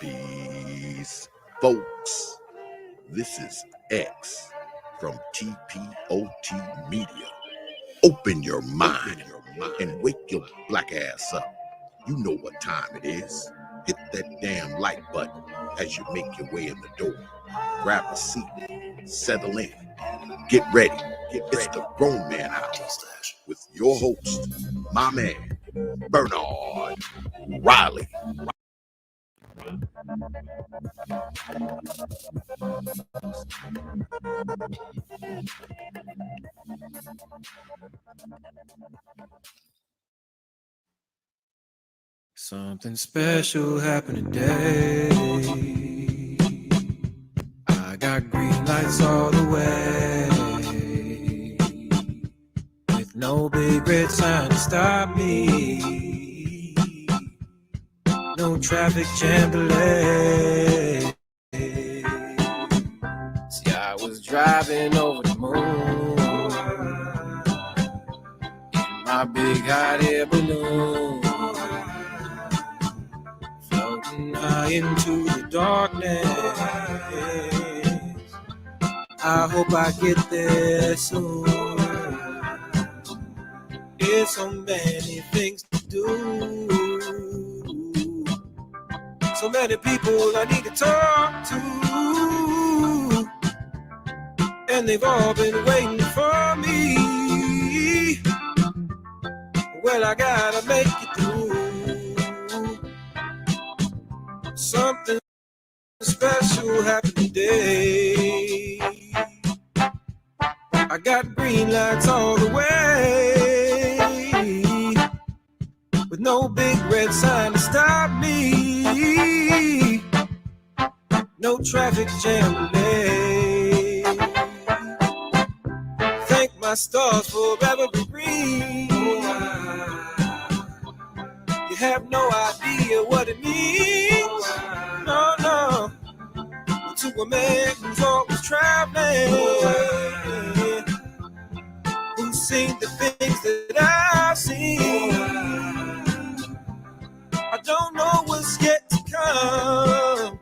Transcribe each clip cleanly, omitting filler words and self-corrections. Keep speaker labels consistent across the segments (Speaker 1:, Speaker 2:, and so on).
Speaker 1: Peace, folks. This is X from TPOT Media. Open your mind and wake your black ass up. You know what time it is. Hit that damn like button as you make your way in the door. Grab a seat, settle in, get ready. It's the Grown Man Hour with your host, my man, Bernard Riley.
Speaker 2: Something special happened today. I got green lights all the way, with no big red sign to stop me, no traffic jam delay. See, I was driving over the moon in my big hot air balloon, floating high into the darkness. I hope I get there soon. There's so many things to do, so many people I need to talk to, and they've all been waiting for me. Well, I gotta make it through. Something special happened today. I got green lights all the way, with no big red sign to stop me, no traffic jam delay. Thank my stars forever be green. You have no idea what it means. No, no. To a man who's always traveling, who's seen the things that I've seen. I don't know what's yet to come.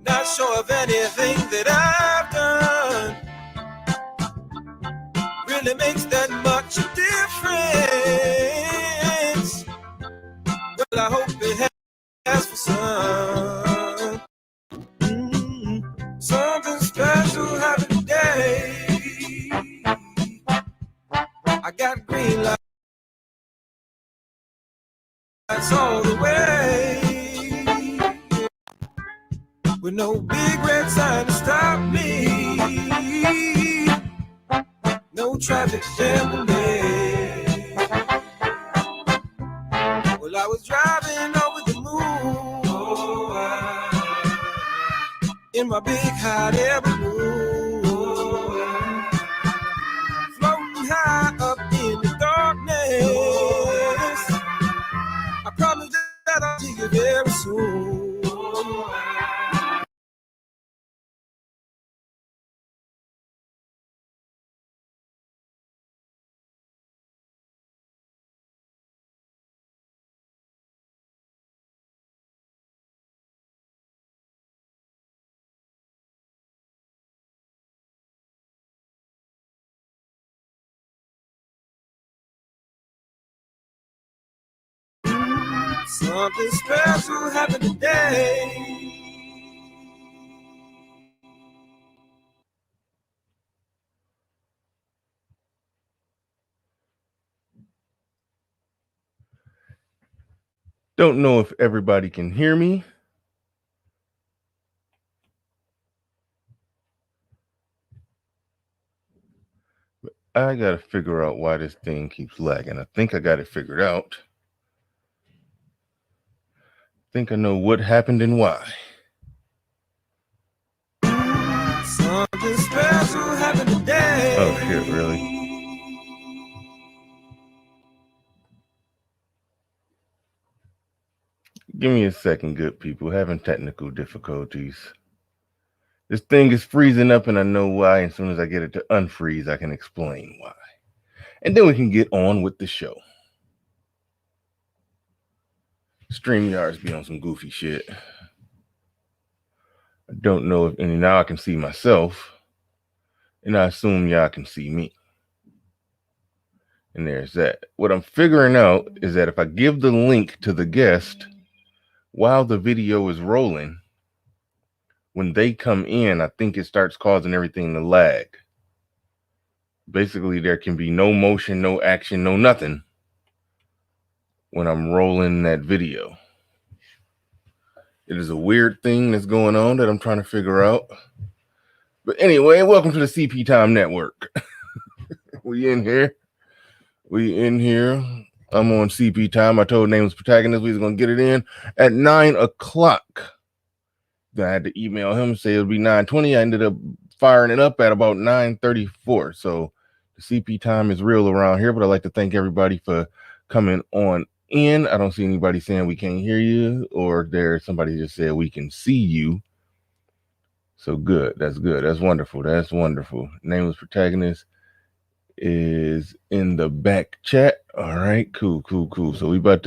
Speaker 2: Not sure of anything that I've done really makes that much difference. Well, I hope it has for some. Something special happened today. I got green lights all the way, with no big red sign to stop me, no traffic jam delay. Well, I was driving over the moon in my big hot air balloon, floating high up in the darkness. I promise that I'll see you very soon. Something special happened today.
Speaker 3: Don't know if everybody can hear me. I got to figure out why this thing keeps lagging. I think I got it figured out. I think I know what happened and why.
Speaker 2: Something special happened today.
Speaker 3: Oh shit, really? Give me a second, good people. Having technical difficulties. This thing is freezing up and I know why. As soon as I get it to unfreeze, I can explain why. And then we can get on with the show. StreamYards be on some goofy shit. I don't know if any now I can see myself. And I assume y'all can see me. And there's that. What I'm figuring out is that if I give the link to the guest while the video is rolling, when they come in, I think it starts causing everything to lag. Basically, there can be no motion, no action, no nothing when I'm rolling that video. It is a weird thing that's going on that I'm trying to figure out. But anyway, welcome to the CP Time Network. We in here. I'm on CP Time. I told Nameless Protagonist we was going to get it in at 9 o'clock. I had to email him, say it'll be 9:20. I ended up firing it up at about 9:34. So the CP time is real around here, but I'd like to thank everybody for coming on in. I don't see anybody saying we can't hear you, or there's somebody just said we can see you. So good. That's good. That's wonderful. That's wonderful. Nameless Protagonist is in the back chat. All right, cool. So we about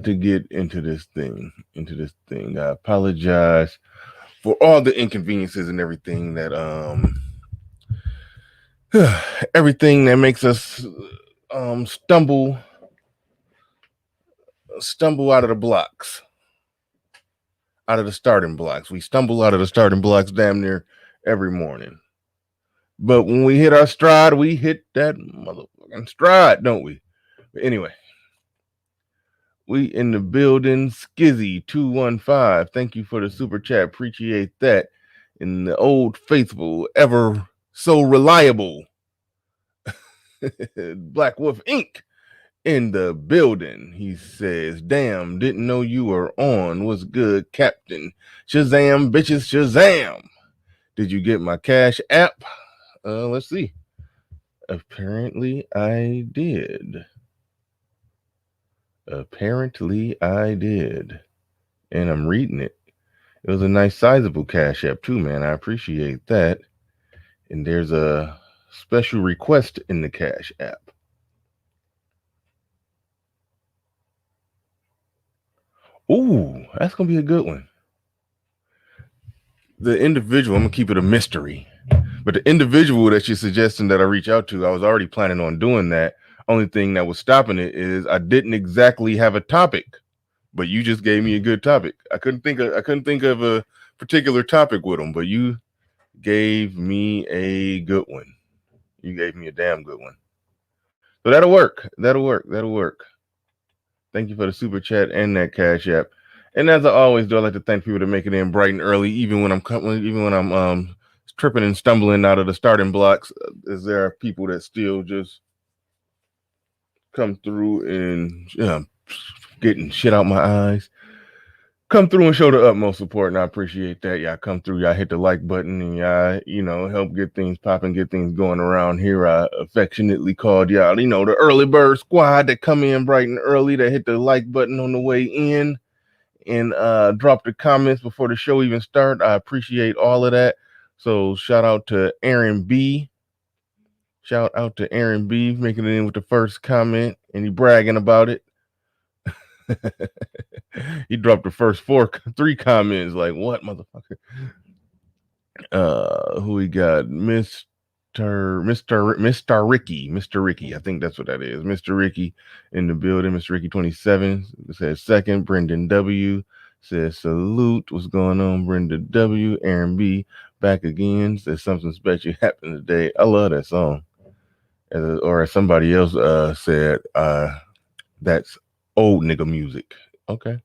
Speaker 3: to get into this thing. I apologize for all the inconveniences and everything that everything that makes us stumble out of the blocks, out of the starting blocks. We stumble out of the starting blocks damn near every morning. But when we hit our stride, we hit that motherfucking stride, don't we? But anyway, we in the building. Skizzy 215. Thank you for the super chat. Appreciate that. In the old faithful, ever so reliable Black Wolf Inc. in the building. He says, damn, didn't know you were on. What's good, Captain? Shazam, bitches, Shazam. Did you get my Cash App? Let's see. Apparently I did. And I'm reading it. It was a nice sizable Cash App too, man. I appreciate that. And there's a special request in the Cash App. Ooh, that's going to be a good one. The individual, I'm going to keep it a mystery. But the individual that you're suggesting that I reach out to, I was already planning on doing that. Only thing that was stopping it is I didn't exactly have a topic. But you just gave me a good topic. I couldn't think of a particular topic with them, but you gave me a good one. You gave me a damn good one. So that'll work. Thank you for the super chat and that Cash App. And as I always do, I like to thank people that make it in bright and early, even when I'm tripping and stumbling out of the starting blocks. As there are people that still just come through and getting shit out my eyes. Come through and show the utmost support, and I appreciate that. Y'all come through, y'all hit the like button, and y'all, help get things popping, get things going around here. I affectionately called y'all, the early bird squad that come in bright and early, that hit the like button on the way in, and drop the comments before the show even start. I appreciate all of that. So shout out to Aaron B. Making it in with the first comment, and he bragging about it. He dropped the first 3 comments. Like, what, motherfucker? Who we got? Mr. Mr. Ricky. I think that's what that is. Mr. Ricky in the building. Mr. Ricky 27 says second. Brendan W says salute. What's going on, Brenda W? Aaron B back again. Says something special happened today. I love that song. Or as somebody else said, that's old nigga music. Okay.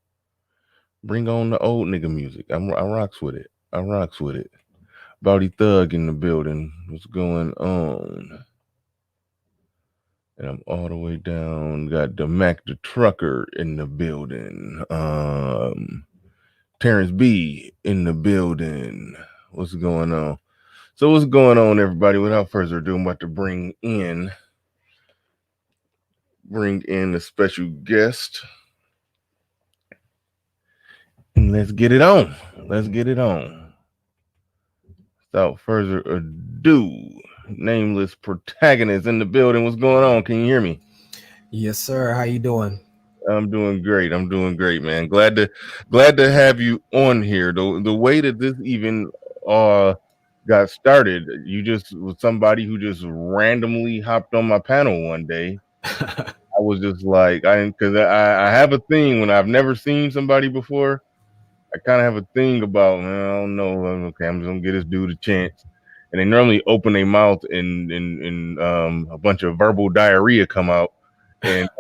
Speaker 3: Bring on the old nigga music. I rocks with it. I rocks with it. Bowdy Thug in the building. What's going on? And I'm all the way down. Got the Mac the Trucker in the building. Terrence B in the building. What's going on? So what's going on, everybody? Without further ado, I'm about to bring in a special guest. And let's get it on. Let's get it on. Without further ado, Nameless Protagonist in the building. What's going on? Can you hear me?
Speaker 2: Yes, sir. How you doing?
Speaker 3: I'm doing great. I'm doing great, man. Glad to have you on here. The way that this even got started, you just was somebody who just randomly hopped on my panel one day. I was just like, because I have a thing when I've never seen somebody before. I kind of have a thing about, man, I don't know. Okay, I'm just gonna give this dude a chance. And they normally open their mouth and a bunch of verbal diarrhea come out, and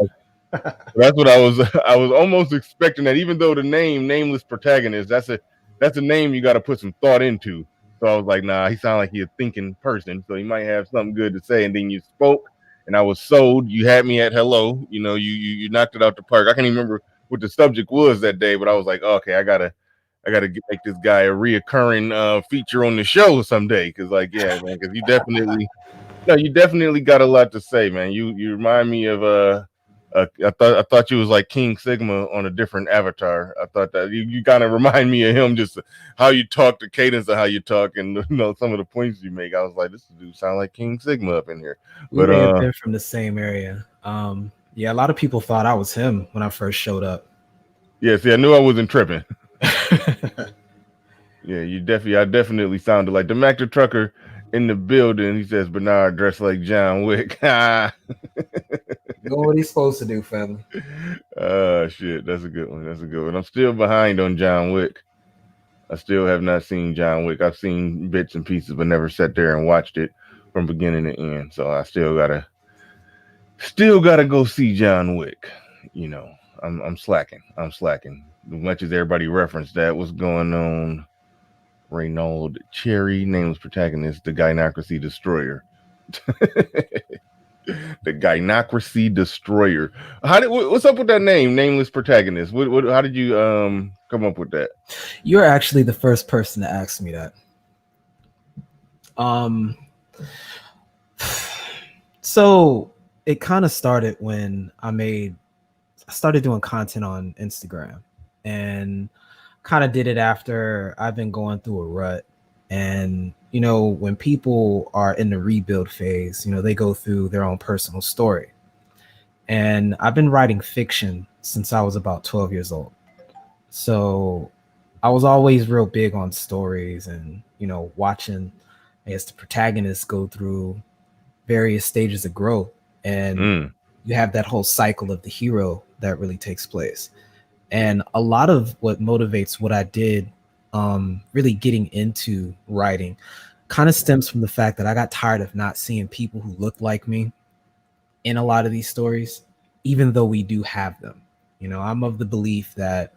Speaker 3: that's what I was. I was almost expecting that, even though the name Nameless Protagonist, that's a name you got to put some thought into. So I was like, nah, he sounded like he a thinking person, so he might have something good to say. And then you spoke, and I was sold. You had me at hello. You know, you knocked it out the park. I can't even remember what the subject was that day, but I was like, oh, okay, I gotta make this guy a reoccurring feature on the show someday. Because like, yeah, man, because you definitely got a lot to say, man. You remind me of I thought you was like King Sigma on a different avatar. I thought that you kind of remind me of him, just how you talk, the cadence of how you talk, and some of the points you make. I was like, this dude sound like King Sigma up in here.
Speaker 2: We may have been from the same area. Yeah, a lot of people thought I was him when I first showed up.
Speaker 3: Yeah, see, I knew I wasn't tripping. Yeah, I definitely sounded like the Mac the Trucker in the building. He says Bernard dressed like John Wick.
Speaker 2: Doing what he's supposed to do, family.
Speaker 3: Shit, that's a good one. That's a good one. I'm still behind on John Wick. I still have not seen John Wick. I've seen bits and pieces, but never sat there and watched it from beginning to end. So I still gotta go see John Wick. You know, I'm slacking. As much as everybody referenced that, what's going on? Reynold Cherry, Nameless Protagonist, the Gynocracy Destroyer. The Gynocracy Destroyer. What's up with that name, Nameless Protagonist? How did you come up with that?
Speaker 2: You're actually the first person to ask me that. So it kind of started when I started doing content on Instagram, and kind of did it after I've been going through a rut. And when people are in the rebuild phase, they go through their own personal story. And I've been writing fiction since I was about 12 years old. So I was always real big on stories and, watching, I guess, the protagonists go through various stages of growth. And you have that whole cycle of the hero that really takes place. And a lot of what motivates what I did, really getting into writing, kind of stems from the fact that I got tired of not seeing people who look like me in a lot of these stories, even though we do have them. I'm of the belief that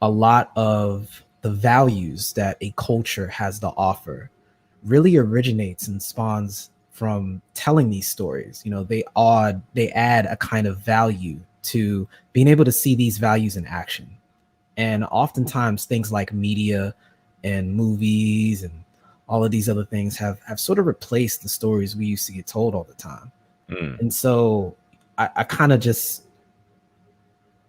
Speaker 2: a lot of the values that a culture has to offer really originates and spawns from telling these stories. They add a kind of value to being able to see these values in action. And oftentimes things like media and movies and all of these other things have sort of replaced the stories we used to get told all the time. And so I kind of just,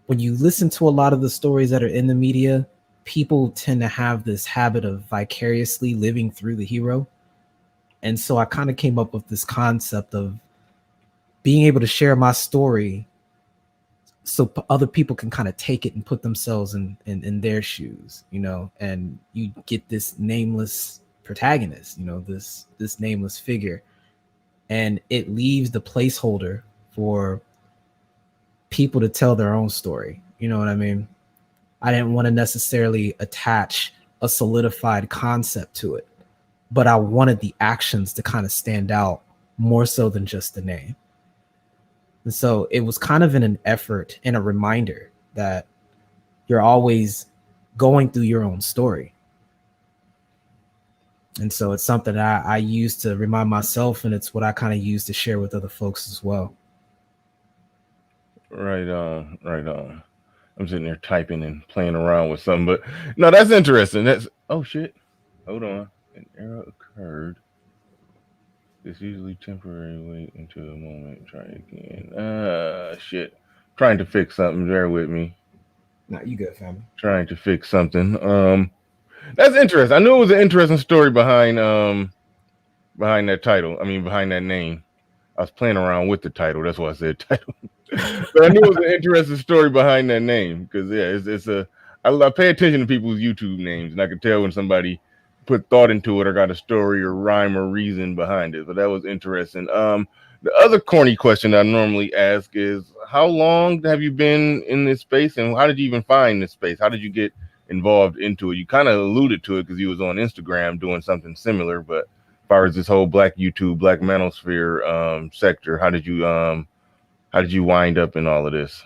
Speaker 2: when you listen to a lot of the stories that are in the media, people tend to have this habit of vicariously living through the hero. And so I kind of came up with this concept of being able to share my story so other people can kind of take it and put themselves in their shoes, and you get this nameless protagonist, this nameless figure and it leaves the placeholder for people to tell their own story. You know what I mean? I didn't want to necessarily attach a solidified concept to it, but I wanted the actions to kind of stand out more so than just the name. And so it was kind of in an effort and a reminder that you're always going through your own story. And so it's something I use to remind myself, and it's what I kind of use to share with other folks as well.
Speaker 3: Right on, right on. I'm sitting there typing and playing around with something, but no, that's interesting. That's oh shit. Hold on. An error occurred. It's usually temporary. Wait until a moment. Try again. Shit. Trying to fix something. Bear with me.
Speaker 2: Nah, you good, family.
Speaker 3: Trying to fix something. That's interesting. I knew it was an interesting story behind that title. I mean, behind that name. I was playing around with the title. That's why I said title. But I knew it was an interesting story behind that name because yeah, it's a. I pay attention to people's YouTube names, and I can tell when somebody put thought into it or got a story or rhyme or reason behind it. But that was interesting. The other corny question I normally ask is, how long have you been in this space, and how did you even find this space? How did you get involved into it? You kind of alluded to it because you was on Instagram doing something similar, but as far as this whole Black YouTube, Black manosphere sector, how did you wind up in all of this?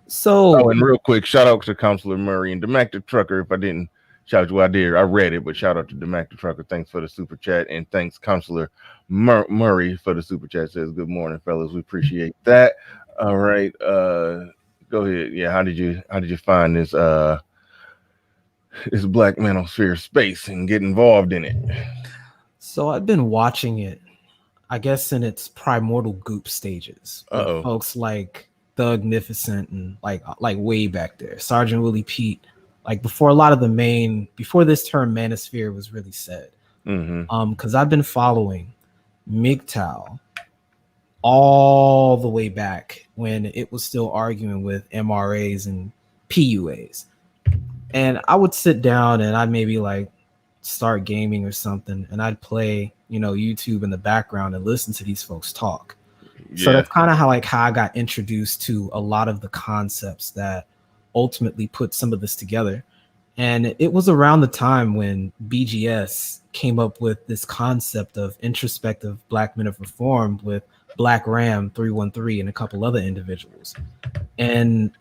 Speaker 2: So,
Speaker 3: Oh, and real quick, shout out to Counselor Murray and Demac the Trucker. If I didn't shout you, I did. I read it, but shout out to Demac the Trucker. Thanks for the super chat, and thanks Counselor Murray for the super chat. Says good morning, fellas. We appreciate that. All right, go ahead. Yeah, how did you find this this Black manosphere space and get involved in it?
Speaker 2: so I've been watching it, I guess, in its primordial goop stages. With
Speaker 3: Uh-oh.
Speaker 2: folks like Thugnificent and like way back there, Sergeant Willie Pete, like before a lot of before this term manosphere was really said.
Speaker 3: Mm-hmm.
Speaker 2: Because I've been following MGTOW all the way back when it was still arguing with MRAs and PUAs. And I would sit down and I'd maybe like start gaming or something, and I'd play, YouTube in the background and listen to these folks talk. So
Speaker 3: Yeah.
Speaker 2: that's kind of how I got introduced to a lot of the concepts that ultimately put some of this together. And it was around the time when BGS came up with this concept of introspective Black men of reform with Black Ram 313 and a couple other individuals. And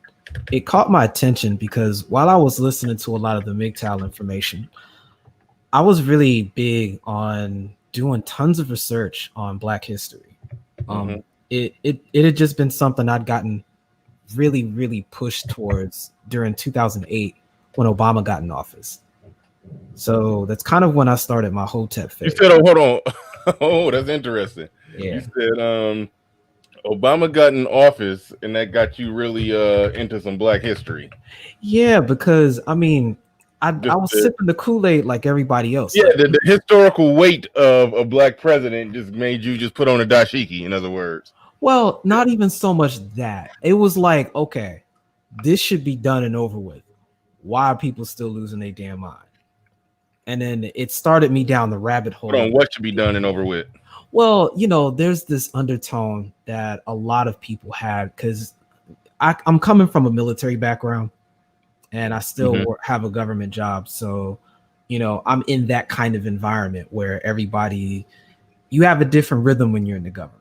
Speaker 2: it caught my attention because while I was listening to a lot of the MGTOW information, I was really big on doing tons of research on Black history.
Speaker 3: Mm-hmm.
Speaker 2: It had just been something I'd gotten really, really pushed towards during 2008 when Obama got in office. So that's kind of when I started my Hotep phase.
Speaker 3: You said, oh, hold on. Oh, that's interesting.
Speaker 2: Yeah.
Speaker 3: You said Obama got in office and that got you really into some Black history.
Speaker 2: Yeah, because I mean, I was sipping the Kool-Aid like everybody else.
Speaker 3: Yeah, the historical weight of a Black president just made you just put on a dashiki, in other words.
Speaker 2: Well, not even so much that. It was like, okay, this should be done and over with. Why are people still losing their damn mind? And then it started me down the rabbit hole.
Speaker 3: Hold on, what should be done and over with?
Speaker 2: Well, there's this undertone that a lot of people had because I'm coming from a military background and I still have a government job. So, I'm in that kind of environment where you have a different rhythm when you're in the government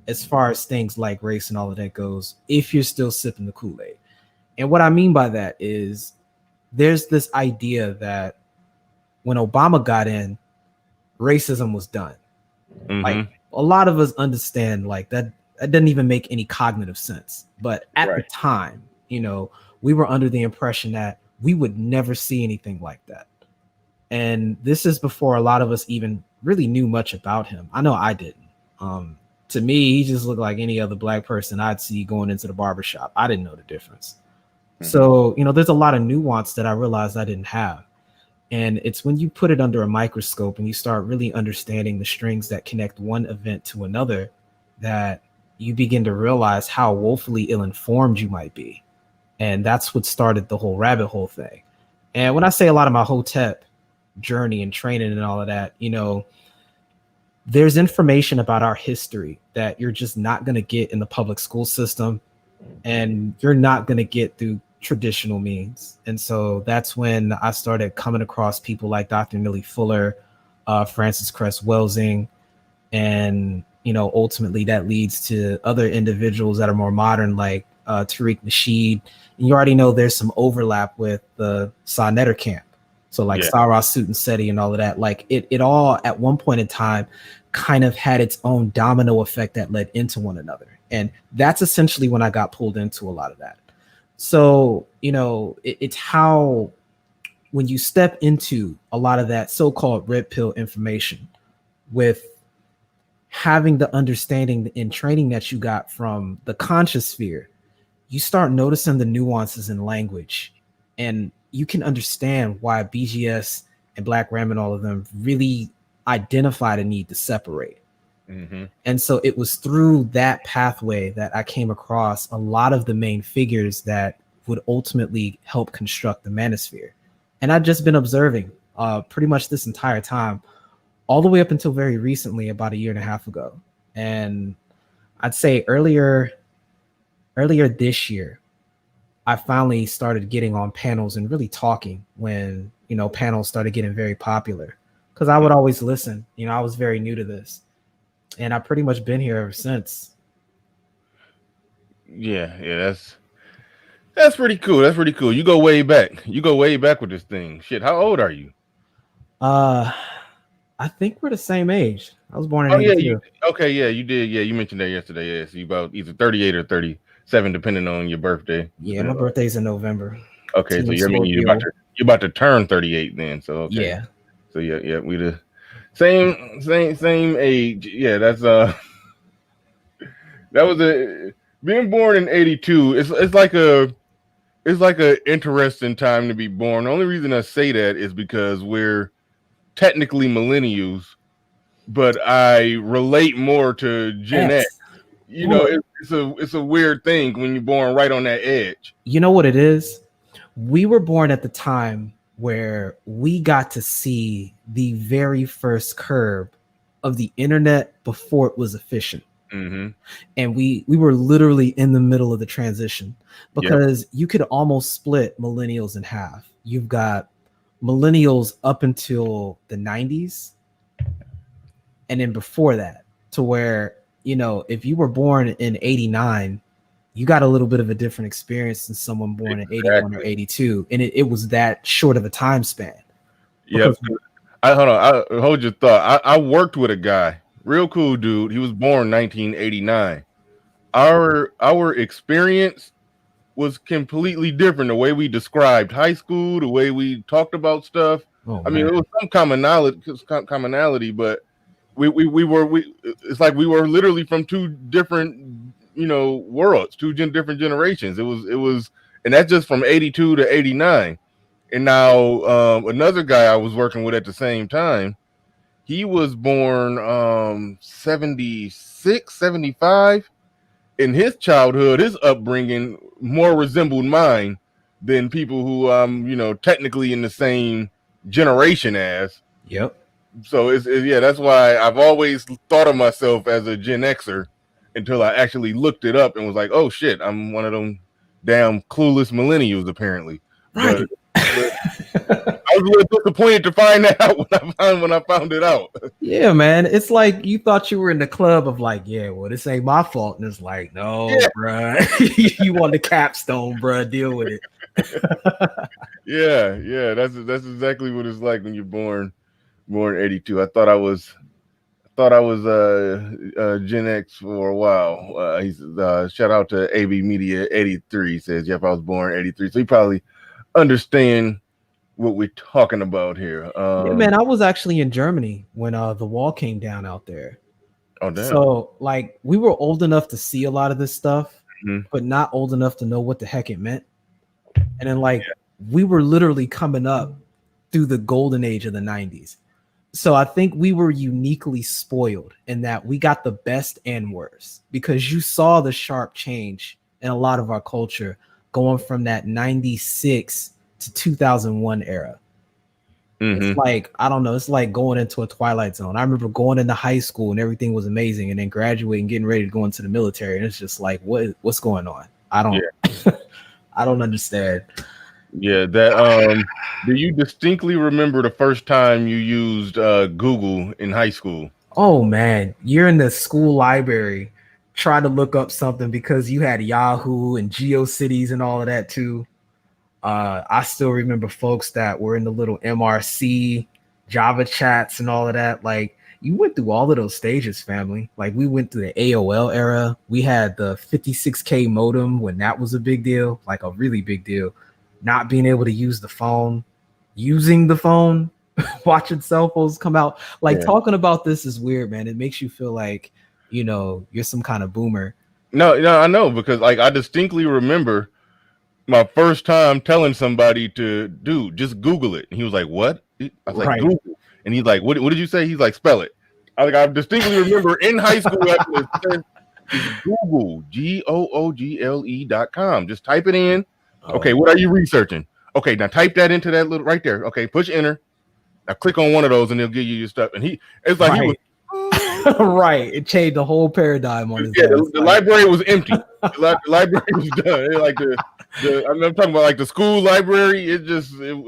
Speaker 2: as far as things like race and all of that goes, if you're still sipping the Kool-Aid. And what I mean by that is there's this idea that when Obama got in, racism was done. Like a lot of us understand like that doesn't even make any cognitive sense. But at the time, we were under the impression that we would never see anything like that. And this is before a lot of us even really knew much about him. I know I didn't. To me, he just looked like any other Black person I'd see going into the barbershop. I didn't know the difference. So, there's a lot of nuance that I realized I didn't have. And it's when you put it under a microscope and you start really understanding the strings that connect one event to another that you begin to realize how woefully ill-informed you might be. And that's what started the whole rabbit hole thing. And when I say a lot of my Hotep journey and training and all of that, there's information about our history that you're just not going to get in the public school system, and you're not going to get through traditional means. And so that's when I started coming across people like Dr. Millie Fuller, Francis Cress Welsing, and ultimately that leads to other individuals that are more modern, like Tariq Nasheed. And you already know there's some overlap with the Sonnetter camp. So like Sarah Sutanseti and all of that, like it all at one point in time kind of had its own domino effect that led into one another. And that's essentially when I got pulled into a lot of that. So, it's how when you step into a lot of that so-called red pill information with having the understanding and training that you got from the conscious sphere, you start noticing the nuances in language, and you can understand why BGS and Black Ram and all of them really identified a need to separate.
Speaker 3: Mm-hmm.
Speaker 2: And so it was through that pathway that I came across a lot of the main figures that would ultimately help construct the manosphere. And I've just been observing pretty much this entire time, all the way up until very recently, about a year and a half ago. And I'd say earlier this year, I finally started getting on panels and really talking when, panels started getting very popular, because I would always listen. I was very new to this, and I've pretty much been here ever since.
Speaker 3: Yeah, that's pretty cool. That's pretty cool. You go way back. With this thing. Shit, how old are you?
Speaker 2: I think we're the same age. I was born in
Speaker 3: 82.
Speaker 2: Yeah,
Speaker 3: you did. Yeah, you mentioned that yesterday. Yeah, so you about either 38 or 37, depending on your birthday.
Speaker 2: Yeah, my birthday's in November.
Speaker 3: Okay, so you're about to turn 38 then. So okay.
Speaker 2: Yeah.
Speaker 3: So yeah, we the same age. Yeah, that's that was being born in 82. It's like a interesting time to be born. The only reason I say that is because we're technically millennials, but I relate more to Gen X. It's a weird thing when you're born right on that edge.
Speaker 2: You know what it is? We were born at the time where we got to see the very first curve of the internet before it was efficient.
Speaker 3: Mm-hmm.
Speaker 2: And we were literally in the middle of the transition, because you could almost split millennials in half. You've got millennials up until the 90s, and then before that, to where, if you were born in 89, you got a little bit of a different experience than someone born in 81 or 82. And it was that short of a time span.
Speaker 3: Yeah. I hold your thought. I worked with a guy, real cool dude. He was born 1989. Our experience was completely different. The way we described high school, the way we talked about stuff. I mean, it was some commonality, but it's like we were literally from two different, worlds, different generations. It was, and that's just from 82 to 89. And now another guy I was working with at the same time, he was born 76, 75. In his childhood, his upbringing more resembled mine than people who technically in the same generation as.
Speaker 2: Yep.
Speaker 3: So that's why I've always thought of myself as a Gen Xer until I actually looked it up and was like, oh shit, I'm one of them damn clueless millennials apparently.
Speaker 2: Right.
Speaker 3: But I was a little disappointed to find that out when I found it out.
Speaker 2: Yeah, man. It's like you thought you were in the club of like, yeah, well, this ain't my fault. And it's like, no, bruh. You want the capstone, bruh. Deal with it.
Speaker 3: Yeah. That's exactly what it's like when you're born 82. I thought I was Gen X for a while. He's shout out to AB Media 83. Says, yep, I was born 83. So he probably understand what we're talking about here.
Speaker 2: Yeah, man, I was actually in Germany when the wall came down out there.
Speaker 3: Oh, damn.
Speaker 2: So like we were old enough to see a lot of this stuff, but not old enough to know what the heck it meant. And then we were literally coming up through the golden age of the 90s. So I think we were uniquely spoiled in that we got the best and worst, because you saw the sharp change in a lot of our culture going from that 96 to 2001 era. It's like, I don't know, it's like going into a twilight zone. I remember going into high school and everything was amazing, and then graduating, getting ready to go into the military, and it's just like, what's going on? I don't I don't understand.
Speaker 3: Yeah, that do you distinctly remember the first time you used Google in high school?
Speaker 2: Oh man, you're in the school library trying to look up something because you had Yahoo and GeoCities and all of that too. I still remember folks that were in the little MRC, Java chats, and all of that. Like, you went through all of those stages, family. Like, we went through the AOL era. We had the 56K modem when that was a big deal, like a really big deal. Not being able to use the phone, using the phone, watching cell phones come out. Like, talking about this is weird, man. It makes you feel like, you're some kind of boomer.
Speaker 3: No, I know, because like I distinctly remember my first time telling somebody to just Google it. And he was like, "What?" I was like, "Google." And he's like, what did you say? He's like, "Spell it." I distinctly remember in high school Google, GOOGLE.com. Just type it in. Okay, what are you researching? Okay, now type that into that little right there. Okay, push enter. Now click on one of those and they'll give you your stuff. And he was
Speaker 2: right. It changed the whole paradigm on his
Speaker 3: the library was empty. The library was done. Like I'm talking about like the school library.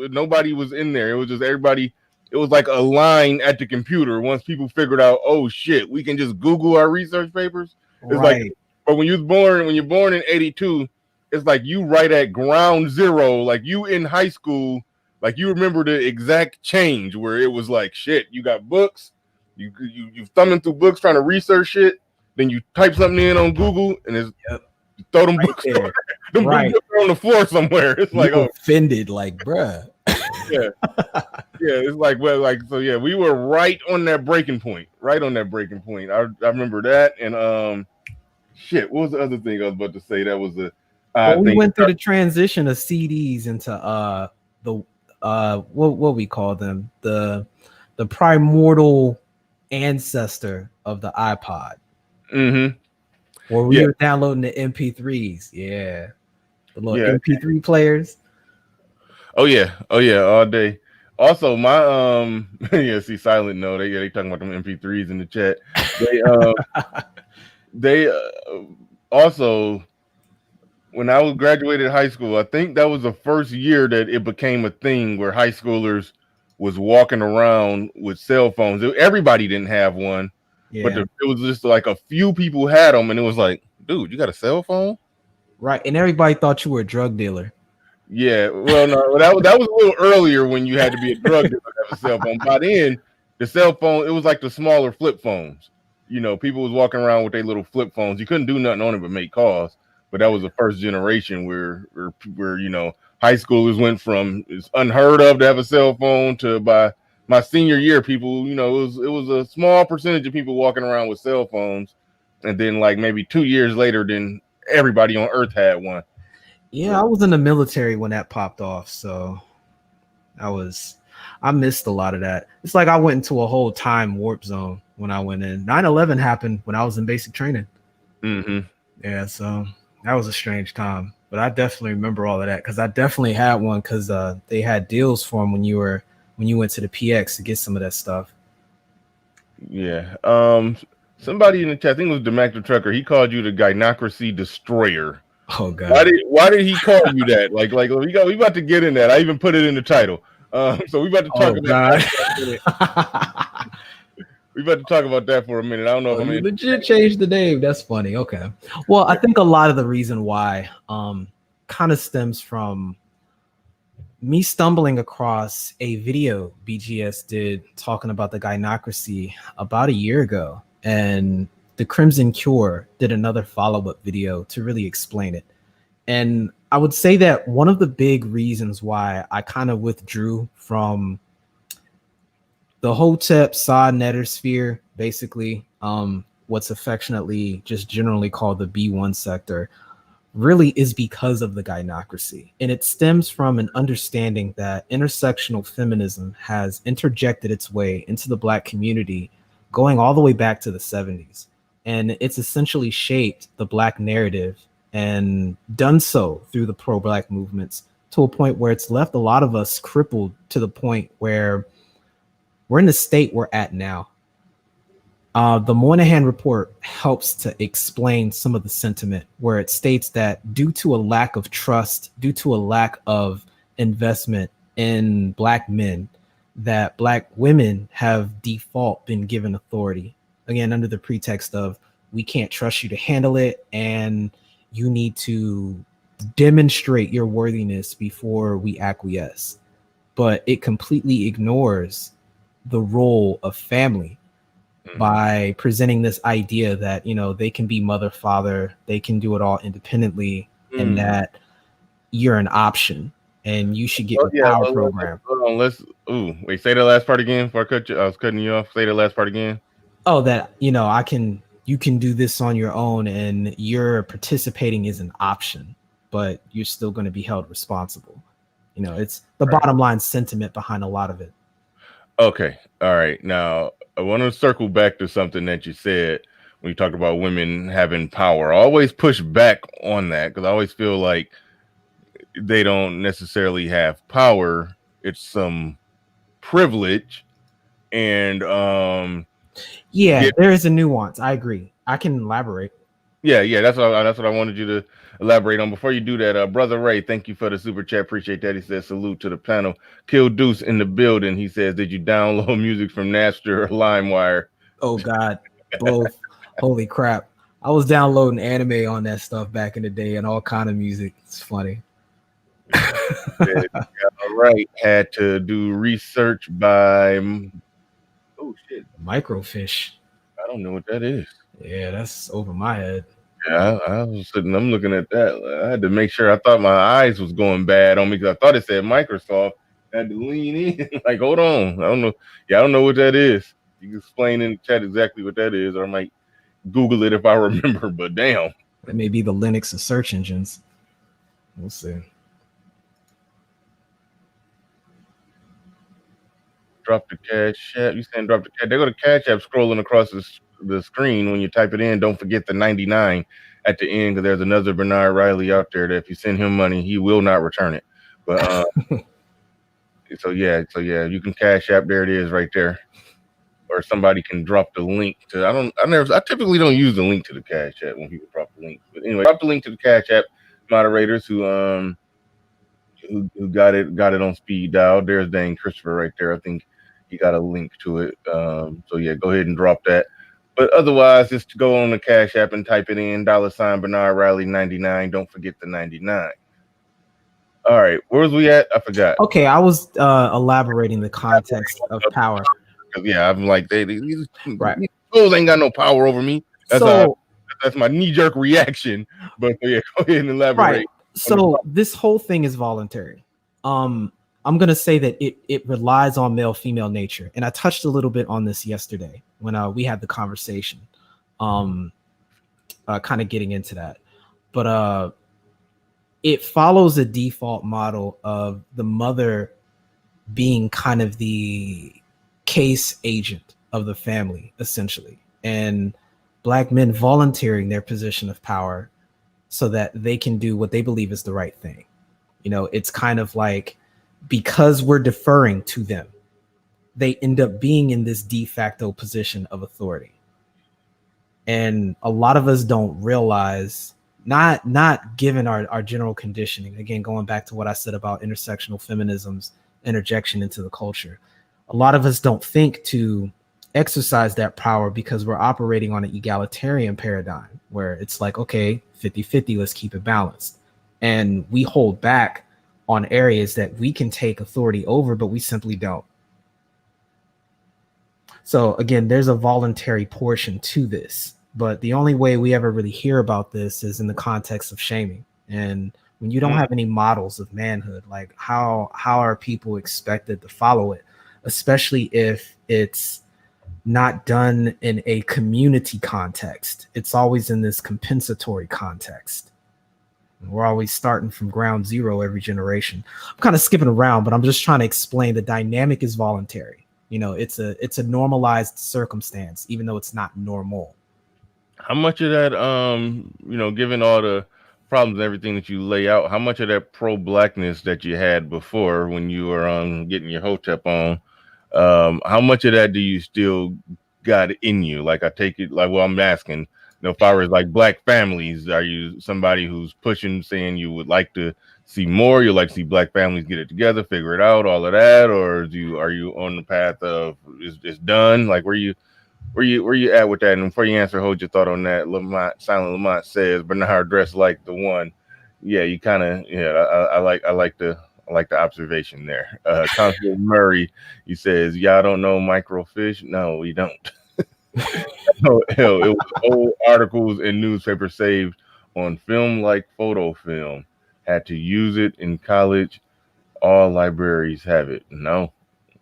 Speaker 3: Nobody was in there. It was just everybody. It was like a line at the computer. Once people figured out, oh shit, we can just Google our research papers. It's like, but when you're born in '82, it's like you right at ground zero. Like you in high school, like you remember the exact change where it was like, shit, you got books. You thumbing through books trying to research shit, then you type something in on Google and you throw them books there. Them books are on the floor somewhere. It's like
Speaker 2: offended, like, bruh.
Speaker 3: yeah. It's like, well, like, so yeah, we were right on that breaking point. I remember that. And shit, what was the other thing I was about to say? That was
Speaker 2: we went through the transition of CDs into what we call them, the primordial ancestor of the iPod. Where we were downloading the MP3s. The little MP3 players.
Speaker 3: Oh yeah, all day. Also, my see, Silent No, they talking about them MP3s in the chat. They also, when I graduated high school, I think that was the first year that it became a thing where high schoolers was walking around with cell phones. Everybody didn't have one, but it was just like a few people had them, and it was like, dude, you got a cell phone?
Speaker 2: Right, and everybody thought you were a drug dealer.
Speaker 3: Yeah, well, no, that was a little earlier when you had to be a drug dealer to have a cell phone. By then, the cell phone, it was like the smaller flip phones. People was walking around with their little flip phones. You couldn't do nothing on it but make calls. But that was the first generation where high schoolers went from it's unheard of to have a cell phone to by my senior year, people, it was a small percentage of people walking around with cell phones, and then like maybe 2 years later, then everybody on Earth had one.
Speaker 2: Yeah, I was in the military when that popped off, so I missed a lot of that. It's like I went into a whole time warp zone when I went in. 9/11 happened when I was in basic training. Yeah, so that was a strange time, but I definitely remember all of that because I definitely had one because they had deals for them when you went to the PX to get some of that stuff.
Speaker 3: Yeah. Somebody in the chat, I think it was DeMac the Trucker, he called you the Gynocracy Destroyer.
Speaker 2: Oh god.
Speaker 3: Why did he call you that? Like we about to get in that. I even put it in the title. So we about to talk about that. We about to talk about that for a minute. I don't know if
Speaker 2: you legit changed the name. That's funny. Okay. Well, I think a lot of the reason why kind of stems from me stumbling across a video BGS did talking about the gynocracy about a year ago, and the Crimson Cure did another follow-up video to really explain it. And I would say that one of the big reasons why I kind of withdrew from the Hotep Sa Nethersphere, basically what's affectionately just generally called the B1 sector, really is because of the gynocracy. And it stems from an understanding that intersectional feminism has interjected its way into the Black community going all the way back to the 70s. And it's essentially shaped the Black narrative and done so through the pro-Black movements, to a point where it's left a lot of us crippled to the point where we're in the state we're at now. The Moynihan report helps to explain some of the sentiment where it states that due to a lack of trust, due to a lack of investment in Black men, that Black women have default been given authority, again, under the pretext of we can't trust you to handle it and you need to demonstrate your worthiness before we acquiesce. But it completely ignores the role of family by presenting this idea that they can be mother, father, they can do it all independently, and that you're an option and you should get the power program.
Speaker 3: Wait, say the last part again before I was cutting you off. Say the last part again.
Speaker 2: Oh, that you can do this on your own and your participating is an option, but you're still going to be held responsible. It's the bottom line sentiment behind a lot of it.
Speaker 3: Okay. All right. Now, I want to circle back to something that you said when you talked about women having power. I always push back on that because I always feel like they don't necessarily have power. It's some privilege. And
Speaker 2: there is a nuance. I agree. I can elaborate.
Speaker 3: Yeah, that's what I wanted you to elaborate on. Before you do that, Brother Ray, thank you for the super chat. Appreciate that. He says salute to the panel. Kill Deuce in the building. He says, did you download music from Napster or LimeWire?
Speaker 2: Oh God, both. Holy crap! I was downloading anime on that stuff back in the day and all kind of music. It's funny.
Speaker 3: All right, had to do research by
Speaker 2: microfiche.
Speaker 3: I don't know what that is.
Speaker 2: Yeah, that's over my head.
Speaker 3: Yeah, I was sitting. I'm looking at that. I had to make sure. I thought my eyes was going bad on me because I thought it said Microsoft. I had to lean in. Like, hold on. I don't know. Yeah, I don't know what that is. You can explain in the chat exactly what that is, or I might Google it if I remember. But damn,
Speaker 2: it may be the Linux and search engines. We'll see.
Speaker 3: Drop the Cash App. You saying drop the Cash? They go to Cash App scrolling across the screen when you type it in. Don't forget the 99 at the end because there's another Bernard Riley out there that if you send him money, he will not return it. But so yeah, you can Cash App. There it is, right there. Or somebody can drop the link to. I typically don't use the link to the Cash App when people drop the link. But anyway, drop the link to the Cash App moderators who got it on speed dial. There's Dane Christopher right there. I think he got a link to it. So yeah, go ahead and drop that. But otherwise, just go on the Cash App and type it in $ Bernard Riley 99. Don't forget the 99. All right, where was we at? I forgot.
Speaker 2: Okay, I was elaborating the context of power.
Speaker 3: Yeah, I'm like these
Speaker 2: right.
Speaker 3: fools ain't got no power over me. That's my knee-jerk reaction. But yeah, go ahead and elaborate.
Speaker 2: Right. So this whole thing is voluntary. I'm gonna say that it relies on male-female nature, and I touched a little bit on this yesterday when we had the conversation. Kind of getting into that, but it follows a default model of the mother being kind of the case agent of the family, essentially, and Black men volunteering their position of power so that they can do what they believe is the right thing. It's kind of like, because we're deferring to them, they end up being in this de facto position of authority. And a lot of us don't realize, not given our general conditioning, again, going back to what I said about intersectional feminism's interjection into the culture, a lot of us don't think to exercise that power because we're operating on an egalitarian paradigm where it's like, okay, 50-50, let's keep it balanced. And we hold back on areas that we can take authority over, but we simply don't. So again, there's a voluntary portion to this, but the only way we ever really hear about this is in the context of shaming. And when you don't have any models of manhood, like how are people expected to follow it, especially if it's not done in a community context? It's always in this compensatory context. We're always starting from ground zero every generation. I'm kind of skipping around, but I'm just trying to explain the dynamic is voluntary. It's a normalized circumstance, even though it's not normal.
Speaker 3: How much of that, given all the problems and everything that you lay out, how much of that pro-blackness that you had before when you were getting your hotep on, how much of that do you still got in you? Like, I take it, like, well, I'm asking, you know, if I was like black families, are you somebody who's pushing, saying you would like to see more, you like to see black families get it together, figure it out, all of that, or are you on the path of it's done? Like, where you at with that? And before you answer, hold your thought on that. Silent Lamont says, Bernard dressed like the one. Yeah, you kind of, yeah. I like the observation there. Constable Murray, he says, y'all don't know microfiche. No, we don't. Oh, hell, it was old articles and newspapers saved on film like photo film. Had to use it in college. All libraries have it. No.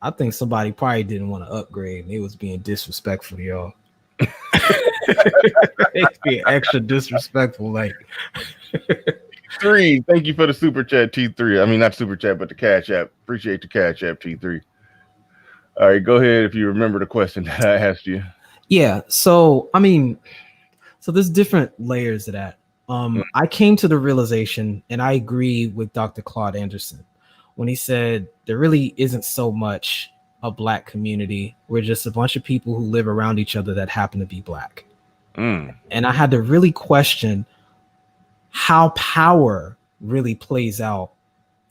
Speaker 2: I think somebody probably didn't want to upgrade. They was being disrespectful, y'all. It's being extra disrespectful. Like,
Speaker 3: T3, thank you for the super chat, T3. I mean, not super chat, but the Cash App. Appreciate the Cash App, T3. All right, go ahead if you remember the question that I asked you.
Speaker 2: Yeah. So, I mean, so there's different layers of that. I came to the realization, and I agree with Dr. Claude Anderson when he said there really isn't so much a black community. We're just a bunch of people who live around each other that happen to be black. And I had to really question how power really plays out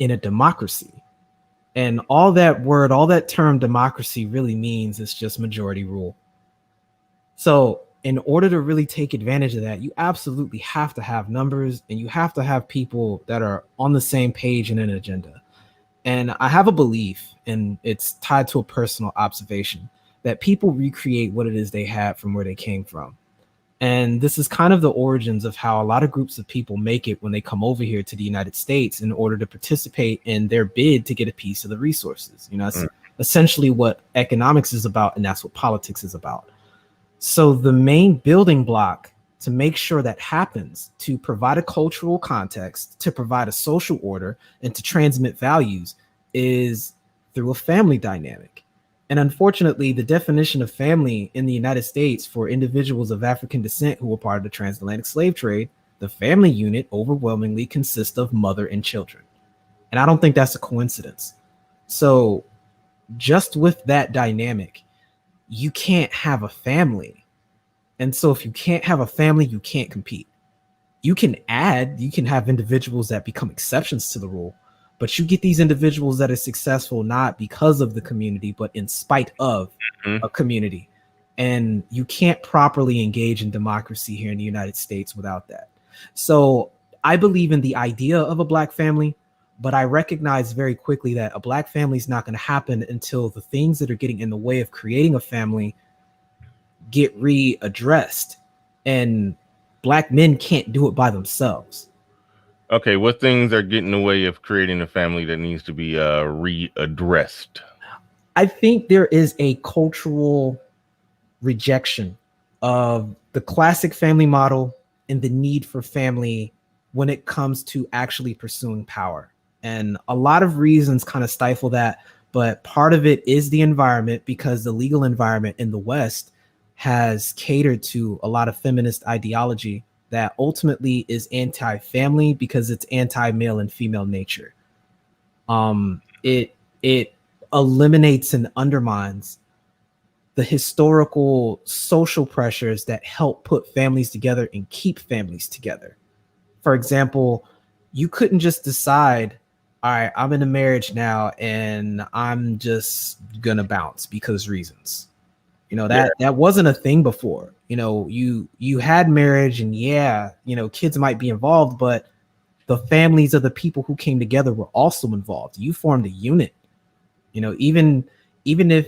Speaker 2: in a democracy. And all that term democracy really means is just majority rule. So in order to really take advantage of that, you absolutely have to have numbers, and you have to have people that are on the same page in an agenda. And I have a belief, and it's tied to a personal observation, that people recreate what it is they had from where they came from. And this is kind of the origins of how a lot of groups of people make it when they come over here to the United States in order to participate in their bid to get a piece of the resources. You know, that's essentially what economics is about, and that's what politics is about. So the main building block to make sure that happens, to provide a cultural context, to provide a social order, and to transmit values is through a family dynamic. And unfortunately, the definition of family in the United States for individuals of African descent who were part of the transatlantic slave trade, the family unit overwhelmingly consists of mother and children. And I don't think that's a coincidence. So just with that dynamic, you can't have a family. And so if you can't have a family, you can't compete. You can have individuals that become exceptions to the rule, but you get these individuals that are successful not because of the community, but in spite of a community. And you can't properly engage in democracy here in the United States without that. So I believe in the idea of a black family, but I recognize very quickly that a black family is not going to happen until the things that are getting in the way of creating a family get readdressed. And black men can't do it by themselves.
Speaker 3: Okay, what things are getting in the way of creating a family that needs to be readdressed?
Speaker 2: I think there is a cultural rejection of the classic family model and the need for family when it comes to actually pursuing power. And a lot of reasons kind of stifle that, but part of it is the environment, because the legal environment in the West has catered to a lot of feminist ideology that ultimately is anti-family because it's anti-male and female nature. It eliminates and undermines the historical social pressures that help put families together and keep families together. For example, you couldn't just decide, all right, I'm in a marriage now and I'm just gonna bounce because reasons. You know, that wasn't a thing before. You know, you had marriage, and kids might be involved, but the families of the people who came together were also involved. You formed a unit. You know, even if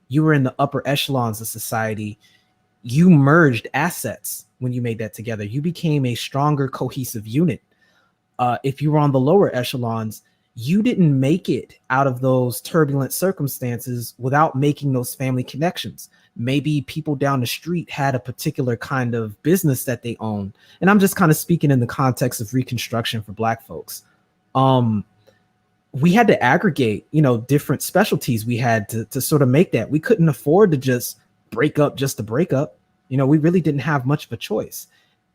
Speaker 2: you were in the upper echelons of society, you merged assets when you made that together. You became a stronger, cohesive unit. If you were on the lower echelons, you didn't make it out of those turbulent circumstances without making those family connections. Maybe people down the street had a particular kind of business that they owned. And I'm just kind of speaking in the context of Reconstruction for Black folks. We had to aggregate, different specialties. We had to sort of make that. We couldn't afford to just break up just to break up. We really didn't have much of a choice.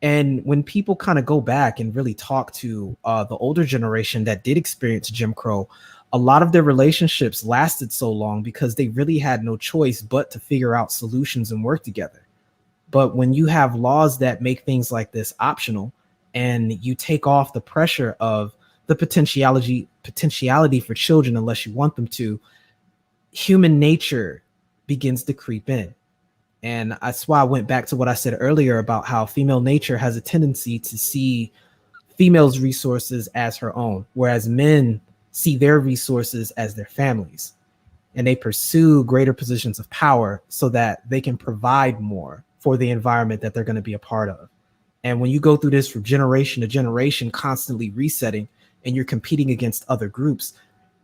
Speaker 2: And when people kind of go back and really talk to the older generation that did experience Jim Crow, a lot of their relationships lasted so long because they really had no choice but to figure out solutions and work together. But when you have laws that make things like this optional, and you take off the pressure of the potentiality for children unless you want them to, human nature begins to creep in. And that's why I went back to what I said earlier about how female nature has a tendency to see females' resources as her own, whereas men see their resources as their families. And they pursue greater positions of power so that they can provide more for the environment that they're going to be a part of. And when you go through this from generation to generation, constantly resetting, and you're competing against other groups,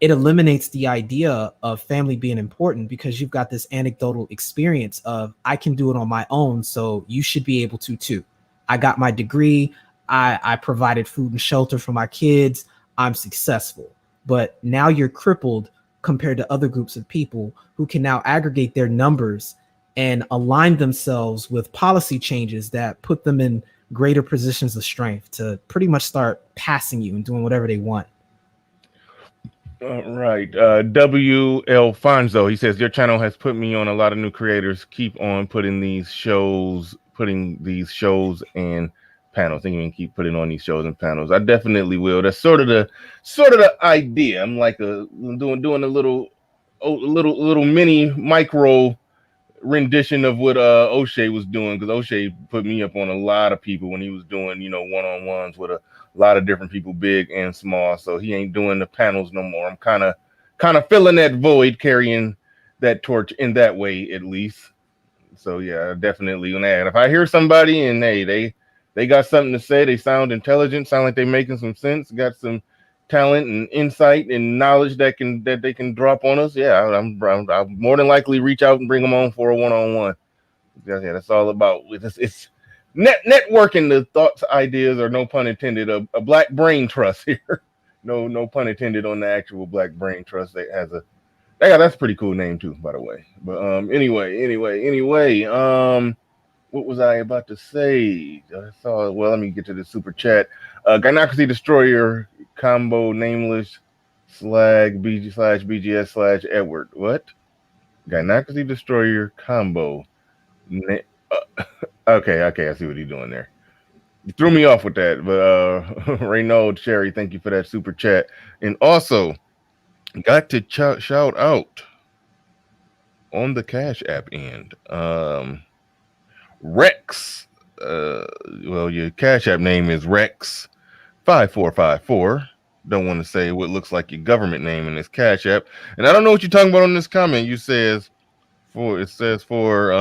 Speaker 2: it eliminates the idea of family being important because you've got this anecdotal experience of I can do it on my own, so you should be able to too. I got my degree, I provided food and shelter for my kids, I'm successful. But now you're crippled compared to other groups of people who can now aggregate their numbers and align themselves with policy changes that put them in greater positions of strength to pretty much start passing you and doing whatever they want.
Speaker 3: Right. W.L. Fonzo, he says, your channel has put me on a lot of new creators. Keep on putting these shows and panels. I think you can keep putting on these shows and panels. I definitely will. That's sort of the idea. I'm like doing a little mini micro rendition of what O'Shea was doing, because O'Shea put me up on a lot of people when he was doing, one-on-ones with a lot of different people, big and small. So he ain't doing the panels no more. I'm kind of filling that void, carrying that torch in that way at least. So yeah, definitely gonna add. If I hear somebody and hey, they got something to say, they sound intelligent, sound like they making some sense, got some talent and insight and knowledge that they can drop on us, yeah, I'll more than likely reach out and bring them on for a one-on-one. Yeah, that's all about. It's networking the thoughts, ideas, or no pun intended, a black brain trust here. No pun intended on the actual black brain trust. That has a that's a pretty cool name too, by the way. But anyway, what was I about to say? I saw. Well, let me get to the super chat. Gynocracy Destroyer combo nameless slag BG slash BGS slash Edward. What? Gynocracy Destroyer combo. Na- okay, I see what he's doing there. You threw me off with that, but Reynold Sherry, thank you for that super chat. And also, got to shout out on the Cash App end. Rex. Well, your Cash App name is Rex5454. Don't want to say what looks like your government name in this Cash App. And I don't know what you're talking about on this comment. It says for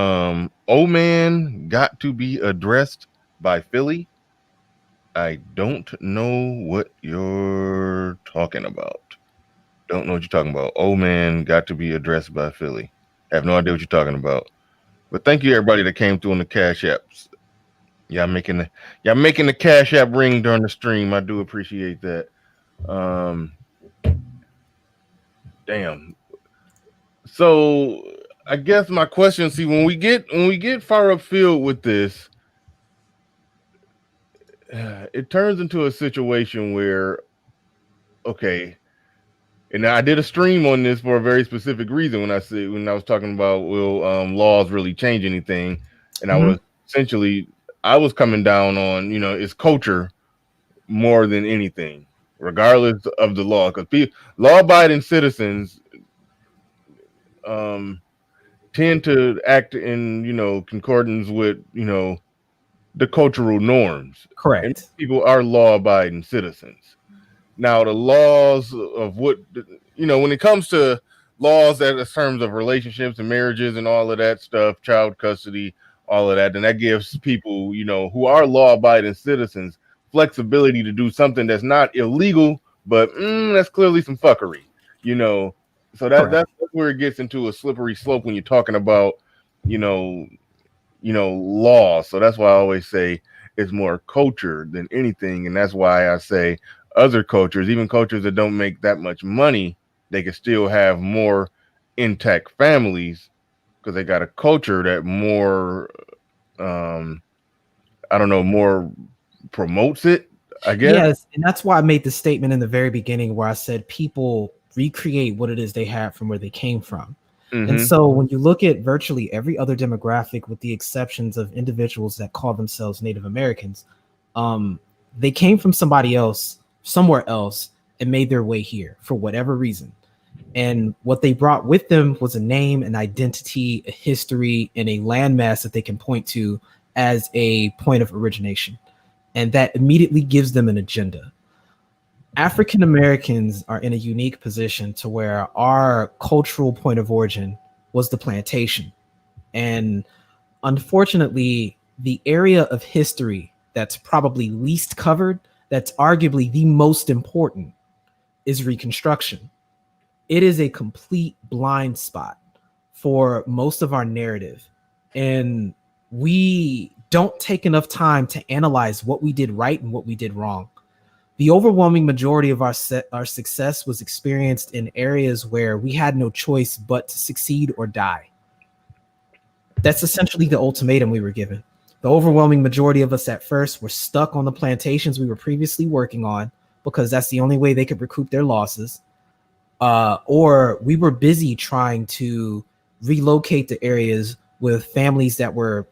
Speaker 3: old man got to be addressed by Philly. I don't know what you're talking about. Don't know what you're talking about. Old man got to be addressed by Philly. I have no idea what you're talking about. But thank you everybody that came through on the Cash Apps. Y'all making the Cash App ring during the stream. I do appreciate that. Um Damn. So I guess my question, see, when we get far upfield with this, it turns into a situation where, okay, and I did a stream on this for a very specific reason when I was talking about will laws really change anything, and
Speaker 2: Mhm.
Speaker 3: I was coming down on it's culture more than anything, regardless of the law, because law-abiding citizens um, tend to act in concordance with the cultural norms, and
Speaker 2: Correct.
Speaker 3: people are law-abiding citizens. Now, the laws of when it comes to laws that in terms of relationships and marriages and all of that stuff, child custody, all of that, then that gives people, who are law-abiding citizens, flexibility to do something that's not illegal, but that's clearly some fuckery, you know. So
Speaker 2: Correct.
Speaker 3: that's where it gets into a slippery slope when you're talking about, you know, law. So that's why I always say it's more culture than anything, and that's why I say other cultures, even cultures that don't make that much money, they can still have more intact families because they got a culture that more I don't know, more promotes it, I guess.
Speaker 2: Yes, and that's why I made the statement in the very beginning where I said people recreate what it is they had from where they came from. And
Speaker 3: Mm-hmm.
Speaker 2: so when you look at virtually every other demographic, with the exceptions of individuals that call themselves Native Americans, they came from somebody else, somewhere else, and made their way here for whatever reason. And what they brought with them was a name, an identity, a history, and a landmass that they can point to as a point of origination. And that immediately gives them an agenda. African Americans are in a unique position to where our cultural point of origin was the plantation. And unfortunately, the area of history that's probably least covered, that's arguably the most important, is Reconstruction. It is a complete blind spot for most of our narrative. And we don't take enough time to analyze what we did right and what we did wrong. The overwhelming majority of our success was experienced in areas where we had no choice but to succeed or die. That's essentially the ultimatum we were given. The overwhelming majority of us at first were stuck on the plantations we were previously working on because that's the only way they could recoup their losses. Or we were busy trying to relocate to areas with families that were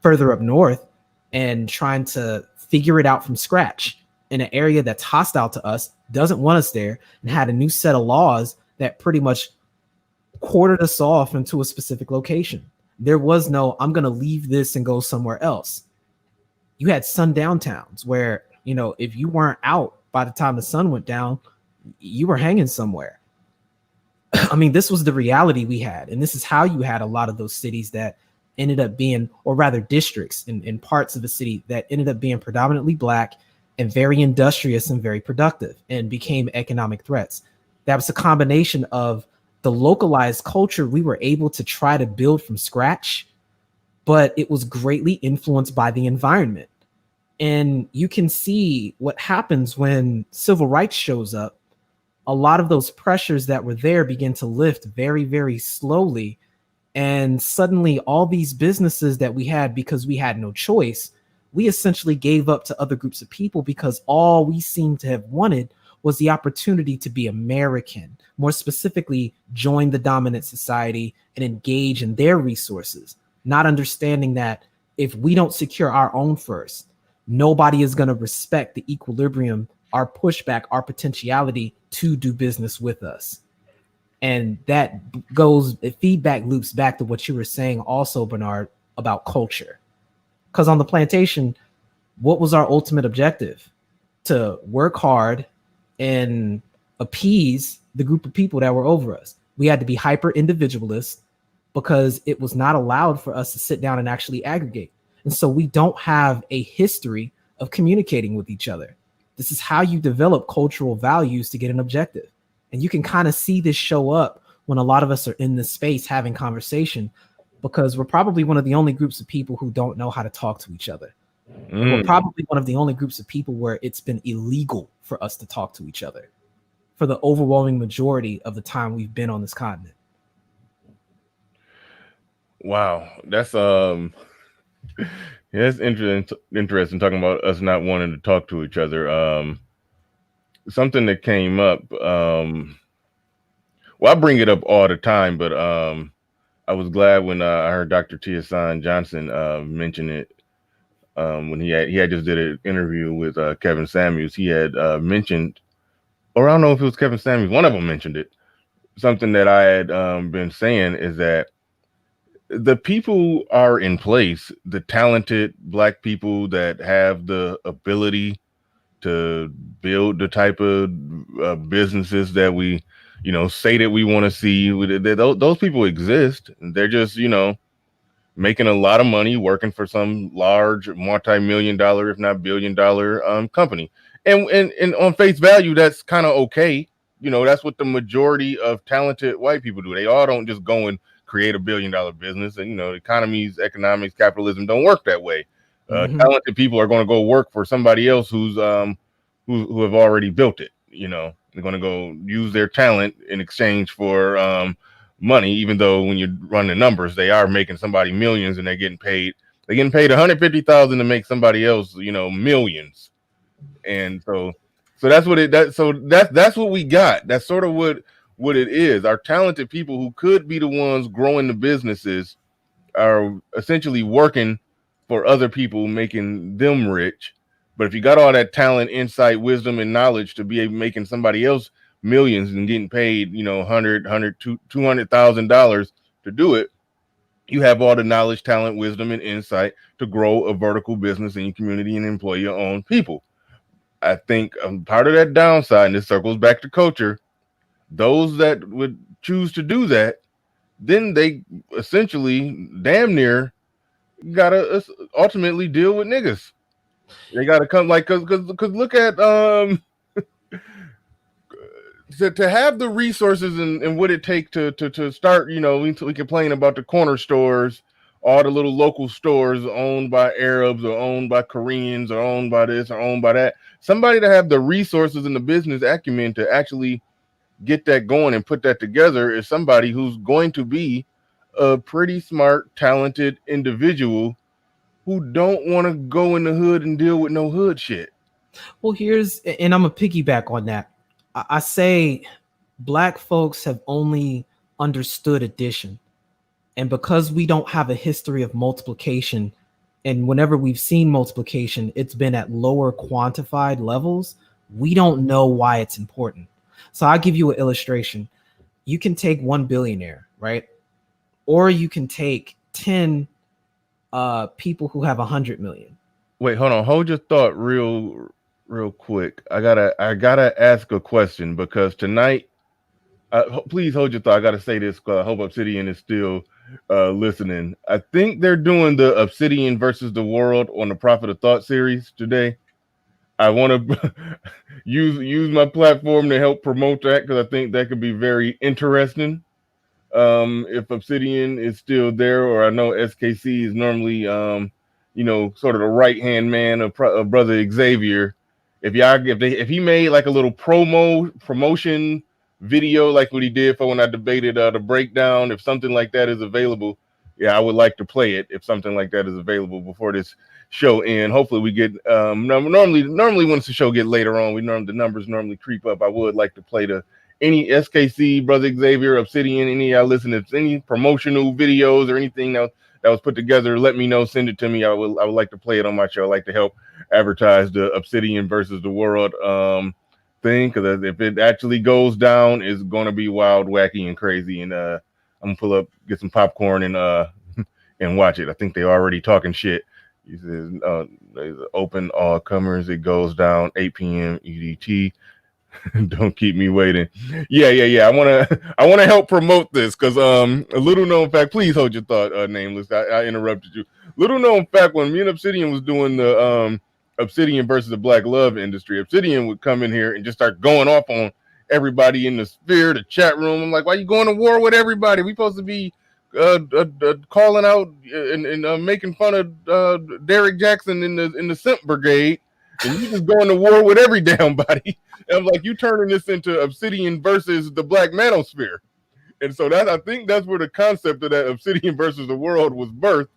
Speaker 2: further up north and trying to figure it out from scratch in an area that's hostile to us, doesn't want us there, and had a new set of laws that pretty much quartered us off into a specific location. There was no, I'm going to leave this and go somewhere else. You had sundown towns where, if you weren't out by the time the sun went down, you were hanging somewhere. I mean, this was the reality we had. And this is how you had a lot of those cities that ended up being, or rather districts in parts of the city that ended up being predominantly Black and very industrious and very productive and became economic threats. That was a combination of the localized culture we were able to try to build from scratch, but it was greatly influenced by the environment. And you can see what happens when civil rights shows up. A lot of those pressures that were there begin to lift very, very slowly. And suddenly all these businesses that we had, because we had no choice, we essentially gave up to other groups of people because all we seemed to have wanted was the opportunity to be American, more specifically, join the dominant society and engage in their resources, not understanding that if we don't secure our own first, nobody is going to respect the equilibrium, our pushback, our potentiality to do business with us. And that feedback loops back to what you were saying also, Bernard, about culture. Because on the plantation, what was our ultimate objective? To work hard and appease the group of people that were over us. We had to be hyper individualist because it was not allowed for us to sit down and actually aggregate. And so we don't have a history of communicating with each other. This is how you develop cultural values to get an objective. And you can kind of see this show up when a lot of us are in this space having conversation, because we're probably one of the only groups of people who don't know how to talk to each other. And we're probably one of the only groups of people where it's been illegal for us to talk to each other for the overwhelming majority of the time we've been on this continent.
Speaker 3: Wow, that's yeah, it's interesting talking about us not wanting to talk to each other. Something that came up. Well, I bring it up all the time, but I was glad when I heard Dr. Tiasan Johnson mention it when he had just did an interview with Kevin Samuels. He had mentioned, or I don't know if it was Kevin Samuels, one of them mentioned it. Something that I had been saying is that the people are in place, the talented Black people that have the ability to build the type of businesses that we, say that we want to see. Those people exist. They're just, making a lot of money working for some large multi-million-dollar, if not billion-dollar company. And on face value, that's kind of okay. That's what the majority of talented white people do. They all don't just go and create $1 billion business. And, economies, economics, capitalism don't work that way. Talented people are going to go work for somebody else who have already built it. They're going to go use their talent in exchange for money, even though when you run the numbers, they are making somebody millions and they're getting paid They're getting paid 150,000 to make somebody else, millions. And so that's what that's what we got. That's sort of what it is. Our talented people who could be the ones growing the businesses are essentially working for other people, making them rich. But if you got all that talent, insight, wisdom, and knowledge to be able making somebody else millions and getting paid, 200,000 dollars to do it, you have all the knowledge, talent, wisdom, and insight to grow a vertical business in your community and employ your own people. I think part of that downside, and this circles back to culture, those that would choose to do that, then they essentially damn near gotta ultimately deal with niggas. They gotta come like cause look at to have the resources and what it takes to start. We complain about the corner stores, all the little local stores owned by Arabs or owned by Koreans or owned by this or owned by that. Somebody to have the resources and the business acumen to actually get that going and put that together is somebody who's going to be a pretty smart, talented individual who don't want to go in the hood and deal with no hood shit.
Speaker 2: Well, and I'm a piggyback on that. I say Black folks have only understood addition. And because we don't have a history of multiplication, and whenever we've seen multiplication, it's been at lower quantified levels, we don't know why it's important. So I'll give you an illustration. You can take one billionaire, right? Or you can take 10 people who have 100 million.
Speaker 3: Wait, hold on. Hold your thought real quick. I gotta ask a question because tonight, please hold your thought. I gotta say this. I hope Obsidian is still listening. I think they're doing the Obsidian versus the World on the Prophet of Thought series today. I want to use my platform to help promote that because I think that could be very interesting. If Obsidian is still there, or I know SKC is normally, sort of the right hand man of brother Xavier. If he made like a little promotion video like what he did for when I debated the breakdown, if something like that is available, yeah, I would like to play it if something like that is available before this show end. Hopefully we get normally once the show get later on, the numbers normally creep up. I would like to play any SKC, Brother Xavier, Obsidian, any y'all listen, if any promotional videos or anything that was put together, let me know, send it to me. I would like to play it on my show. I like to help advertise the Obsidian versus the World thing, because if it actually goes down, it's gonna be wild, wacky, and crazy. And I'm gonna pull up, get some popcorn and and watch it. I think they're already talking shit. He says open all comers. It goes down 8 p.m. EDT. Don't keep me waiting. Yeah. I wanna help promote this because a little known fact. Please hold your thought, Nameless. I interrupted you. Little known fact: when me and Obsidian was doing the Obsidian versus the Black Love industry, Obsidian would come in here and just start going off on everybody in the sphere, the chat room. I'm like, why you going to war with everybody? We supposed to be calling out and making fun of Derek Jackson in the Simp Brigade, and you just going to war with every damn body. And I'm like, you turning this into Obsidian versus the Black Manosphere. And so I think that's where the concept of that Obsidian versus the World was birthed.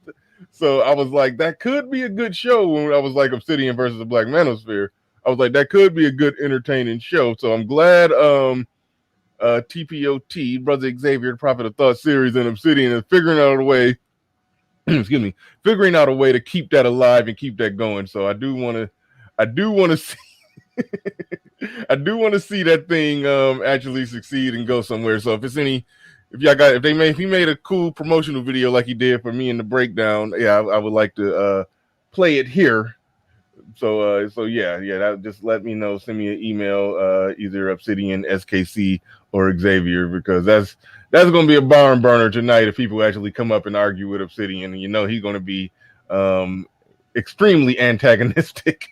Speaker 3: So I was like, that could be a good show. When I was like Obsidian versus the Black Manosphere, I was like, that could be a good entertaining show. So I'm glad TPOT, Brother Xavier, the Prophet of Thought series, and Obsidian is figuring out a way figuring out a way to keep that alive and keep that going. So I do want to see I do want to see that thing actually succeed and go somewhere. So if he made a cool promotional video like he did for me in the breakdown, yeah, I would like to play it here. So that, just let me know. Send me an email, either Obsidian, SKC, or Xavier, because that's gonna be a barn burner tonight if people actually come up and argue with Obsidian. And he's gonna be extremely antagonistic.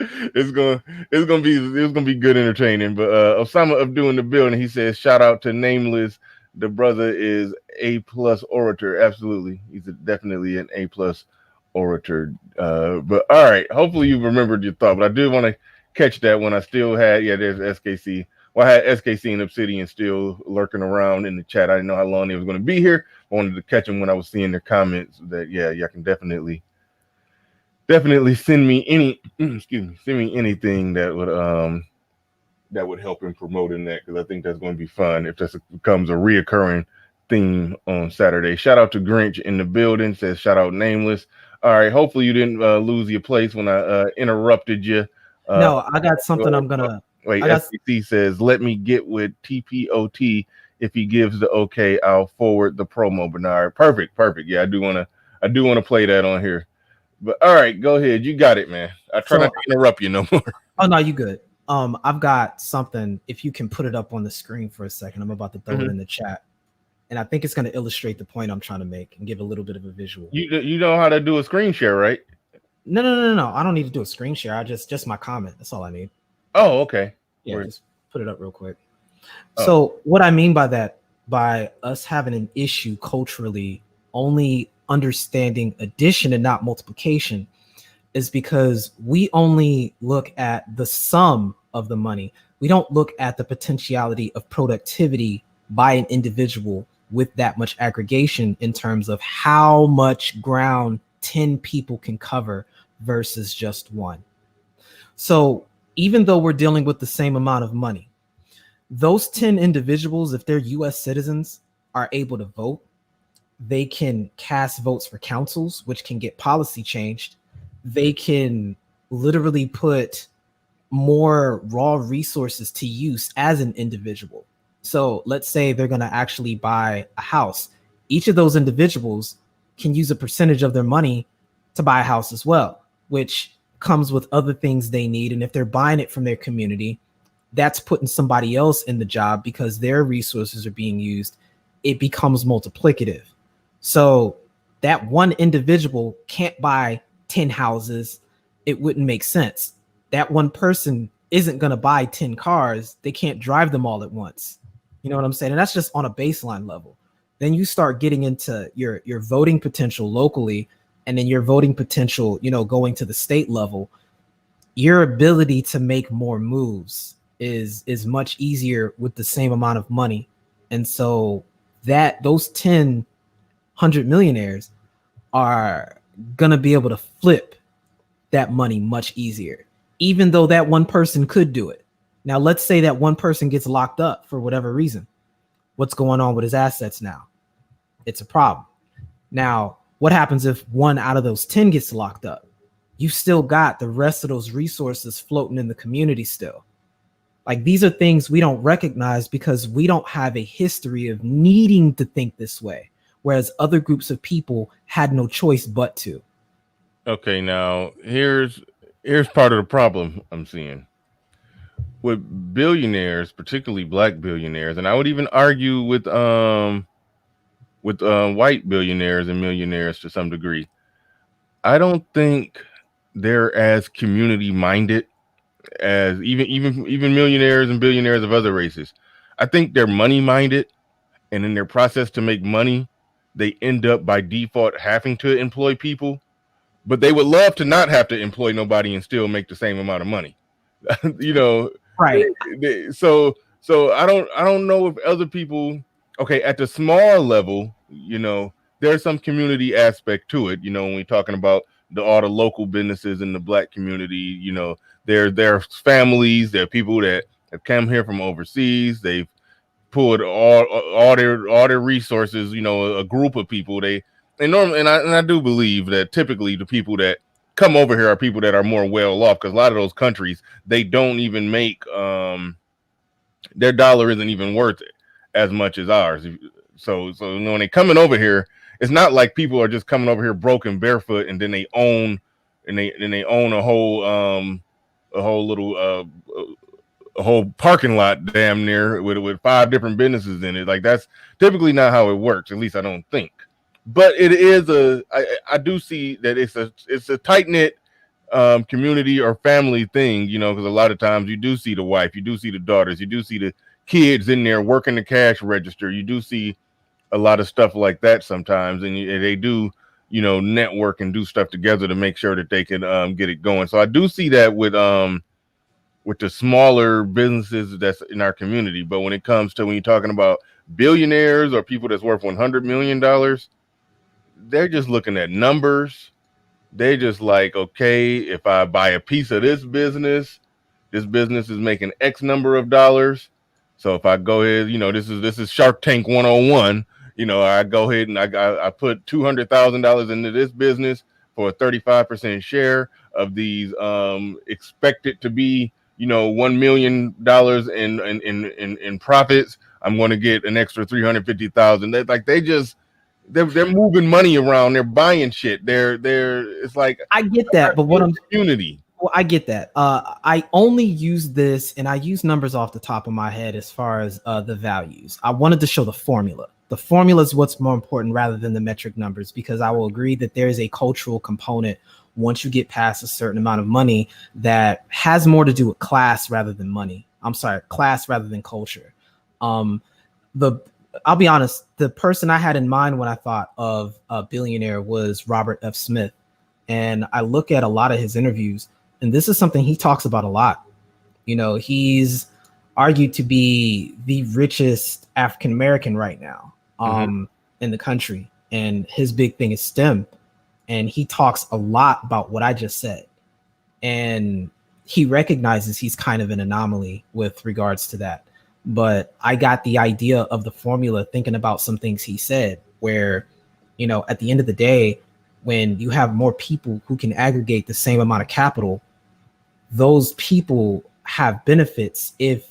Speaker 3: It's gonna be good entertaining. But Osama Abdul in the building, he says, shout out to Nameless. The brother is A+ orator. Absolutely, he's definitely an A+ orator. But all right, hopefully you remembered your thought. But I did want to catch that when I still had, there's SKC. Well, I had SKC and Obsidian still lurking around in the chat. I didn't know how long they was going to be here. I wanted to catch them when I was seeing their comments. That yeah, y'all can definitely send me any excuse me, send me anything that would help in promoting that, because I think that's going to be fun if this becomes a reoccurring theme on Saturday. Shout out to Grinch in the building. Says shout out Nameless. All right, hopefully you didn't lose your place when I interrupted you. Uh,
Speaker 2: No, I got something I'm gonna.
Speaker 3: Wait,
Speaker 2: I got.
Speaker 3: SBC says let me get with TPOT. If he gives the okay, I'll forward the promo. Bernard, perfect, perfect. Yeah, I do want to play that on here. But all right, go ahead. You got it, man. I try not
Speaker 2: So,
Speaker 3: to interrupt you no more.
Speaker 2: oh no, you good. I've got something. If you can put it up on the screen for a second, I'm about to throw it in the chat, and I think it's going to illustrate the point I'm trying to make and give a little bit of a visual.
Speaker 3: You know how to do a screen share, right?
Speaker 2: No. I don't need to do a screen share. I just my comment. That's all I need.
Speaker 3: Oh, okay.
Speaker 2: Yeah, just put it up real quick.
Speaker 3: Oh.
Speaker 2: So what I mean by that, by us having an issue culturally, only understanding addition and not multiplication, is because we only look at the sum of the money. We don't look at the potentiality of productivity by an individual with that much aggregation in terms of how much ground 10 people can cover versus just one. So even though we're dealing with the same amount of money, those 10 individuals, if they're US citizens, are able to vote. They can cast votes for councils, which can get policy changed. They can literally put more raw resources to use as an individual. So let's say they're going to actually buy a house. Each of those individuals can use a percentage of their money to buy a house as well, which comes with other things they need. And if they're buying it from their community, that's putting somebody else in the job because their resources are being used. It becomes multiplicative. So that one individual can't buy 10 houses. It wouldn't make sense. That one person isn't going to buy 10 cars. They can't drive them all at once. You know what I'm saying? And that's just on a baseline level. Then you start getting into your voting potential locally, and then your voting potential, going to the state level. Your ability to make more moves is much easier with the same amount of money. And so that those 100 millionaires are going to be able to flip that money much easier, even though that one person could do it. Now, let's say that one person gets locked up for whatever reason. What's going on with his assets now? It's a problem. Now, what happens if one out of those 10 gets locked up? You still got the rest of those resources floating in the community still. Like, these are things we don't recognize because we don't have a history of needing to think this way, whereas other groups of people had no choice but to.
Speaker 3: Okay, now here's part of the problem I'm seeing with billionaires, particularly black billionaires, and I would even argue with white billionaires and millionaires to some degree. I don't think they're as community minded as even millionaires and billionaires of other races. I think they're money minded, and in their process to make money, they end up by default having to employ people, but they would love to not have to employ nobody and still make the same amount of money.
Speaker 2: Right.
Speaker 3: So I don't know if other people, okay, at the small level, there's some community aspect to it. When we're talking about all the local businesses in the black community, there are families, there are people that have come here from overseas. They've pulled all their resources. A group of people. They normally, and I do believe that typically the people that come over here are people that are more well off, because a lot of those countries, they don't even make their dollar isn't even worth it as much as ours. So when they coming over here, it's not like people are just coming over here broken barefoot and then they own a whole parking lot damn near with 5 different businesses in it. Like, that's typically not how it works. At least I don't think. But it is I do see that it's a tight knit community or family thing, because a lot of times you do see the wife, you do see the daughters, you do see the kids in there working the cash register. You do see a lot of stuff like that sometimes, and they do, network and do stuff together to make sure that they can get it going. So I do see that with the smaller businesses that's in our community. But when it comes to when you're talking about billionaires or people that's worth $100 million, they're just looking at numbers. They just like, okay, if I buy a piece of this business is making X number of dollars. So if I go ahead, this is Shark Tank 101. I go ahead and I put $200,000 into this business for a 35% share of these expected to be $1 million in profits. I'm going to get an extra 350,000. They're moving money around. They're buying shit. It's like
Speaker 2: I get that, but what I'm
Speaker 3: community.
Speaker 2: Well, I get that. I only use this, and I use numbers off the top of my head as far as the values. I wanted to show the formula. The formula is what's more important rather than the metric numbers, because I will agree that there is a cultural component once you get past a certain amount of money that has more to do with class rather than money. I'm sorry, class rather than culture. I'll be honest, the person I had in mind when I thought of a billionaire was Robert F. Smith. And I look at a lot of his interviews, and this is something he talks about a lot. He's argued to be the richest African American right now in the country. And his big thing is STEM. And he talks a lot about what I just said. And he recognizes he's kind of an anomaly with regards to that. But I got the idea of the formula thinking about some things he said, where, at the end of the day, when you have more people who can aggregate the same amount of capital, those people have benefits if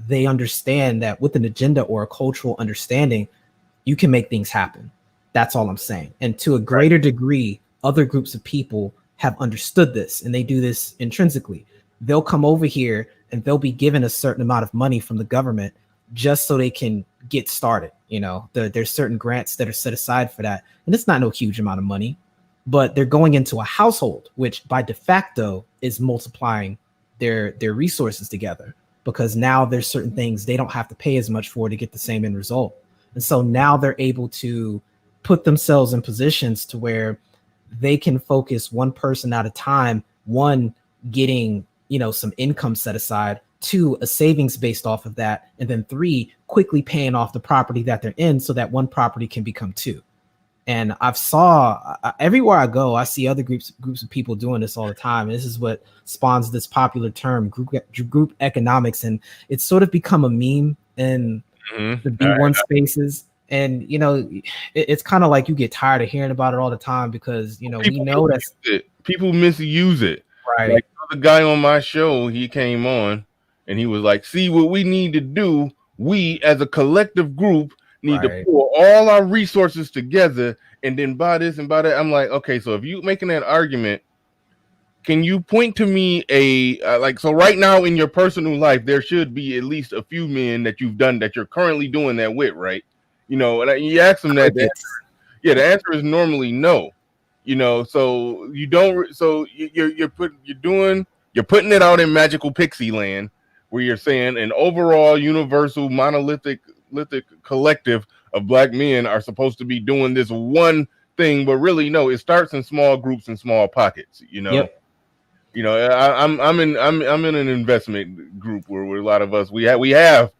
Speaker 2: they understand that with an agenda or a cultural understanding, you can make things happen. That's all I'm saying. And to a greater degree, other groups of people have understood this, and they do this intrinsically. They'll come over here and they'll be given a certain amount of money from the government just so they can get started. There's certain grants that are set aside for that. And it's not no huge amount of money, but they're going into a household, which by de facto is multiplying their resources together, because now there's certain things they don't have to pay as much for to get the same end result. And so now they're able to put themselves in positions to where they can focus one person at a time, one, getting some income set aside, two, a savings based off of that, and then three, quickly paying off the property that they're in so that one property can become two. And everywhere I go, I see other groups of people doing this all the time. And this is what spawns this popular term, group economics. And it's sort of become a meme in the B1 spaces. And, it's kind of like you get tired of hearing about it all the time because, we know that
Speaker 3: people misuse it.
Speaker 2: Right.
Speaker 3: Like the guy on my show, he came on and he was like, see what we need to do. We as a collective group need to pull all our resources together and then buy this and buy that. I'm like, okay, so if you making that argument, can you point to me so right now in your personal life, there should be at least a few men that you've done that you're currently doing that with, right? And you ask them that. The answer is normally no. So you don't. So you're putting it out in magical pixie land, where you're saying an overall universal monolithic collective of black men are supposed to be doing this one thing, but really no. It starts in small groups and small pockets.
Speaker 2: Yep.
Speaker 3: I'm in an investment group where a lot of us we have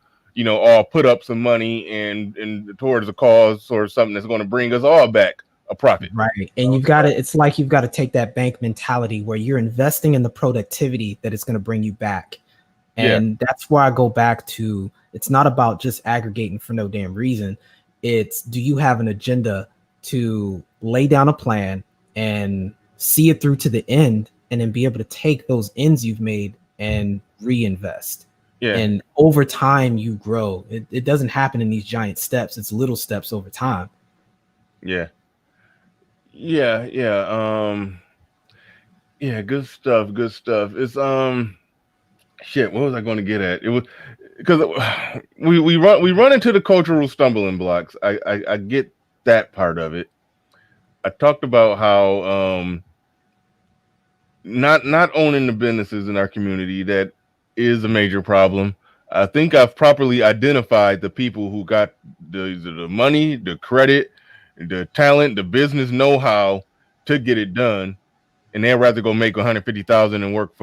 Speaker 3: all put up some money and towards a cause or something that's going to bring us all back a profit.
Speaker 2: Right. And it's like you've got to take that bank mentality where you're investing in the productivity that it's going to bring you back. And that's where I go back to, it's not about just aggregating for no damn reason. It's, do you have an agenda to lay down a plan and see it through to the end, and then be able to take those ends you've made and reinvest. And over time you grow. It doesn't happen in these giant steps. It's little steps over time.
Speaker 3: Yeah. Good stuff. It's shit. What was I going to get at? It was because we run into the cultural stumbling blocks. I get that part of it. I talked about how not owning the businesses in our community, that is a major problem. I think I've properly identified the people who got the money, the credit, the talent, the business know-how to get it done, and they'd rather go make $150,000 and work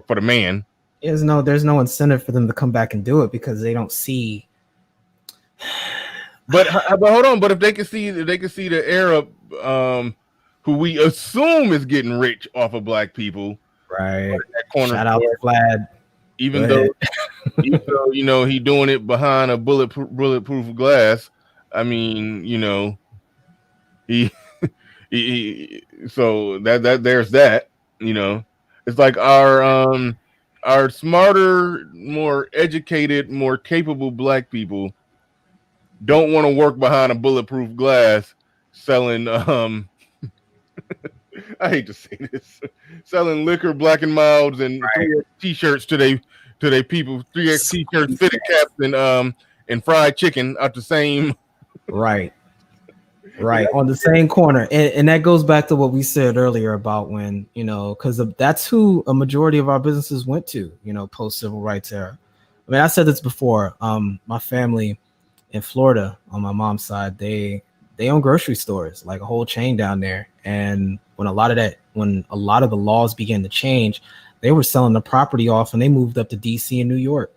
Speaker 3: for the man.
Speaker 2: There's no incentive for them to come back and do it because they don't see
Speaker 3: But hold on. But if they can see the Arab, who we assume is getting rich off of black people,
Speaker 2: Right.
Speaker 3: that corner
Speaker 2: Shout out
Speaker 3: store,
Speaker 2: to Vlad. Go
Speaker 3: even
Speaker 2: ahead.
Speaker 3: though you know he doing it behind a bulletproof glass. I mean, you know, he, so that there's that. You know, it's like our smarter, more educated, more capable black people don't want to work behind a bulletproof glass selling I hate to say this, selling liquor, black and milds, and
Speaker 2: Right.
Speaker 3: 3X t-shirts to they people, 3X t-shirts, fitted
Speaker 2: Yes.
Speaker 3: caps, and fried chicken at the same.
Speaker 2: Right. Right. On the same corner. And that goes back to what we said earlier about when, you know, because that's who a majority of our businesses went to, you know, post civil rights era. I mean, I said this before. My family in Florida on my mom's side, they own grocery stores, like a whole chain down there. And when a lot of the laws began to change, they were selling the property off and they moved up to DC and New York.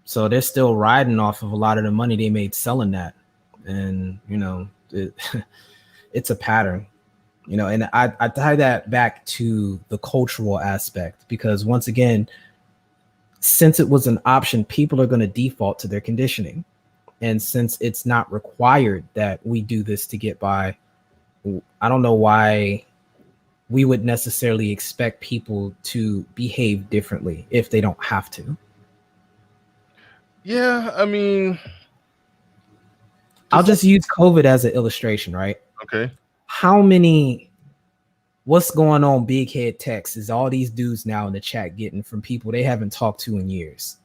Speaker 2: So they're still riding off of a lot of the money they made selling that. And, you know, it's a pattern, you know, and I tie that back to the cultural aspect, because once again, since it was an option, people are going to default to their conditioning. And since it's not required that we do this to get by, I don't know why we would necessarily expect people to behave differently if they don't have to.
Speaker 3: Yeah, I mean,
Speaker 2: I'll just use COVID as an illustration, right?
Speaker 3: Okay.
Speaker 2: What's going on big head text is all these dudes now in the chat getting from people they haven't talked to in years.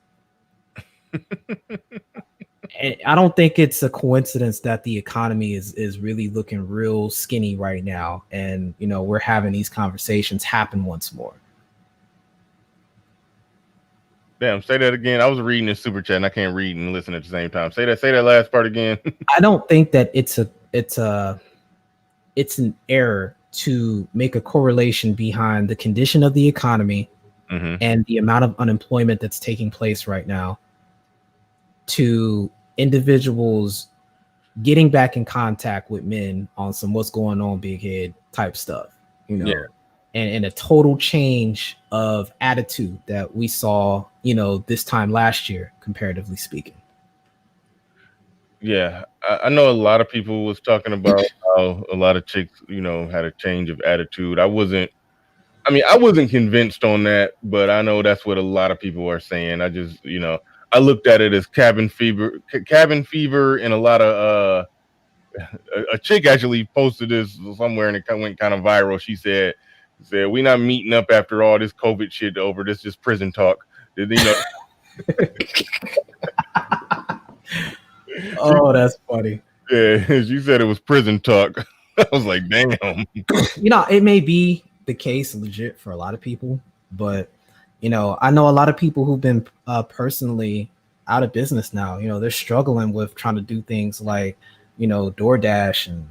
Speaker 2: And I don't think it's a coincidence that the economy is really looking real skinny right now. And, you know, we're having these conversations happen once more.
Speaker 3: Damn, say that again. I was reading this super chat and I can't read and listen at the same time. Say that last part again.
Speaker 2: I don't think that it's an error to make a correlation behind the condition of the economy and the amount of unemployment that's taking place right now to individuals getting back in contact with men on some what's going on big head type stuff, you know. Yeah. And a total change of attitude that we saw, you know, this time last year, comparatively speaking.
Speaker 3: Yeah, I know a lot of people was talking about how a lot of chicks, you know, had a change of attitude. I wasn't convinced on that, but I know that's what a lot of people are saying. I just, you know, I looked at it as cabin fever, and a lot of a chick actually posted this somewhere and it went kind of viral. She said, "We not meeting up after all this COVID shit over. This just prison talk." You know.
Speaker 2: Oh, that's funny.
Speaker 3: Yeah, she said it was prison talk. I was like, damn.
Speaker 2: You know, it may be the case legit for a lot of people, but, you know, I know a lot of people who've been personally out of business now. You know, they're struggling with trying to do things like, you know, DoorDash and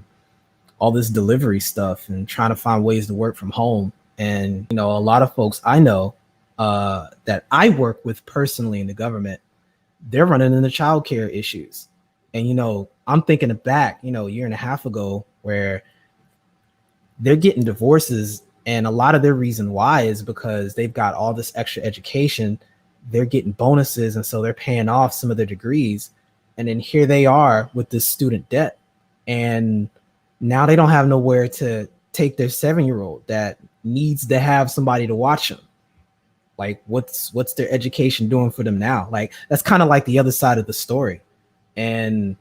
Speaker 2: all this delivery stuff and trying to find ways to work from home. And, you know, a lot of folks I know that I work with personally in the government, they're running into childcare issues. And, you know, I'm thinking back, you know, a year and a half ago where they're getting divorces. And a lot of their reason why is because they've got all this extra education. They're getting bonuses. And so they're paying off some of their degrees. And then here they are with this student debt. And now they don't have nowhere to take their 7-year-old that needs to have somebody to watch them. Like, what's their education doing for them now? Like, that's kind of like the other side of the story. And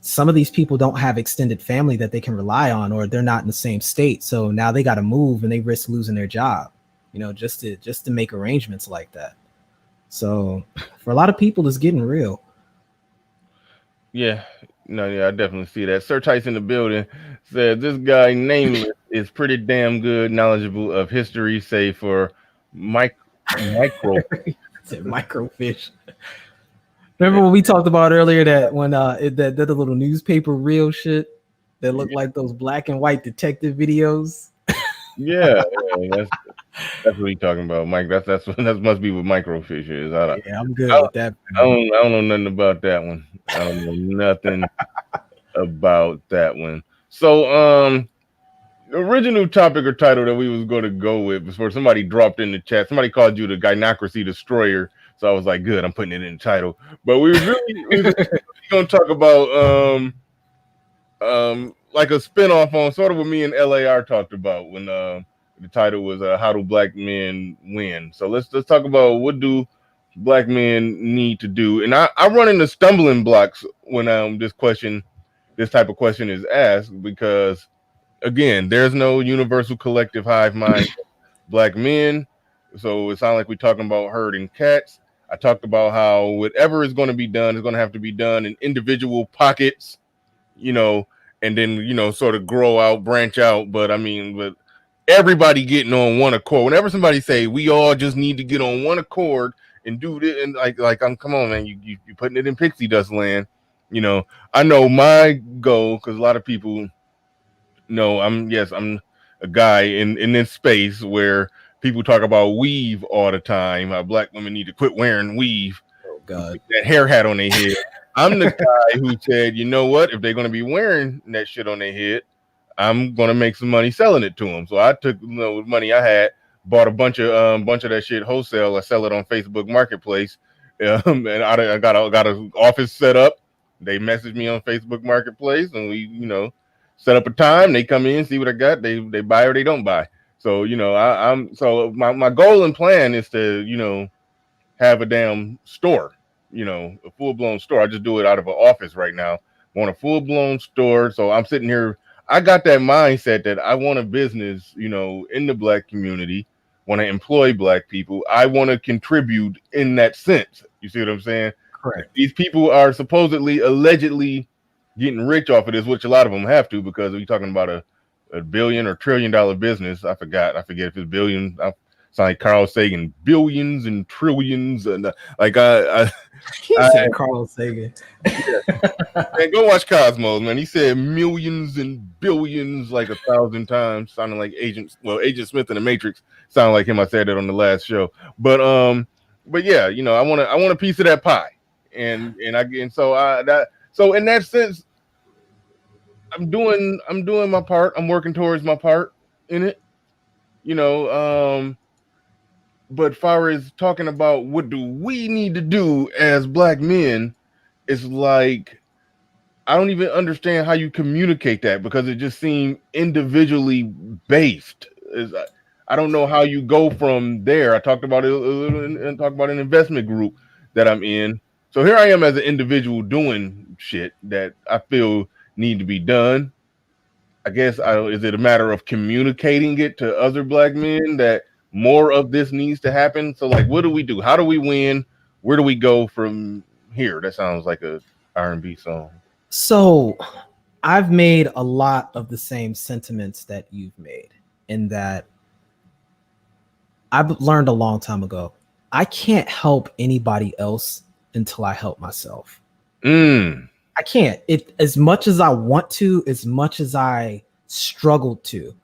Speaker 2: some of these people don't have extended family that they can rely on, or they're not in the same state. So now they got to move and they risk losing their job, you know, just to make arrangements like that. So for a lot of people, it's getting real.
Speaker 3: Yeah, no, yeah, I definitely see that. Sir Tice in the building said this guy Nameless is pretty damn good, knowledgeable of history, say for microfish.
Speaker 2: Remember what we talked about earlier, that when that the little newspaper reel shit that looked like those black and white detective videos?
Speaker 3: Yeah, that's what he's talking about, Mike. That must be what microfish is.
Speaker 2: I'm good with that.
Speaker 3: I don't know nothing about that one. I don't know nothing about that one. So, the original topic or title that we was going to go with before somebody dropped in the chat, somebody called you the Gynocracy Destroyer. So I was like, good, I'm putting it in the title. But we was going to talk about like a spinoff on sort of what me and LAR talked about when the title was How Do Black Men Win? So let's talk about what do black men need to do. And I run into stumbling blocks when this type of question is asked, because again, there's no universal collective hive mind black men. So it sounds like we're talking about herding cats. I talked about how whatever is going to be done is going to have to be done in individual pockets, you know, and then, sort of grow out, branch out. But I mean, but everybody getting on one accord. Whenever somebody say we all just need to get on one accord and do this, and I'm come on, man, you putting it in pixie dust land. I know my goal, because a lot of people know I'm a guy in this space where people talk about weave all the time. How black women need to quit wearing weave.
Speaker 2: Oh God.
Speaker 3: That hair hat on their head. I'm the guy who said, you know what? If they're going to be wearing that shit on their head, I'm going to make some money selling it to them. So I took the money I had, bought a bunch of that shit wholesale. I sell it on Facebook Marketplace, and I got an office set up. They messaged me on Facebook Marketplace, and we set up a time. They come in, see what I got. They buy or they don't buy. So I'm so my goal and plan is to have a damn store, a full-blown store. I just do it out of an office right now. I want a full-blown store. So I'm sitting here. I got that mindset that I want a business, in the black community, want to employ black people. I want to contribute in that sense. You see what I'm saying?
Speaker 2: Correct.
Speaker 3: These people are supposedly, allegedly getting rich off of this, which a lot of them have to, because we're talking about a billion or $1 trillion forget if it's billion. Sound like Carl Sagan, billions and trillions, and I
Speaker 2: said Carl Sagan.
Speaker 3: Man, go watch Cosmos, man. He said millions and billions like 1,000 times, sounding like Agent Smith in the Matrix. Sound like him. I said that on the last show, but yeah, I want a piece of that pie, so in that sense, I'm doing my part. I'm working towards my part in it, but far as talking about what do we need to do as black men, it's like I don't even understand how you communicate that, because it just seemed individually based. I don't know how you go from there. I talked about it a little and talked about an investment group that I'm in. So here I am as an individual doing shit that I feel need to be done. I guess is it a matter of communicating it to other black men that more of this needs to happen? So like, what do we do? How do we win? Where do we go from here? That sounds like a R&B song.
Speaker 2: So I've made a lot of the same sentiments that you've made, in that I've learned a long time ago, I can't help anybody else until I help myself. I can't. As much as I want to, as much as I struggle to,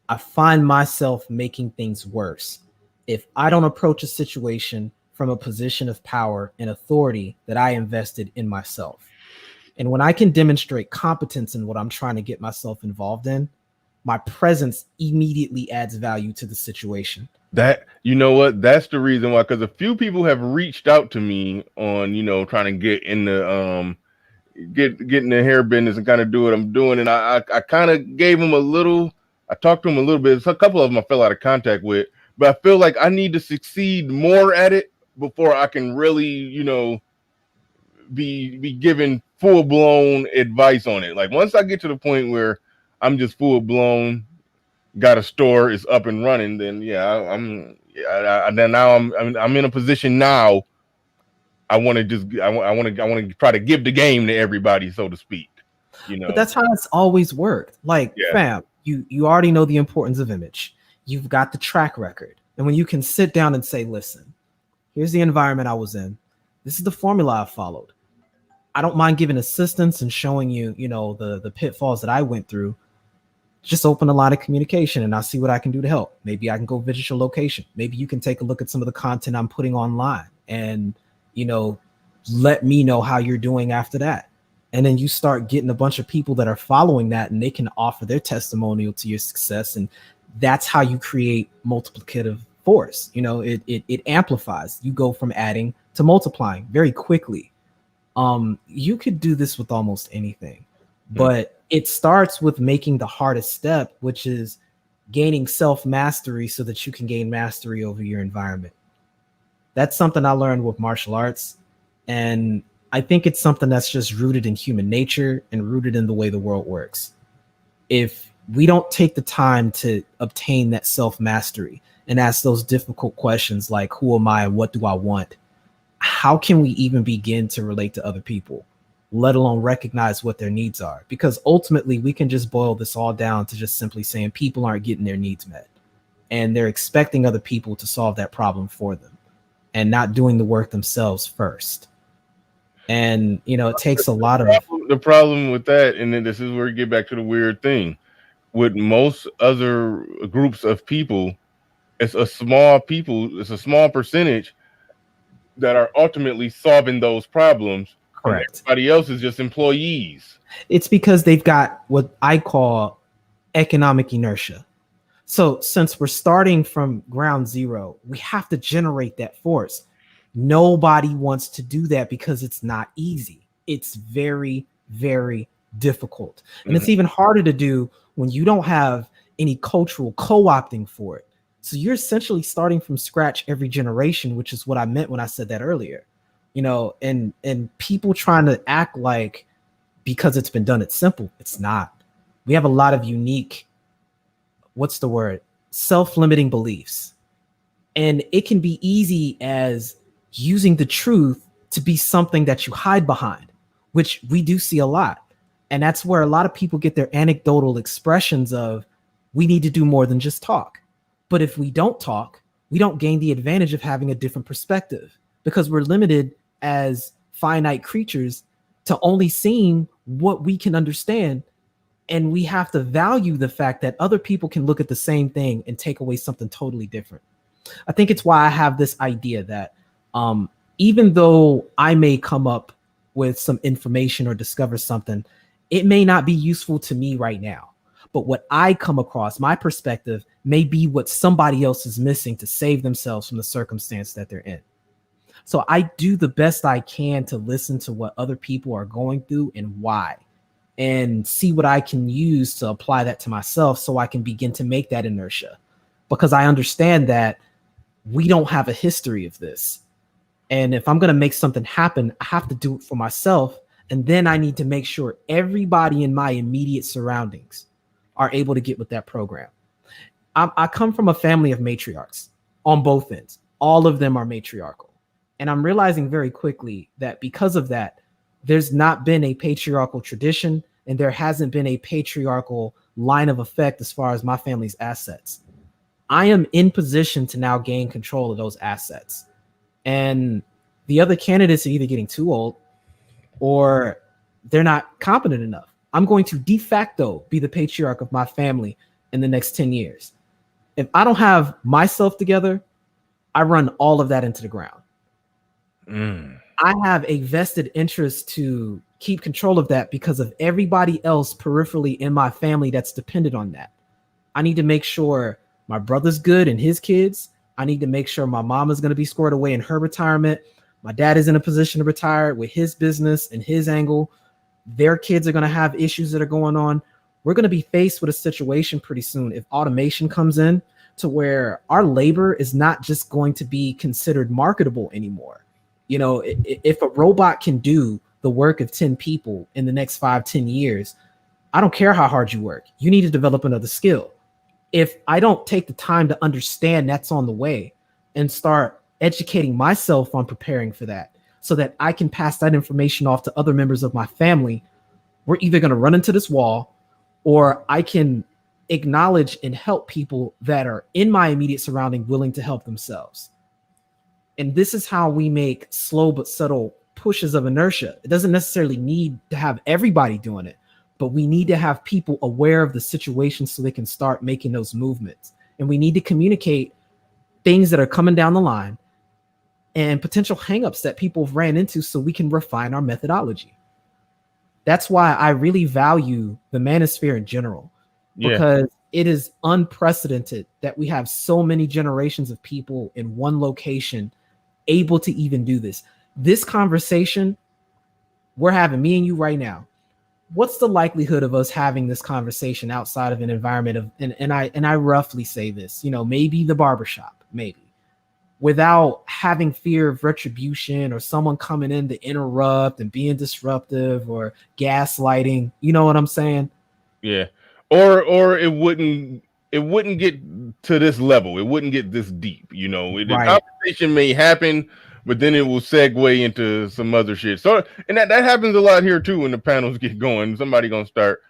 Speaker 2: I find myself making things worse if I don't approach a situation from a position of power and authority that I invested in myself. And when I can demonstrate competence in what I'm trying to get myself involved in, my presence immediately adds value to the situation.
Speaker 3: That, you know what? That's the reason why, because a few people have reached out to me on, trying to get in the get in the hair business and kind of do what I'm doing. And I kind of gave them I talked to them a little bit. So a couple of them I fell out of contact with, but I feel like I need to succeed more at it before I can really, be given full blown advice on it. Like once I get to the point where I'm just full blown, got a store, is up and running, then yeah, I'm in a position now. I want to try to give the game to everybody, so to speak.
Speaker 2: But that's how it's always worked. Like, fam, you already know the importance of image. You've got the track record, and when you can sit down and say, "Listen, here's the environment I was in. This is the formula I followed. I don't mind giving assistance and showing you, the pitfalls that I went through. Just open a line of communication and I'll see what I can do to help. Maybe I can go visit your location. Maybe you can take a look at some of the content I'm putting online and, let me know how you're doing after that. And then you start getting a bunch of people that are following that, and they can offer their testimonial to your success. And that's how you create multiplicative force. You know, it amplifies. You go from adding to multiplying very quickly. You could do this with almost anything, but it starts with making the hardest step, which is gaining self-mastery so that you can gain mastery over your environment. That's something I learned with martial arts. And I think it's something that's just rooted in human nature and rooted in the way the world works. If we don't take the time to obtain that self-mastery and ask those difficult questions like, who am I and what do I want? How can we even begin to relate to other people, let alone recognize what their needs are? Because ultimately we can just boil this all down to just simply saying people aren't getting their needs met, and they're expecting other people to solve that problem for them and not doing the work themselves first. And, you know, it takes a lot of
Speaker 3: the problem with that, and then this is where you get back to the weird thing. With most other groups of people, it's a small percentage that are ultimately solving those problems.
Speaker 2: correct.
Speaker 3: And everybody else is just employees.
Speaker 2: It's because they've got what I call economic inertia. So since we're starting from ground zero, we have to generate that force. Nobody wants to do that because it's not easy. It's very, very difficult. And it's even harder to do when you don't have any cultural co-opting for it. So you're essentially starting from scratch every generation, which is what I meant when I said that earlier. You know, and people trying to act like because it's been done, it's simple. It's not. We have a lot of unique, what's the word? Self-limiting beliefs. And it can be easy as using the truth to be something that you hide behind, which we do see a lot. And that's where a lot of people get their anecdotal expressions of, we need to do more than just talk. But if we don't talk, we don't gain the advantage of having a different perspective, because we're limited as finite creatures to only seeing what we can understand. And we have to value the fact that other people can look at the same thing and take away something totally different. I think it's why I have this idea that even though I may come up with some information or discover something, it may not be useful to me right now. But what I come across, my perspective, may be what somebody else is missing to save themselves from the circumstance that they're in. So I do the best I can to listen to what other people are going through and why, and see what I can use to apply that to myself so I can begin to make that inertia. Because I understand that we don't have a history of this. And if I'm going to make something happen, I have to do it for myself. And then I need to make sure everybody in my immediate surroundings are able to get with that program. I come from a family of matriarchs on both ends. All of them are matriarchal. And I'm realizing very quickly that because of that, there's not been a patriarchal tradition, and there hasn't been a patriarchal line of effect as far as my family's assets. I am in position to now gain control of those assets. And the other candidates are either getting too old or they're not competent enough. I'm going to de facto be the patriarch of my family in the next 10 years. If I don't have myself together, I run all of that into the ground. I have a vested interest to keep control of that because of everybody else peripherally in my family that's dependent on that. I need to make sure my brother's good and his kids. I need to make sure my mom is going to be squared away in her retirement. My dad is in a position to retire with his business and his angle. Their kids are going to have issues that are going on. We're going to be faced with a situation pretty soon if automation comes in to where our labor is not just going to be considered marketable anymore. You know, if a robot can do the work of 10 people in the next 5-10 years, I don't care how hard you work. You need to develop another skill. If I don't take the time to understand that's on the way and start educating myself on preparing for that so that I can pass that information off to other members of my family, we're either going to run into this wall, or I can acknowledge and help people that are in my immediate surrounding willing to help themselves. And this is how we make slow but subtle pushes of inertia. It doesn't necessarily need to have everybody doing it, but we need to have people aware of the situation so they can start making those movements. And we need to communicate things that are coming down the line and potential hangups that people have ran into so we can refine our methodology. That's why I really value the manosphere in general, because it is unprecedented that we have so many generations of people in one location able to even do this. This conversation we're having, me and you right now, what's the likelihood of us having this conversation outside of an environment of, and I roughly say this, maybe the barbershop, maybe, without having fear of retribution or someone coming in to interrupt and being disruptive or gaslighting. You know what I'm saying?
Speaker 3: Yeah. Or it wouldn't get to this level. It wouldn't get this deep. The
Speaker 2: Right.
Speaker 3: conversation may happen, but then it will segue into some other shit. So, and that happens a lot here too when the panels get going. Somebody gonna start,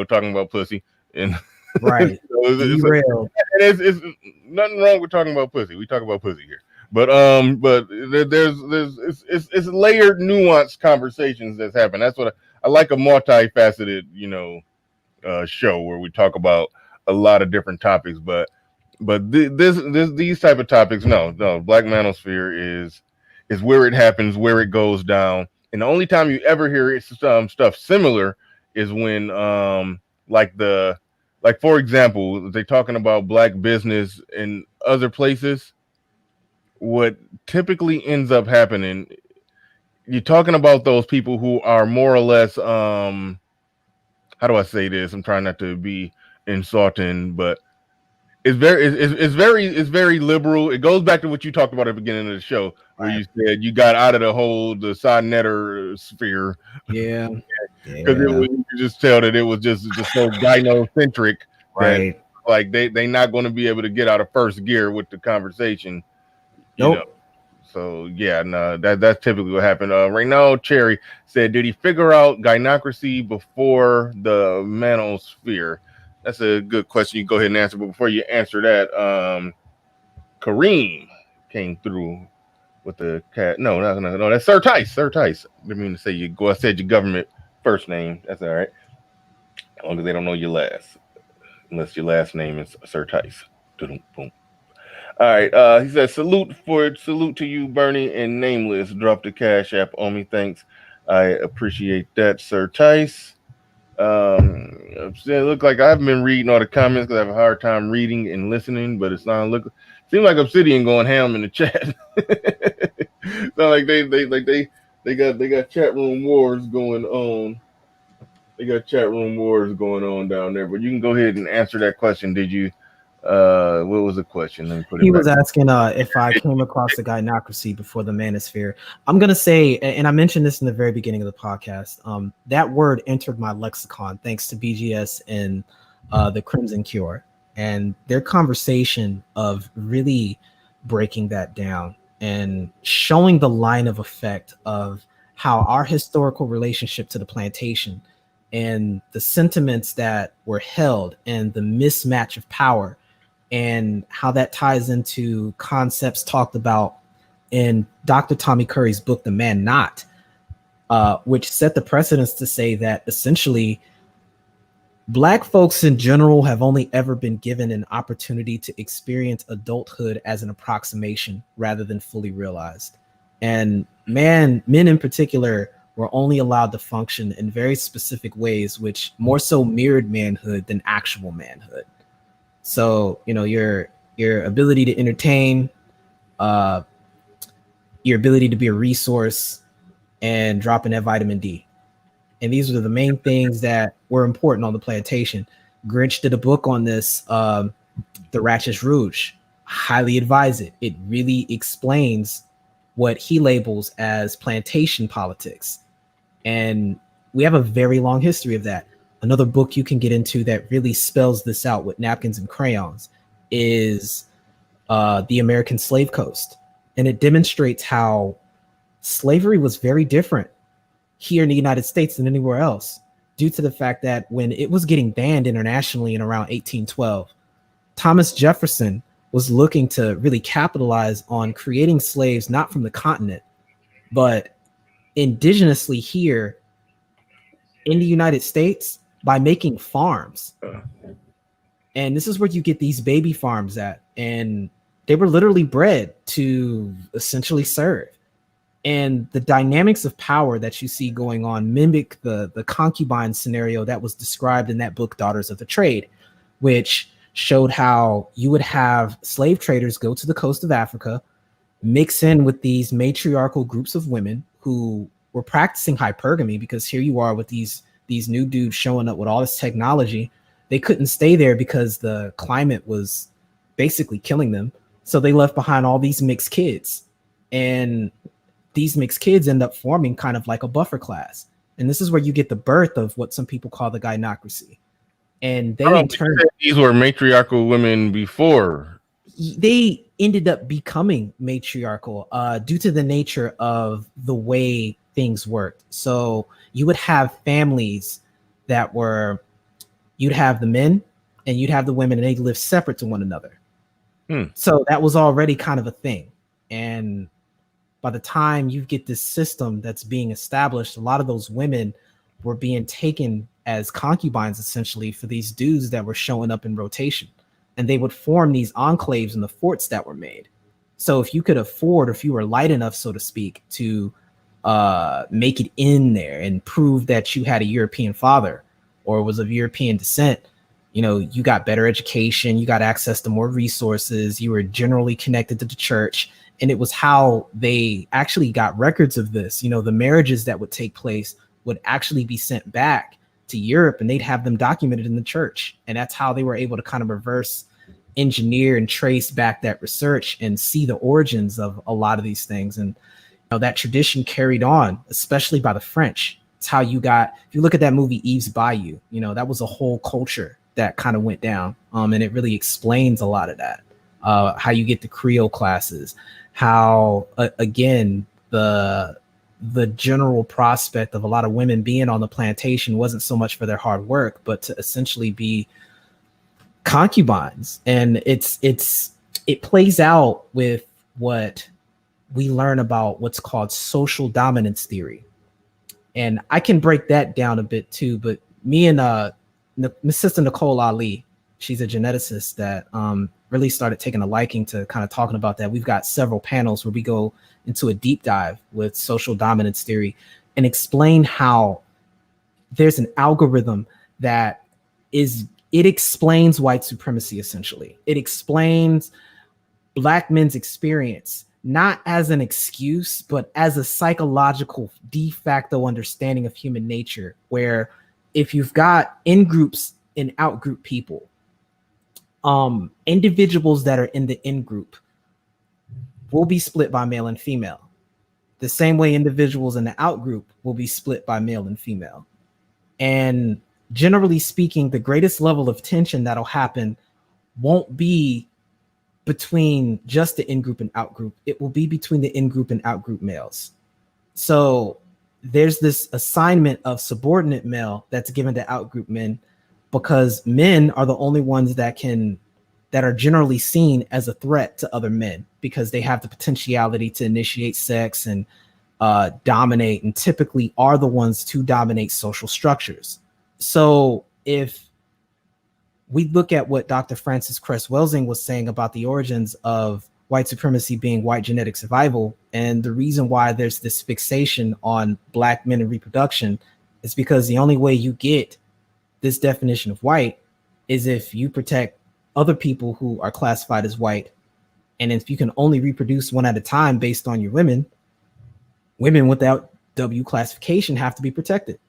Speaker 3: talking about pussy, and
Speaker 2: Right. Derailed.
Speaker 3: it's nothing wrong with talking about pussy. We talk about pussy here, but there's it's layered, nuanced conversations that's happen. That's what I like, a multifaceted, show where we talk about a lot of different topics, but these type of topics, no, Black Manosphere is where it happens, where it goes down, and the only time you ever hear it, stuff similar is when like for example, they're talking about Black business in other places. What typically ends up happening, you're talking about those people who are more or less how do I say this? I'm trying not to be insulting, but it's very liberal. It goes back to what you talked about at the beginning of the show, where you said you got out of the side netter sphere.
Speaker 2: Yeah.
Speaker 3: Because you could just tell that it was just so gynocentric
Speaker 2: Right.
Speaker 3: that like they not going to be able to get out of first gear with the conversation.
Speaker 2: Nope.
Speaker 3: So yeah, no, that's typically what happened. Right now, Cherry said, did he figure out gynocracy before the manosphere? That's a good question. You go ahead and answer, but before you answer that, Kareem came through with the cat. No, that's Sir Tice. Sir Tice. I didn't mean to say you. I said your government first name. That's all right. As long as they don't know your last, unless your last name is Sir Tice. Boom. All right. He says, salute to you, Bernie, and Nameless. Drop the cash app on me. Thanks. I appreciate that, Sir Tice. It look like I haven't been reading all the comments because I have a hard time reading and listening, but it's not seems like Obsidian going ham in the chat. Sound like they got chat room wars going on. They got chat room wars going on down there. But you can go ahead and answer that question. Did you what was the question? Let me put it
Speaker 2: He
Speaker 3: back.
Speaker 2: was asking if I came across the gynocracy before the manosphere. I'm gonna say, and I mentioned this in the very beginning of the podcast, that word entered my lexicon thanks to BGS and the Crimson Cure and their conversation of really breaking that down and showing the line of effect of how our historical relationship to the plantation and the sentiments that were held and the mismatch of power and how that ties into concepts talked about in Dr. Tommy Curry's book, The Man Not, which set the precedence to say that essentially Black folks in general have only ever been given an opportunity to experience adulthood as an approximation rather than fully realized. And men in particular were only allowed to function in very specific ways, which more so mirrored manhood than actual manhood. So, your ability to entertain, your ability to be a resource, and dropping that vitamin D. And these are the main things that were important on the plantation. Grinch did a book on this, The Ratchet Rouge. Highly advise it. It really explains what he labels as plantation politics. And we have a very long history of that. Another book you can get into that really spells this out with napkins and crayons is The American Slave Coast. And it demonstrates how slavery was very different here in the United States than anywhere else, due to the fact that when it was getting banned internationally in around 1812, Thomas Jefferson was looking to really capitalize on creating slaves, not from the continent, but indigenously here in the United States by making farms. And this is where you get these baby farms at. And they were literally bred to essentially serve. And the dynamics of power that you see going on mimic the concubine scenario that was described in that book, Daughters of the Trade, which showed how you would have slave traders go to the coast of Africa, mix in with these matriarchal groups of women who were practicing hypergamy, because here you are with these new dudes showing up with all this technology. They couldn't stay there because the climate was basically killing them. So they left behind all these mixed kids. And these mixed kids end up forming kind of like a buffer class. And this is where you get the birth of what some people call the gynocracy. And they in turn,
Speaker 3: these were matriarchal women before.
Speaker 2: They ended up becoming matriarchal due to the nature of the way things worked. So you would have families that were, you'd have the men and you'd have the women, and they lived separate to one another. So that was already kind of a thing. And by the time you get this system that's being established, a lot of those women were being taken as concubines essentially for these dudes that were showing up in rotation. And they would form these enclaves in the forts that were made. So if you could afford, or if you were light enough, so to speak, to make it in there and prove that you had a European father or was of European descent, you know, you got better education, you got access to more resources, you were generally connected to the church. And it was how they actually got records of this. You know, the marriages that would take place would actually be sent back to Europe, and they'd have them documented in the church. And that's how they were able to kind of reverse engineer and trace back that research and see the origins of a lot of these things. And you know, that tradition carried on, especially by the French. It's how you got, if you look at that movie Eve's Bayou, you know, that was a whole culture that kind of went down. And it really explains a lot of that. How you get the Creole classes, how again the general prospect of a lot of women being on the plantation wasn't so much for their hard work, but to essentially be concubines. And it plays out with what we learn about what's called social dominance theory. And I can break that down a bit too, but me and my sister Nicole Ali, she's a geneticist that really started taking a liking to kind of talking about that. We've got several panels where we go into a deep dive with social dominance theory and explain how there's an algorithm that it explains white supremacy. Essentially, it explains Black men's experience, not as an excuse, but as a psychological de facto understanding of human nature, where if you've got in groups and out group people, individuals that are in the in group will be split by male and female, the same way individuals in the out group will be split by male and female. And generally speaking, the greatest level of tension that'll happen won't be between just the in group and out group. It will be between the in group and out group males. So there's this assignment of subordinate male that's given to out group men, because men are the only ones that are generally seen as a threat to other men, because they have the potentiality to initiate sex and dominate, and typically are the ones to dominate social structures. So if we look at what Dr. Frances Cress Welsing was saying about the origins of white supremacy being white genetic survival, and the reason why there's this fixation on Black men and reproduction is because the only way you get this definition of white is if you protect other people who are classified as white. And if you can only reproduce one at a time based on your women without W classification have to be protected.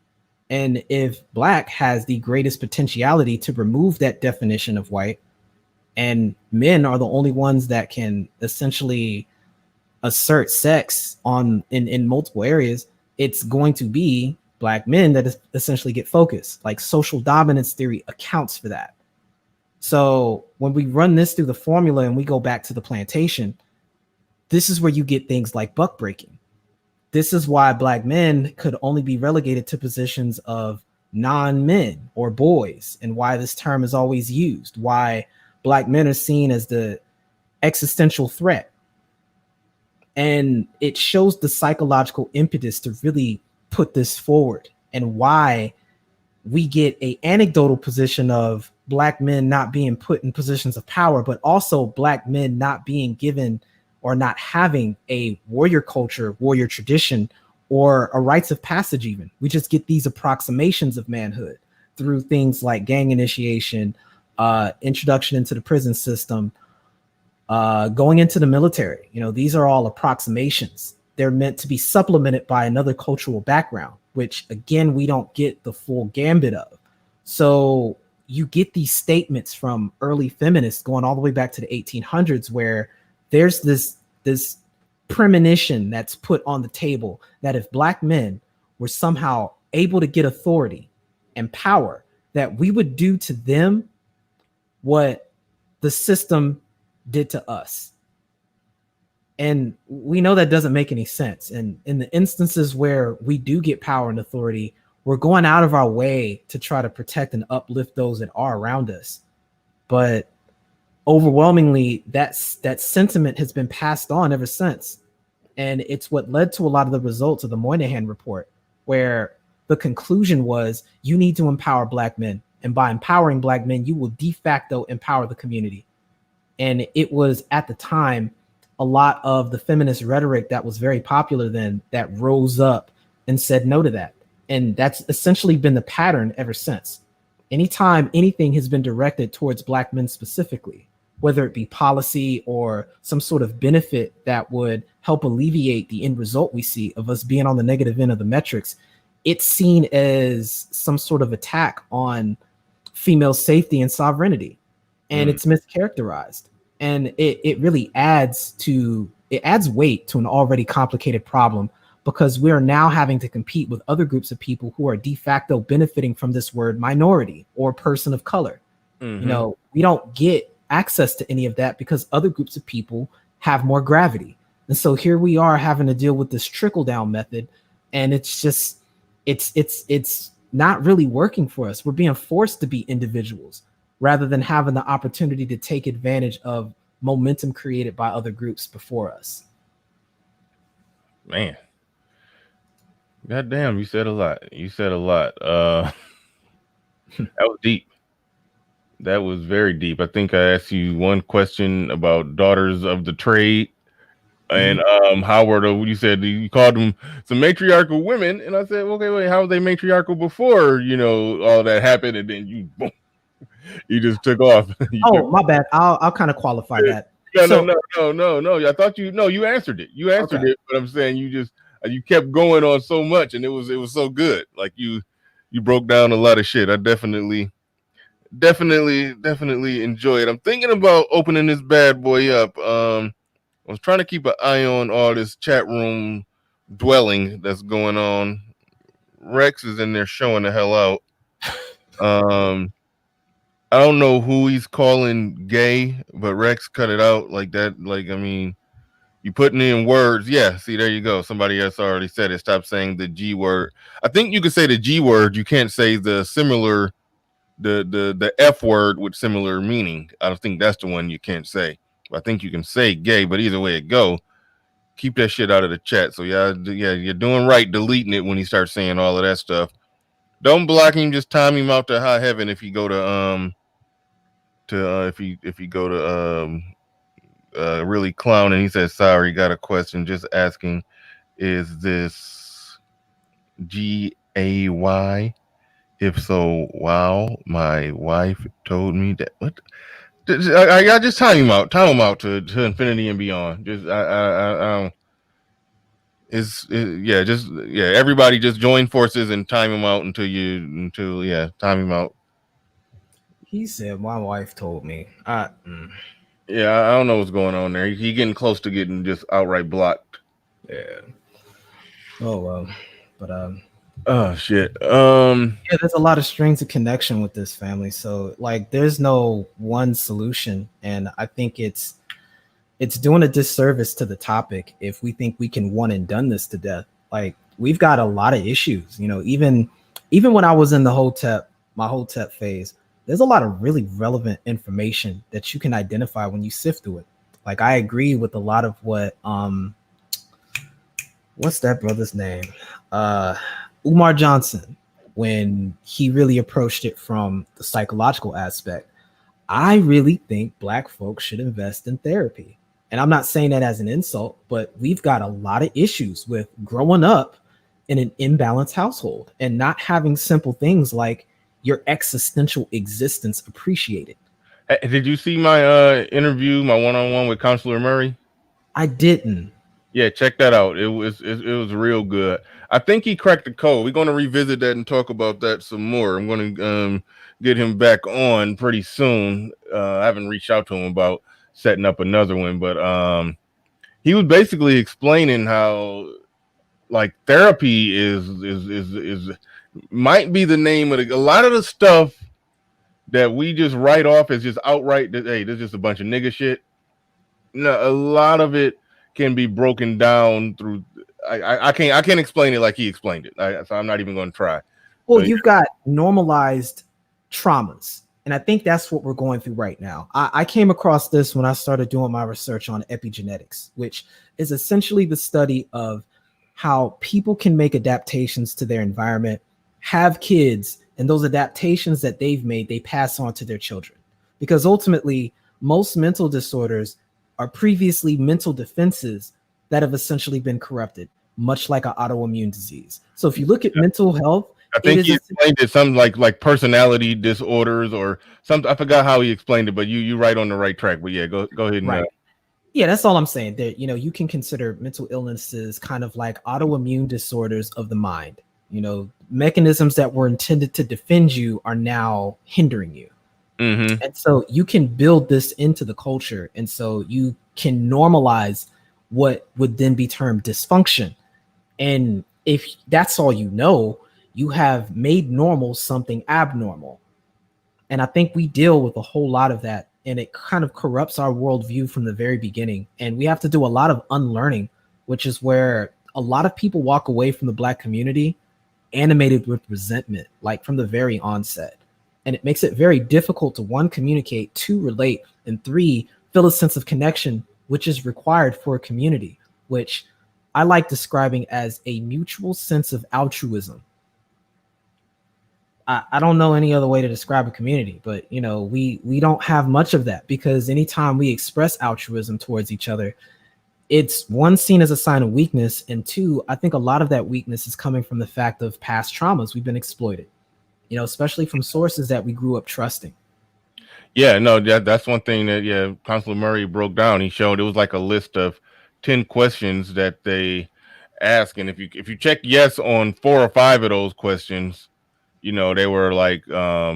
Speaker 2: And if Black has the greatest potentiality to remove that definition of white, and men are the only ones that can essentially assert sex in multiple areas, it's going to be Black men that essentially get focused. Like, social dominance theory accounts for that. So when we run this through the formula and we go back to the plantation, this is where you get things like buck breaking. This is why Black men could only be relegated to positions of non-men or boys, and why this term is always used, why Black men are seen as the existential threat. And it shows the psychological impetus to really put this forward, and why we get a anecdotal position of Black men not being put in positions of power, but also Black men not being given or not having a warrior culture, warrior tradition, or a rites of passage even. We just get these approximations of manhood through things like gang initiation, introduction into the prison system, going into the military. You know, these are all approximations. They're meant to be supplemented by another cultural background, which again, we don't get the full gambit of. So you get these statements from early feminists going all the way back to the 1800s, where there's this premonition that's put on the table that if Black men were somehow able to get authority and power, that we would do to them what the system did to us. And we know that doesn't make any sense. And in the instances where we do get power and authority, we're going out of our way to try to protect and uplift those that are around us. But overwhelmingly, that sentiment has been passed on ever since. And it's what led to a lot of the results of the Moynihan report, where the conclusion was you need to empower Black men. And by empowering Black men, you will de facto empower the community. And it was at the time a lot of the feminist rhetoric that was very popular then that rose up and said no to that. And that's essentially been the pattern ever since. Anytime anything has been directed towards Black men specifically, whether it be policy or some sort of benefit that would help alleviate the end result we see of us being on the negative end of the metrics, it's seen as some sort of attack on female safety and sovereignty. And it's mischaracterized. And it really adds weight to an already complicated problem, because we are now having to compete with other groups of people who are de facto benefiting from this word minority or person of color. You know, we don't get access to any of that because other groups of people have more gravity. And so here we are having to deal with this trickle down method. And it's just, it's not really working for us. We're being forced to be individuals rather than having the opportunity to take advantage of momentum created by other groups before us.
Speaker 3: Man. God damn, you said a lot. That was deep. That was very deep. I think I asked you one question about daughters of the trade. And how were you said you called them some matriarchal women, and I said, okay, wait, how were they matriarchal before, you know, all that happened, and then you boom, you just took off.
Speaker 2: My bad. I'll kind of qualify that.
Speaker 3: No. I thought you answered it. You answered it, but I'm saying you kept going on so much, and it was so good. Like you broke down a lot of shit. I definitely enjoy it. I'm thinking about opening this bad boy up. I was trying to keep an eye on all this chat room dwelling that's going on. Rex is in there showing the hell out. I don't know who he's calling gay, but Rex cut it out like that. Like, I mean, you putting in words. Yeah, see, there you go. Somebody else already said it. Stop saying the G word. I think you could say the G word. You can't say the similar, the F word with similar meaning. I don't think that's the one you can't say. I think you can say gay, but either way it go, keep that shit out of the chat. So yeah, you're doing right deleting it when he starts saying all of that stuff. Don't block him, just time him out to high heaven if you go to if you go to really clown, and he says, sorry, got a question, just asking, is this GAY? If so, wow, my wife told me that. What? I just time him out to infinity and beyond. Just I everybody just join forces and time him out until time him out.
Speaker 2: He said my wife told me.
Speaker 3: Yeah, I don't know what's going on there. He getting close to getting just outright blocked.
Speaker 2: Yeah. Oh well, but
Speaker 3: oh shit.
Speaker 2: Yeah, there's a lot of strings of connection with this family. So like there's no one solution. And I think it's doing a disservice to the topic if we think we can one and done this to death. Like we've got a lot of issues, you know, even when I was in the my Hotep phase, there's a lot of really relevant information that you can identify when you sift through it. Like I agree with a lot of what what's that brother's name? Umar Johnson, when he really approached it from the psychological aspect. I really think Black folks should invest in therapy. And I'm not saying that as an insult, but we've got a lot of issues with growing up in an imbalanced household and not having simple things like your existential existence appreciated.
Speaker 3: Did you see my interview, my one-on-one with Counselor Murray?
Speaker 2: I didn't.
Speaker 3: Yeah, check that out. It was real good. I think he cracked the code. We're going to revisit that and talk about that some more. I'm going to get him back on pretty soon. I haven't reached out to him about setting up another one, but he was basically explaining how like therapy is might be the name of a lot of the stuff that we just write off as just outright. Hey, this is just a bunch of nigga shit. No, a lot of it can be broken down through. I can't explain it like he explained it. So I'm not even going to try.
Speaker 2: Well,
Speaker 3: So,
Speaker 2: you've got normalized traumas. And I think that's what we're going through right now. I came across this when I started doing my research on epigenetics, which is essentially the study of how people can make adaptations to their environment, have kids, and those adaptations that they've made, they pass on to their children. Because ultimately, most mental disorders are previously mental defenses that have essentially been corrupted, much like an autoimmune disease. So if you look at mental health,
Speaker 3: I think he explained it something like personality disorders or something. I forgot how he explained it, but you right on the right track. But yeah, go ahead and
Speaker 2: right. Yeah, that's all I'm saying. That you can consider mental illnesses kind of like autoimmune disorders of the mind. Mechanisms that were intended to defend you are now hindering you.
Speaker 3: Mm-hmm.
Speaker 2: And so you can build this into the culture. And so you can normalize what would then be termed dysfunction. And if that's all you have made normal something abnormal. And I think we deal with a whole lot of that. And it kind of corrupts our worldview from the very beginning. And we have to do a lot of unlearning, which is where a lot of people walk away from the Black community animated with resentment, like from the very onset. And it makes it very difficult to, one, communicate, two, relate, and three, feel a sense of connection, which is required for a community, which I like describing as a mutual sense of altruism. I don't know any other way to describe a community, but we don't have much of that, because anytime we express altruism towards each other, it's, one, seen as a sign of weakness, and two, I think a lot of that weakness is coming from the fact of past traumas. We've been exploited, especially from sources that we grew up trusting.
Speaker 3: Yeah, no, that's one thing that Consular Murray broke down. He showed it was like a list of 10 questions that they ask, and if you check yes on 4 or 5 of those questions, they were like, I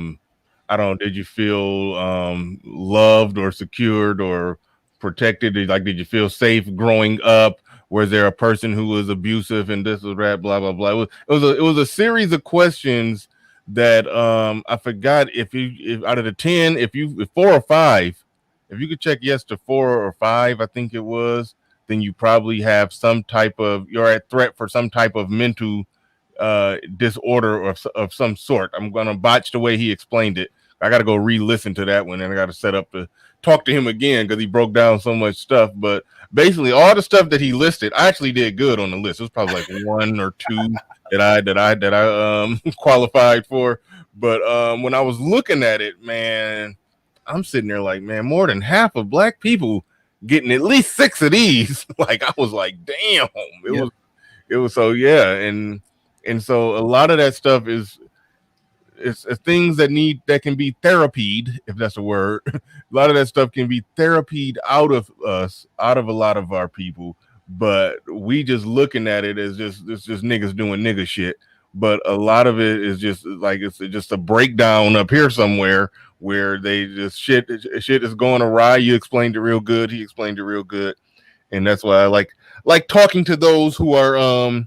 Speaker 3: don't know, did you feel loved or secured or protected? Did you feel safe growing up? Was there a person who was abusive and this or that, blah blah blah? It was a series of questions that I forgot if out of the 10, if 4 or 5, if you could check yes to 4 or 5, I think it was, then you probably have you're at threat for some type of mental disorder of some sort. I'm gonna botch the way he explained it. I gotta go re-listen to that one, and I gotta set up to talk to him again because he broke down so much stuff. But basically, all the stuff that he listed, I actually did good on the list. It was probably like 1 or 2 that I qualified for. But when I was looking at it, man, I'm sitting there like, man, more than half of Black people getting at least 6 of these. Like, I was like, damn, it was so, yeah. And so a lot of that stuff is things that can be therapied, if that's a word. A lot of that stuff can be therapied out of us, out of a lot of our people, but we just looking at it as it's just niggas doing nigga shit. But a lot of it is just like it's just a breakdown up here somewhere where they just shit is going awry. You explained it real good. He explained it real good, and that's why I like talking to those who are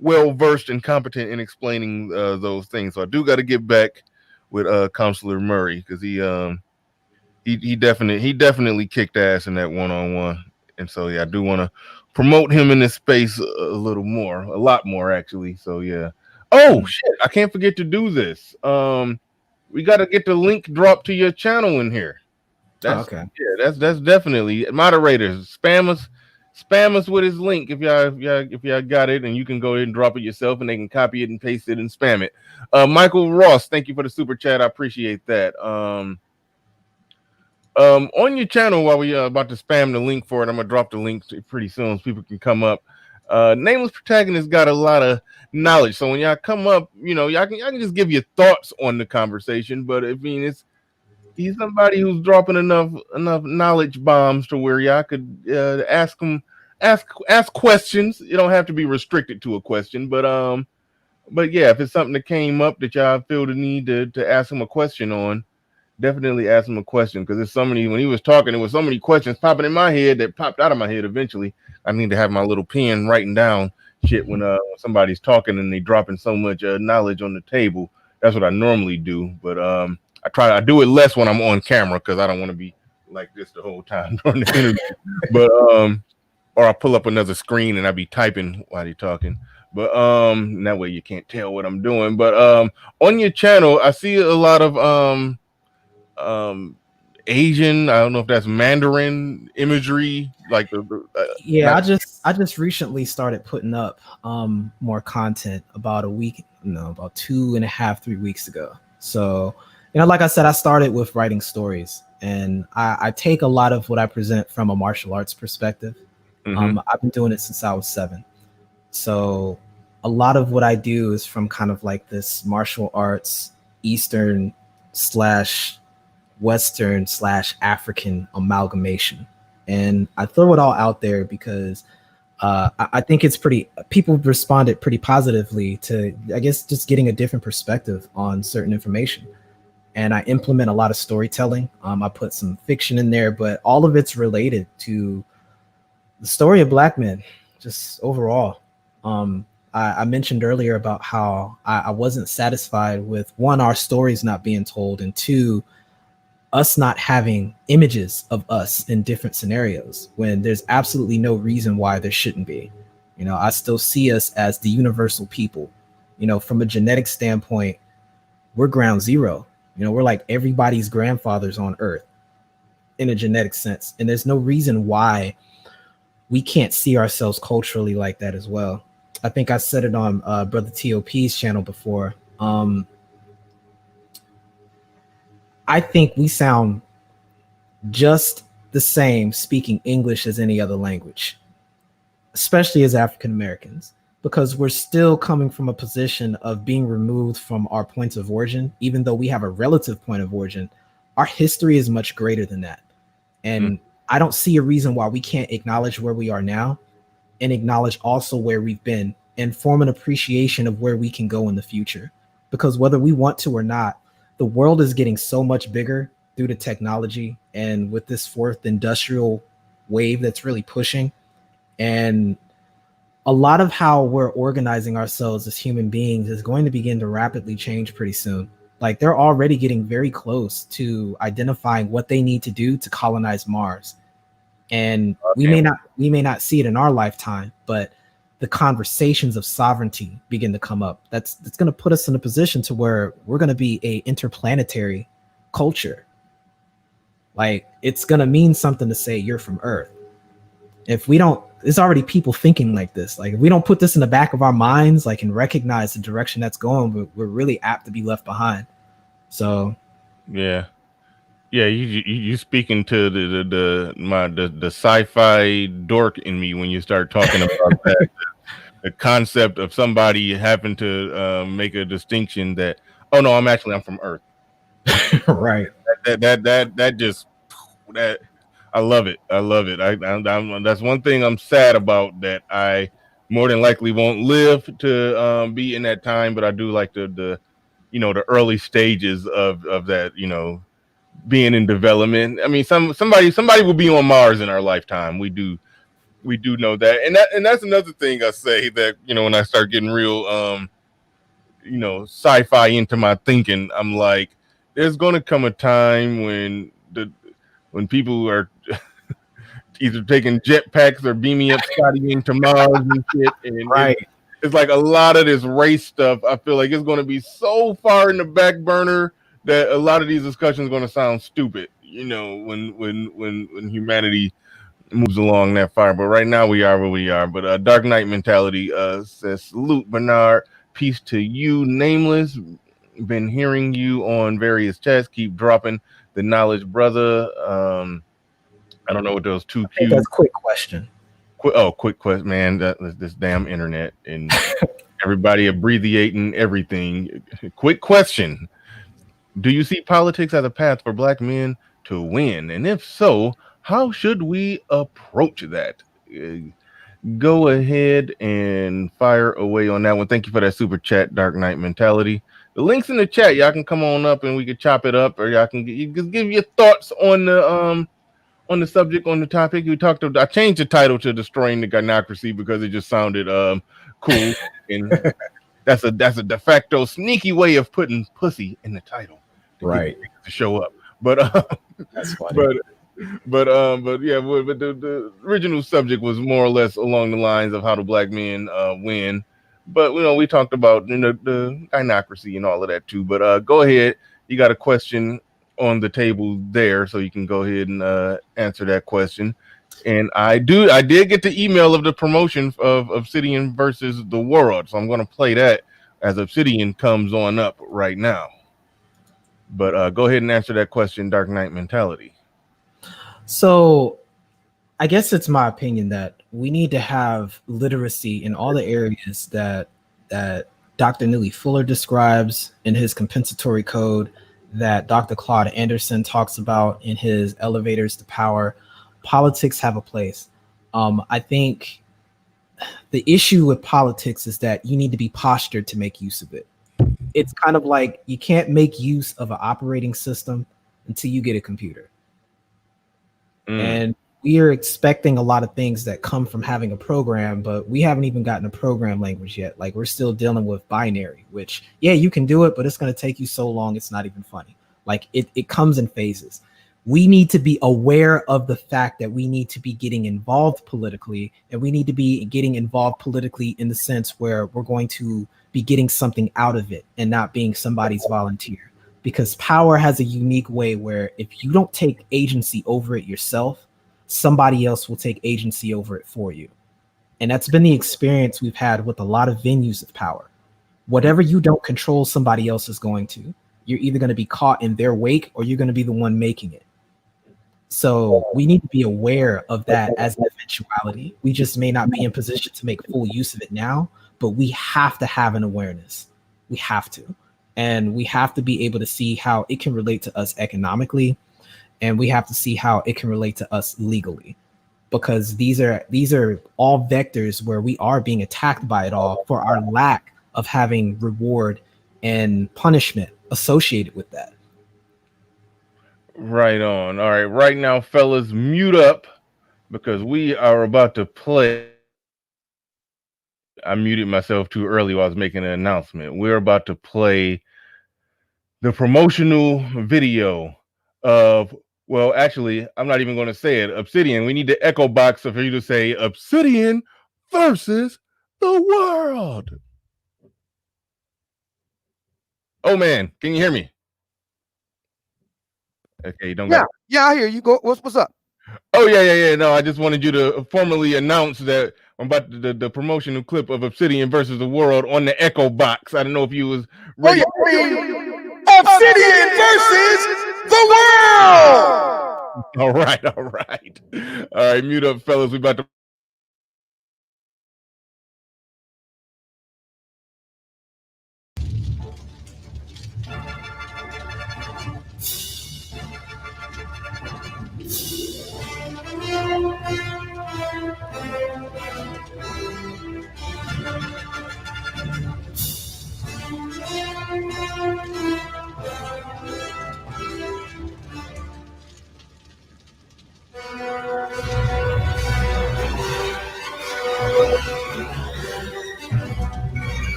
Speaker 3: well versed and competent in explaining those things. So I do got to get back with Counselor Murray, because he definitely kicked ass in that one-on-one. And so I do want to promote him in this space a lot more actually. So shit, I can't forget to do this. We got to get the link dropped to your channel in here. That's
Speaker 2: okay.
Speaker 3: That's definitely, moderators, spam us with his link if y'all got it, and you can go ahead and drop it yourself, and they can copy it and paste it and spam it. Michael Ross, thank you for the super chat. I appreciate that. On your channel, while we about to spam the link for it, I'm gonna drop the link pretty soon so people can come up. Nameless Protagonist got a lot of knowledge, so when y'all come up, y'all can just give your thoughts on the conversation. But I mean, he's somebody who's dropping enough knowledge bombs to where y'all could ask him ask questions. You don't have to be restricted to a question, but yeah, if it's something that came up that y'all feel the need to ask him a question on, definitely ask him a question, because there's so many. When he was talking, there was so many questions popping in my head that popped out of my head. Eventually, I need to have my little pen writing down shit when somebody's talking and they dropping so much knowledge on the table. That's what I normally do, but I do it less when I'm on camera because I don't want to be like this the whole time during the interview. But or I pull up another screen and I be typing while you're talking. But that way you can't tell what I'm doing. But on your channel, I see a lot of um Asian, I don't know if that's Mandarin imagery, like
Speaker 2: Yeah, I just recently started putting up more content about a week, no, about 2.5, 3 weeks ago. So, like I said, I started with writing stories, and I take a lot of what I present from a martial arts perspective. I've been doing it since I was 7. So a lot of what I do is from kind of like this martial arts, Eastern slash Western slash African amalgamation. And I throw it all out there because I think it's people responded pretty positively to, I guess, just getting a different perspective on certain information. And I implement a lot of storytelling. I put some fiction in there, but all of it's related to the story of Black men, just overall. I mentioned earlier about how I wasn't satisfied with, one, our stories not being told, and two, us not having images of us in different scenarios when there's absolutely no reason why there shouldn't be. I still see us as the universal people. From a genetic standpoint, we're ground zero. We're like everybody's grandfathers on Earth in a genetic sense. And there's no reason why we can't see ourselves culturally like that as well. I think I said it on Brother TOP's channel before. I think we sound just the same speaking English as any other language, especially as African Americans, because we're still coming from a position of being removed from our points of origin. Even though we have a relative point of origin, our history is much greater than that. And I don't see a reason why we can't acknowledge where we are now and acknowledge also where we've been and form an appreciation of where we can go in the future. Because whether we want to or not, the world is getting so much bigger due to technology and with this fourth industrial wave that's really pushing. And a lot of how we're organizing ourselves as human beings is going to begin to rapidly change pretty soon. Like, they're already getting very close to identifying what they need to do to colonize Mars. And we may not see it in our lifetime, but the conversations of sovereignty begin to come up. That's going to put us in a position to where we're going to be a interplanetary culture. Like, it's going to mean something to say you're from Earth. If we don't, there's already people thinking like this. Like, if we don't put this in the back of our minds, like, and recognize the direction that's going, we're really apt to be left behind. So,
Speaker 3: yeah, you speaking to the sci-fi dork in me when you start talking about that. The concept of somebody having to make a distinction that, oh no, I'm from Earth.
Speaker 2: right.
Speaker 3: That just that I love it. That's one thing I'm sad about, that I more than likely won't live to be in that time. But I do like the early stages of that, being in development. I mean, somebody will be on Mars in our lifetime. We do know that, and that's another thing I say, that when I start getting real sci-fi into my thinking, I'm like, there's going to come a time when people are either taking jetpacks or beaming up Scotty into Mars and shit, and
Speaker 2: right.
Speaker 3: It's like a lot of this race stuff. I feel like it's going to be so far in the back burner that a lot of these discussions are going to sound stupid, when humanity moves along that far. But right now we are where we are. But Dark Knight Mentality says, salute Bernard, peace to you, Nameless. Been hearing you on various chats. Keep dropping the Knowledge Brother. I don't know what those two
Speaker 2: I think
Speaker 3: Q's.
Speaker 2: that's quick question.
Speaker 3: Quick question, man. This damn internet and everybody abbreviating everything. Quick question. Do you see politics as a path for black men to win? And if so, how should we approach that? Go ahead and fire away on that one. Thank you for that super chat, Dark Knight Mentality. The link's in the chat. Y'all can come on up and we can chop it up, or y'all can give your thoughts on the subject, on the topic. We talked about, I changed the title to Destroying the Gynocracy because it just sounded cool. And that's a de facto sneaky way of putting pussy in the title
Speaker 2: Right.
Speaker 3: to show up. But
Speaker 2: that's funny.
Speaker 3: But yeah, but the original subject was more or less along the lines of how the black men win. But we talked about the gynocracy and all of that too. But go ahead, you got a question on the table there, so you can go ahead and answer that question. And I did get the email of the promotion of Obsidian versus the World, so I'm going to play that as Obsidian comes on up right now. But go ahead and answer that question, Dark Knight Mentality.
Speaker 2: So I guess it's my opinion that we need to have literacy in all the areas that Dr. Neely Fuller describes in his compensatory code, that Dr. Claude Anderson talks about in his Elevators to Power. Politics have a place. I think the issue with politics is that you need to be postured to make use of it. It's kind of like you can't make use of an operating system until you get a computer. And we are expecting a lot of things that come from having a program, but we haven't even gotten a program language yet. Like, we're still dealing with binary, which, yeah, you can do it, but it's going to take you so long, it's not even funny. Like, it comes in phases. We need to be aware of the fact that we need to be getting involved politically, and we need to be getting involved politically in the sense where we're going to be getting something out of it and not being somebody's volunteer. Because power has a unique way where if you don't take agency over it yourself, somebody else will take agency over it for you. And that's been the experience we've had with a lot of venues of power. Whatever you don't control, somebody else is going to. You're either going to be caught in their wake or you're going to be the one making it. So we need to be aware of that as an eventuality. We just may not be in position to make full use of it now, but we have to have an awareness. We have to. And we have to be able to see how it can relate to us economically, and we have to see how it can relate to us legally, because these are all vectors where we are being attacked by it all for our lack of having reward and punishment associated with that.
Speaker 3: Right on. All right, right now, fellas, mute up because we are about to play. I muted myself too early while I was making an announcement. We're about to play the promotional video of, well, actually, I'm not even going to say it. Obsidian. We need the echo box for you to say Obsidian versus the World. Oh man, can you hear me? Okay, you don't got it.
Speaker 4: Yeah, I hear you. Go. What's up?
Speaker 3: Oh yeah. No, I just wanted you to formally announce that I'm about the promotional clip of Obsidian versus the World on the echo box. I don't know if you was ready.
Speaker 4: Oh, yeah. Obsidian versus the World.
Speaker 3: All right. Mute up, fellas. We about to.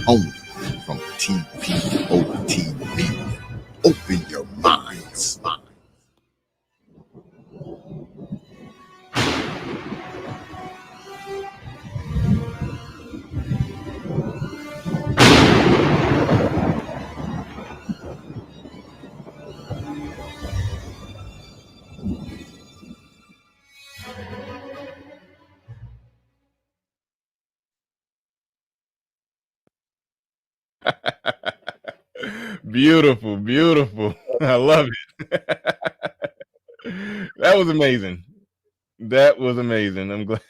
Speaker 1: Only from TPOT
Speaker 3: Beautiful, beautiful. I love it. That was amazing. That was amazing. I'm glad.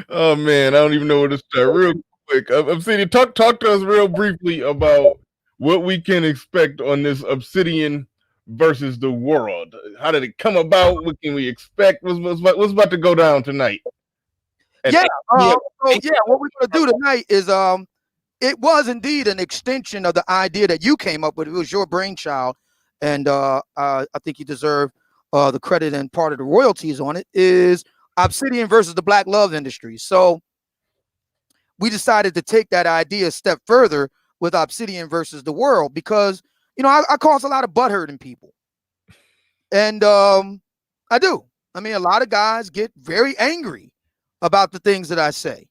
Speaker 3: Oh man, I don't even know where to start. Real quick, Obsidian, talk to us real briefly about what we can expect on this Obsidian versus the world. How did it come about? What can we expect? What's about to go down tonight?
Speaker 4: Yeah. So yeah, what we're gonna do tonight is it was indeed an extension of the idea that you came up with. It was your brainchild, and I think you deserve the credit and part of the royalties on it. Is Obsidian versus the Black love industry. So we decided to take that idea a step further with Obsidian versus the world because I cause a lot of butthurt in people, and I do. I mean, a lot of guys get very angry about the things that I say.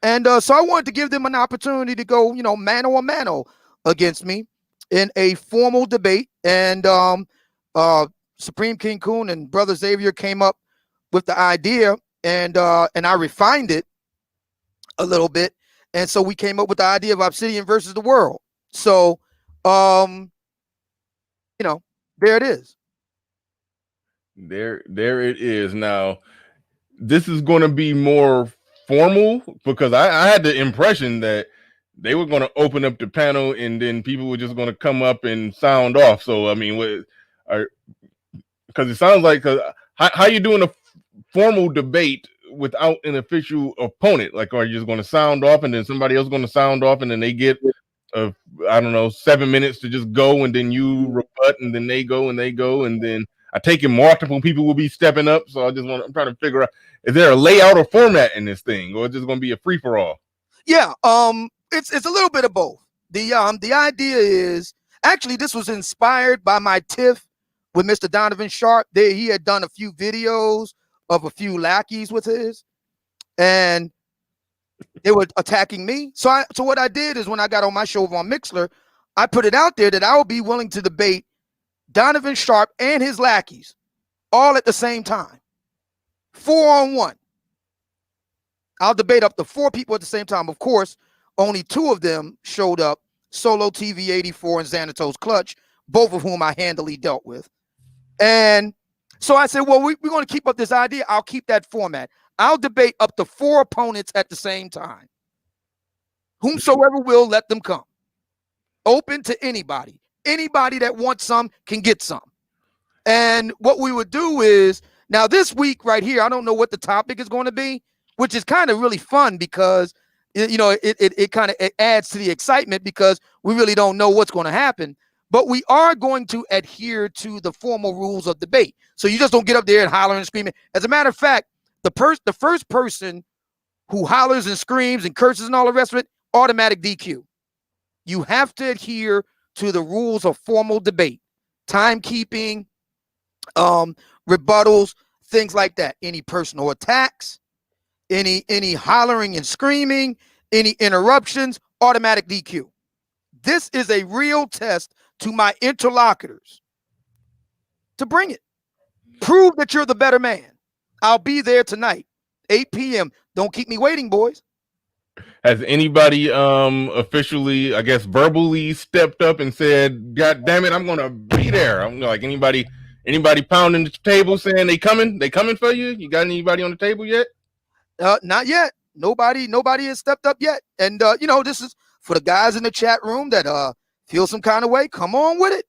Speaker 4: And so I wanted to give them an opportunity to go, mano a mano against me in a formal debate. And Supreme King Kun and Brother Xavier came up with the idea, and I refined it a little bit. And so we came up with the idea of Obsidian versus the world. So, there it is.
Speaker 3: There it is. Now, this is going to be more formal because I had the impression that they were going to open up the panel and then people were just going to come up and sound off. So, I mean, because it sounds like how you doing a formal debate without an official opponent? Like, are you just going to sound off and then somebody else going to sound off and then they get, I don't know, 7 minutes to just go and then you rebut and then they go and then I take it multiple people will be stepping up. So I'm trying to figure out, is there a layout or format in this thing, or is this going to be a free for all?
Speaker 4: Yeah, it's a little bit of both. The idea is actually this was inspired by my tiff with Mr. Donovan Sharp. He had done a few videos of a few lackeys with his, and they were attacking me. So what I did is when I got on my show on Mixler, I put it out there that I would be willing to debate Donovan Sharp and his lackeys all at the same time. 4-on-1. I'll debate up to 4 people at the same time. Of course, only 2 of them showed up, Solo TV 84 and Xanatos Clutch, both of whom I handily dealt with. And so I said, well, we're going to keep up this idea. I'll keep that format. I'll debate up to 4 opponents at the same time. Whomsoever will, let them come. Open to anybody. Anybody that wants some can get some. And what we would do is, now this week right here, I don't know what the topic is going to be, which is kind of really fun because, it kind of adds to the excitement because we really don't know what's going to happen. But we are going to adhere to the formal rules of debate. So you just don't get up there and holler and screaming. As a matter of fact, the first person who hollers and screams and curses and all the rest of it, automatic DQ. You have to adhere to the rules of formal debate, timekeeping, rebuttals, things like that. Any personal attacks, any hollering and screaming, any interruptions, automatic DQ. This is a real test to my interlocutors to bring it. Prove that you're the better man. I'll be there tonight, 8 p.m. Don't keep me waiting, boys.
Speaker 3: Has anybody officially, I guess, verbally stepped up and said, God damn it, I'm gonna be there? I'm like, anybody pounding the table saying they coming for you? You got anybody on the table yet?
Speaker 4: Not yet. Nobody has stepped up yet. And this is for the guys in the chat room that feel some kind of way. Come on with it.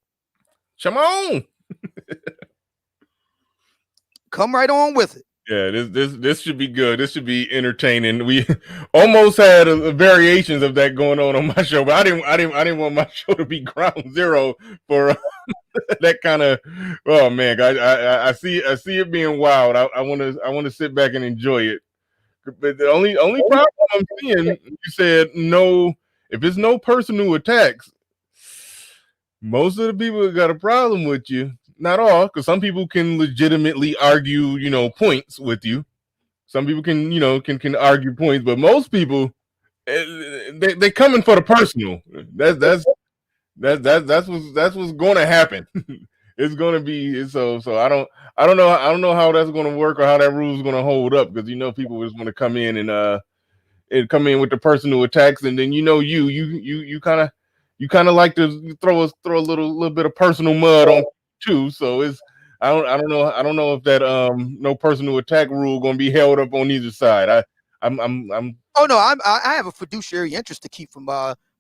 Speaker 3: Come on.
Speaker 4: Come right on with it.
Speaker 3: Yeah, this should be good. This should be entertaining. We almost had variations of that going on my show, but I didn't want my show to be ground zero for that kind of. Oh man, I see it being wild. I want to sit back and enjoy it. But the only problem I'm seeing, you said no. If it's no personal attacks, most of the people got a problem with you. Not all, because some people can legitimately argue, points with you. Some people can, can argue points, but most people, they coming for the personal. That's what's going to happen. It's going to be so. I don't know how that's going to work or how that rule is going to hold up, because people just want to come in and come in with the personal attacks, and then you kind of you kind of like to throw a little bit of personal mud on too. So it's I don't know if that no personal attack rule gonna be held up on either side. I'm
Speaker 4: Oh no, I have a fiduciary interest to keep from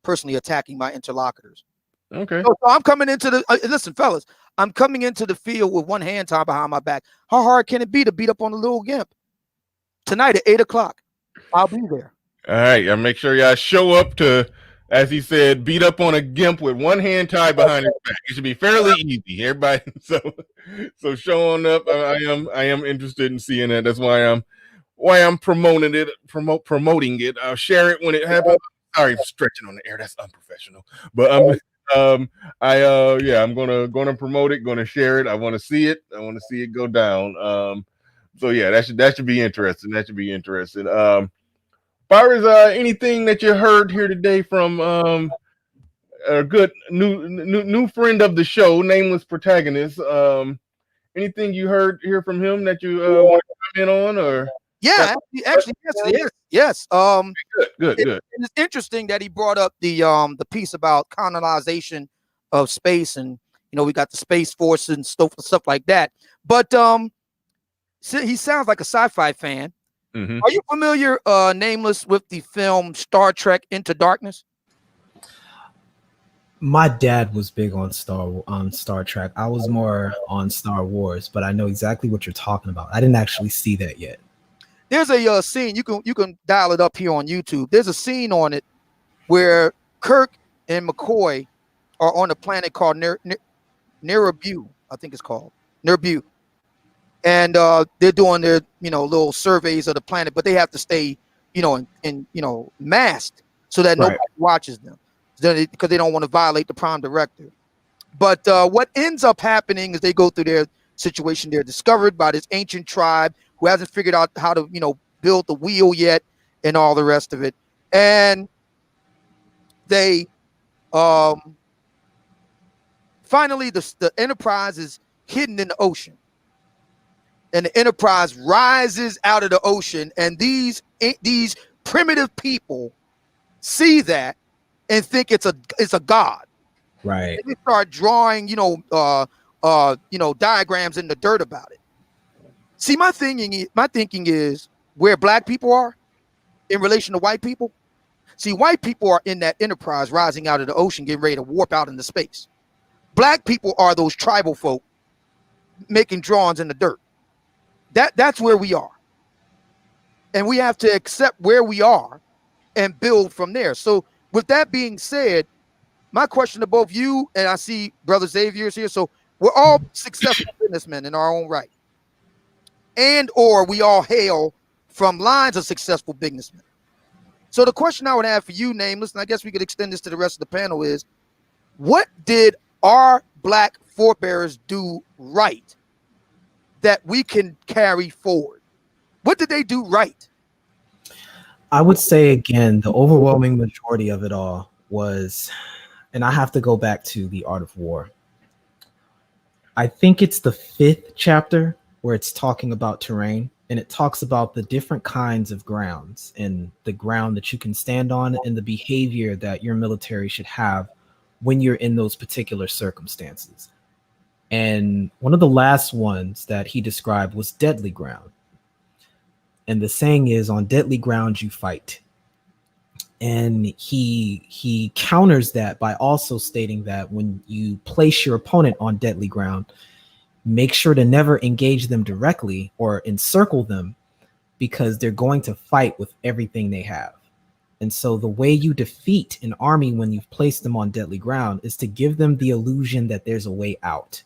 Speaker 4: personally attacking my interlocutors.
Speaker 3: okay.
Speaker 4: So I'm coming into the listen, fellas. I'm coming into the field with one hand tied behind my back. How hard can it be to beat up on the little gimp? Tonight at 8:00, I'll be there.
Speaker 3: All right, y'all make sure y'all show up to, as he said, beat up on a gimp with one hand tied behind his back. It should be fairly easy. Everybody, so show on up. I am interested in seeing that. That's why I'm promoting it. I'll share it when it happens. Sorry, stretching on the air. That's unprofessional. But I'm gonna promote it. Gonna share it. I want to see it. I want to see it go down. So yeah, that should be interesting. That should be interesting. Far as anything that you heard here today from a good new friend of the show, Nameless Protagonist. Anything you hear from him that you want to comment on, or
Speaker 4: Yeah, actually, yes.
Speaker 3: Good.
Speaker 4: It's interesting that he brought up the piece about colonization of space, and we got the Space Force and stuff like that. But he sounds like a sci-fi fan.
Speaker 3: Mm-hmm.
Speaker 4: Are you familiar, Nameless, with the film Star Trek Into Darkness?
Speaker 2: My dad was big on Star Trek. I was more on Star Wars, but I know exactly what you're talking about. I didn't actually see that yet.
Speaker 4: There's a scene, you can dial it up here on YouTube. There's a scene on it where Kirk and McCoy are on a planet called Nerebu, I think it's called Nerebu. And they're doing their little surveys of the planet, but they have to stay in masked so that nobody watches them, because they don't want to violate the prime directive. But what ends up happening is they go through their situation. They're discovered by this ancient tribe who hasn't figured out how to build the wheel yet, and all the rest of it. And they finally the Enterprise is hidden in the ocean. And the Enterprise rises out of the ocean, and these primitive people see that and think it's a god.
Speaker 2: Right.
Speaker 4: And they start drawing, diagrams in the dirt about it. See, my thinking is where black people are in relation to white people. See, white people are in that Enterprise rising out of the ocean, getting ready to warp out into space. Black people are those tribal folk making drawings in the dirt. That's where we are. And we have to accept where we are and build from there. So with that being said, my question to both you, and I see Brother Xavier's here. So we're all successful businessmen in our own right. And or we all hail from lines of successful businessmen. So the question I would have for you, Nameless, and I guess we could extend this to the rest of the panel, is what did our black forebears do right that we can carry forward? What did they do right?
Speaker 2: I would say, again, the overwhelming majority of it all was, and I have to go back to The Art of War. I think it's the 5th chapter where it's talking about terrain, and it talks about the different kinds of grounds and the ground that you can stand on and the behavior that your military should have when you're in those particular circumstances. And one of the last ones that he described was deadly ground. And the saying is, on deadly ground, you fight. And he counters that by also stating that when you place your opponent on deadly ground, make sure to never engage them directly or encircle them, because they're going to fight with everything they have. And so the way you defeat an army when you've placed them on deadly ground is to give them the illusion that there's a way out.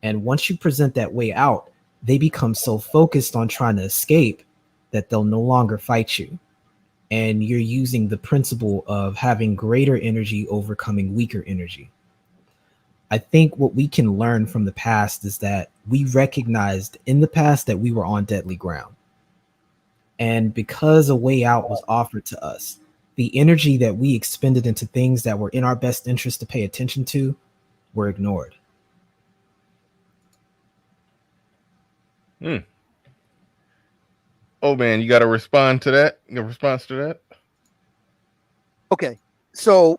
Speaker 2: And once you present that way out, they become so focused on trying to escape that they'll no longer fight you. And you're using the principle of having greater energy overcoming weaker energy. I think what we can learn from the past is that we recognized in the past that we were on deadly ground. And because a way out was offered to us, the energy that we expended into things that were in our best interest to pay attention to were ignored.
Speaker 3: Oh man, you got to respond to that. Your response to that?
Speaker 4: Okay, so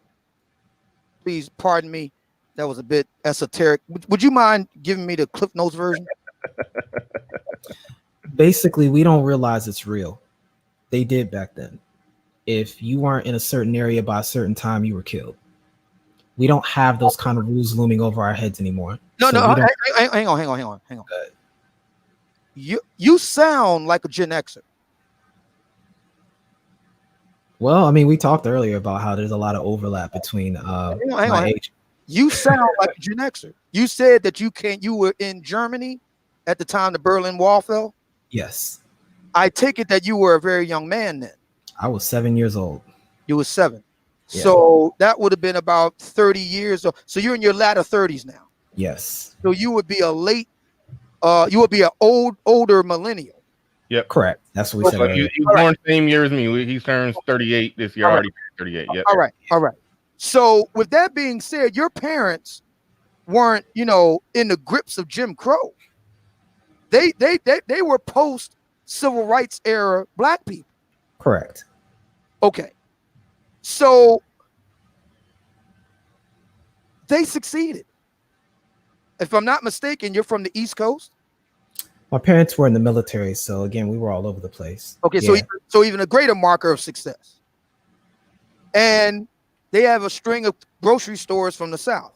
Speaker 4: please pardon me. That was a bit esoteric. Would you mind giving me the Cliff Notes version?
Speaker 2: Basically, we don't realize it's real. They did back then. If you weren't in a certain area by a certain time, you were killed. We don't have those kind of rules looming over our heads anymore.
Speaker 4: No,
Speaker 2: So
Speaker 4: no,
Speaker 2: we don't.
Speaker 4: hang on. You sound like a Gen Xer.
Speaker 2: Well, I mean, we talked earlier about how there's a lot of overlap between my age.
Speaker 4: You sound like a Gen Xer. You said that you were in Germany at the time the Berlin Wall fell.
Speaker 2: Yes,
Speaker 4: I take it that you were a very young man then.
Speaker 2: I was 7 years old.
Speaker 4: You were 7.
Speaker 2: Yeah.
Speaker 4: So that would have been about 30 years. So you're in your latter 30s now.
Speaker 2: Yes.
Speaker 4: So you would be you would be an older millennial.
Speaker 3: Yep.
Speaker 2: Correct. That's what we said.
Speaker 3: He was born same year as me. He turns 38 this year. Already 38. Yep.
Speaker 4: All right. So with that being said, your parents weren't, in the grips of Jim Crow. They were post civil rights era black people.
Speaker 2: Correct.
Speaker 4: Okay. So they succeeded. If I'm not mistaken, you're from the East Coast.
Speaker 2: My parents were in the military, so again, we were all over the place.
Speaker 4: Okay,
Speaker 2: Yeah.
Speaker 4: so even a greater marker of success. And they have a string of grocery stores from the South.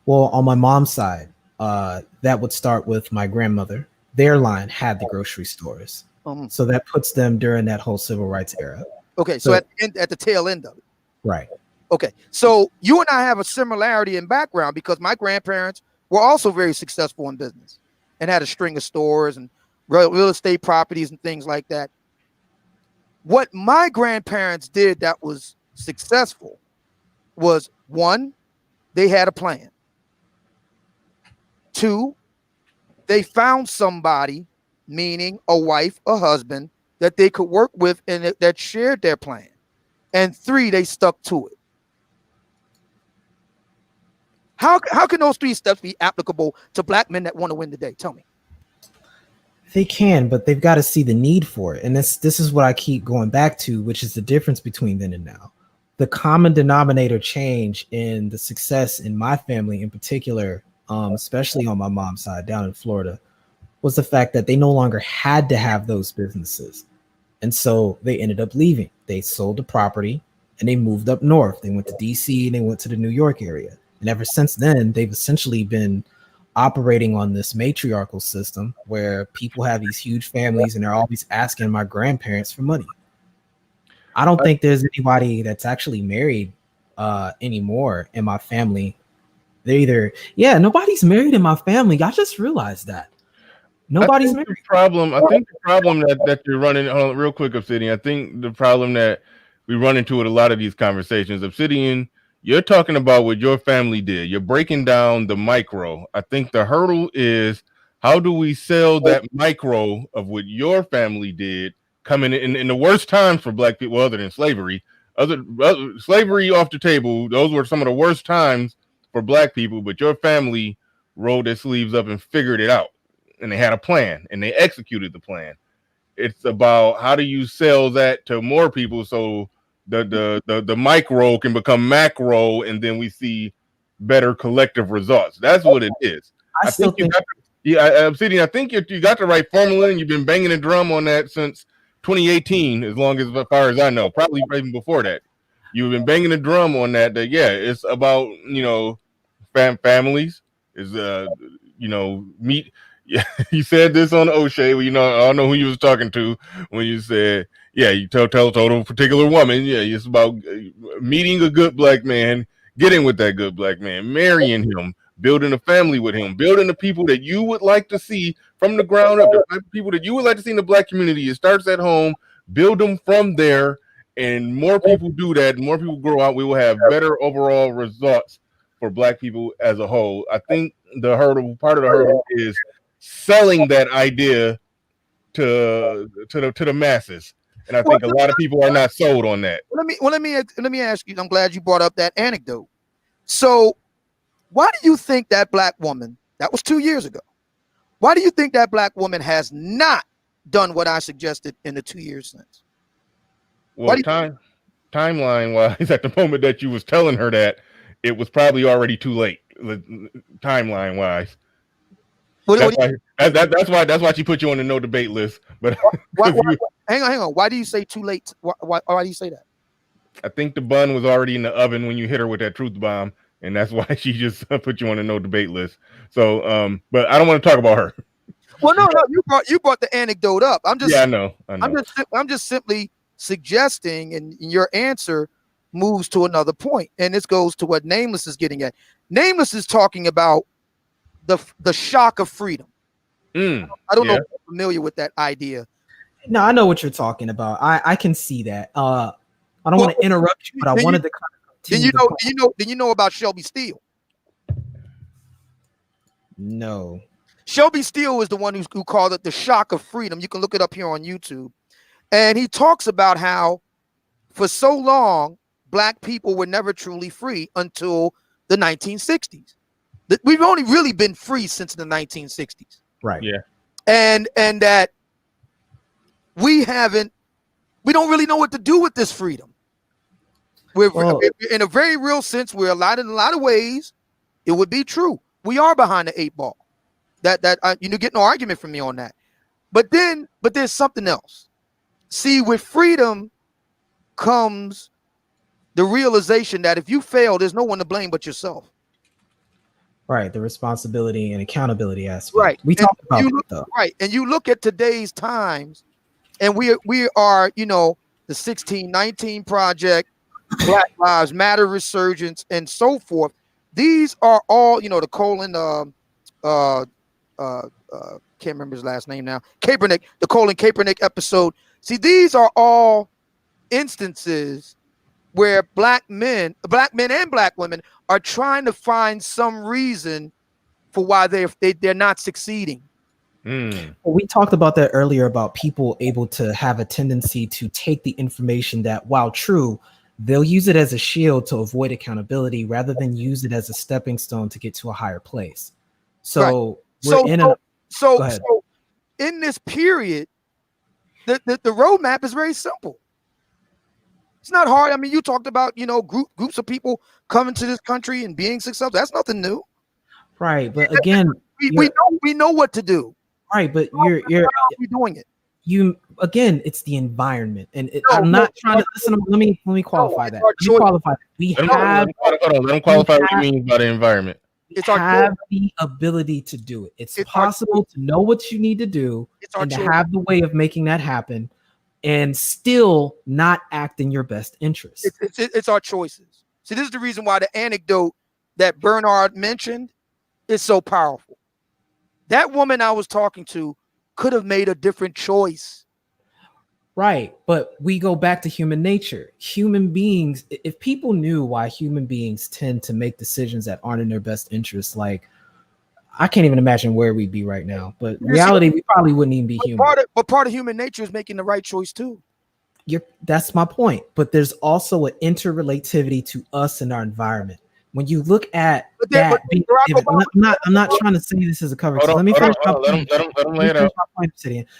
Speaker 2: Well, on my mom's side, that would start with my grandmother. Their line had the grocery stores. So that puts them during that whole civil rights era.
Speaker 4: Okay, so at the tail end of it.
Speaker 2: Right.
Speaker 4: Okay, so you and I have a similarity in background because my grandparents were also very successful in business and had a string of stores and real estate properties and things like that. What my grandparents did that was successful was, 1, they had a plan. 2, they found somebody, meaning a wife, a husband, that they could work with and that shared their plan. And 3, they stuck to it. How can those 3 steps be applicable to black men that want to win the day? Tell me.
Speaker 2: They can, but they've got to see the need for it. And this is what I keep going back to, which is the difference between then and now. The common denominator change in the success in my family in particular, especially on my mom's side down in Florida, was the fact that they no longer had to have those businesses. And so they ended up leaving. They sold the property and they moved up north. They went to DC and they went to the New York area. And ever since then, they've essentially been operating on this matriarchal system where people have these huge families and they're always asking my grandparents for money. I don't think there's anybody that's actually married anymore in my family. They're nobody's married in my family. I just realized that. Nobody's married.
Speaker 3: I think the problem that you're running, hold on, real quick, Obsidian. I think the problem that we run into with a lot of these conversations, Obsidian, you're talking about what your family did. You're breaking down the micro. I think the hurdle is, how do we sell that micro of what your family did coming in the worst times for black people other than slavery? Slavery off the table, those were some of the worst times for black people, but your family rolled their sleeves up and figured it out. And they had a plan and they executed the plan. It's about, how do you sell that to more people so the micro can become macro, and then we see better collective results. That's what it is. I think Obsidian, I think you got the right formula, and you've been banging the drum on that since 2018, as far as I know, probably even before that. You've been banging the drum on that it's about, families is meet. Yeah, you said this on O'Shea. I don't know who you was talking to when you said, you told a particular woman, it's about meeting a good black man, getting with that good black man, marrying him, building a family with him, building the people that you would like to see from the ground up, the people that you would like to see in the black community. It starts at home, build them from there, and more people do that, more people grow out, we will have better overall results for black people as a whole. I think part of the hurdle is selling that idea to the masses, and I think a lot of people are not sold on that.
Speaker 4: Let me ask you. I'm glad you brought up that anecdote. So, why do you think that black woman, that was 2 years ago, why do you think that black woman has not done what I suggested in the 2 years since?
Speaker 3: Well, timeline wise, at the moment that you was telling her that, it was probably already too late, timeline wise. That's why she put you on the no debate list. But
Speaker 4: hang on. Why do you say too late? Why do you say that?
Speaker 3: I think the bun was already in the oven when you hit her with that truth bomb, and that's why she just put you on the no debate list. So, but I don't want to talk about her.
Speaker 4: Well, no, you brought the anecdote up. I know. I'm just simply suggesting, and your answer moves to another point, and this goes to what Nameless is getting at. Nameless is talking about the shock of freedom. I don't know if you're familiar with that idea.
Speaker 2: No, I know what you're talking about. I can see that. I don't want to interrupt you, but I wanted to kind of
Speaker 4: Did you know about Shelby Steele?
Speaker 2: No.
Speaker 4: Shelby Steele is the one who called it the shock of freedom. You can look it up here on YouTube. And he talks about how for so long, Black people were never truly free until the 1960s. We've only really been free since the 1960s.
Speaker 2: Right.
Speaker 3: Yeah.
Speaker 4: And that we don't really know what to do with this freedom. We're in a very real sense, in a lot of ways, it would be true. We are behind the 8 ball. That you get no argument from me on that. But there's something else. See, with freedom comes the realization that if you fail, there's no one to blame but yourself.
Speaker 2: Right, the responsibility and accountability aspect.
Speaker 4: Right,
Speaker 2: we talked about that though.
Speaker 4: Right, and you look at today's times, and we are the 1619 Project, Black Lives Matter resurgence, and so forth. These are all the Colin can't remember his last name now. Kaepernick, the Colin Kaepernick episode. See, these are all instances where black men and black women are trying to find some reason for why they're not succeeding.
Speaker 2: Well, we talked about that earlier about people able to have a tendency to take the information that, while true, they'll use it as a shield to avoid accountability rather than use it as a stepping stone to get to a higher place. So
Speaker 4: in this period, the roadmap is very simple. It's not hard. I mean, you talked about, groups of people coming to this country and being successful. That's nothing new.
Speaker 2: Right. But again,
Speaker 4: we know what to do.
Speaker 2: Right. But you're
Speaker 4: doing it.
Speaker 2: It's the environment. And I'm not trying to listen. Let me qualify that. Let me qualify that.
Speaker 3: Let them qualify what you mean by the environment.
Speaker 2: Have the ability to do it. It's possible to know what you need to do and to have the way of making that happen and still not act in your best interest.
Speaker 4: It's our choices. See, this is the reason why the anecdote that Bernard mentioned is so powerful. That woman I was talking to could have made a different choice.
Speaker 2: Right. But we go back to human nature. Human beings, if people knew why human beings tend to make decisions that aren't in their best interest, like, I can't even imagine where we'd be right now. But reality, we probably wouldn't even be human.
Speaker 4: But part of human nature is making the right choice too.
Speaker 2: That's my point. But there's also an interrelativity to us and our environment. When you look at that, I'm not trying to say this as a cover. Let me finish my point. Let him lay it out.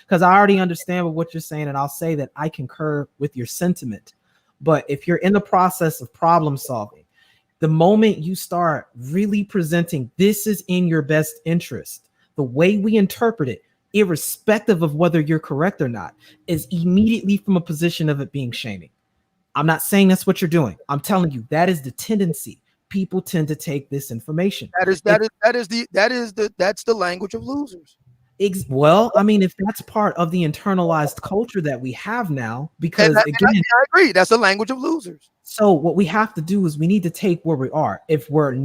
Speaker 2: Because I already understand what you're saying, and I'll say that I concur with your sentiment. But if you're in the process of problem solving, the moment you start really presenting this is in your best interest, the way we interpret it, irrespective of whether you're correct or not, is immediately from a position of it being shaming. I'm not saying that's what you're doing. I'm telling you that is the tendency. People tend to take this information. That's
Speaker 4: the language of losers.
Speaker 2: Well, I mean, if that's part of the internalized culture that we have now, because I
Speaker 4: agree, that's the language of losers.
Speaker 2: So what we have to do is we need to take where we are. If we're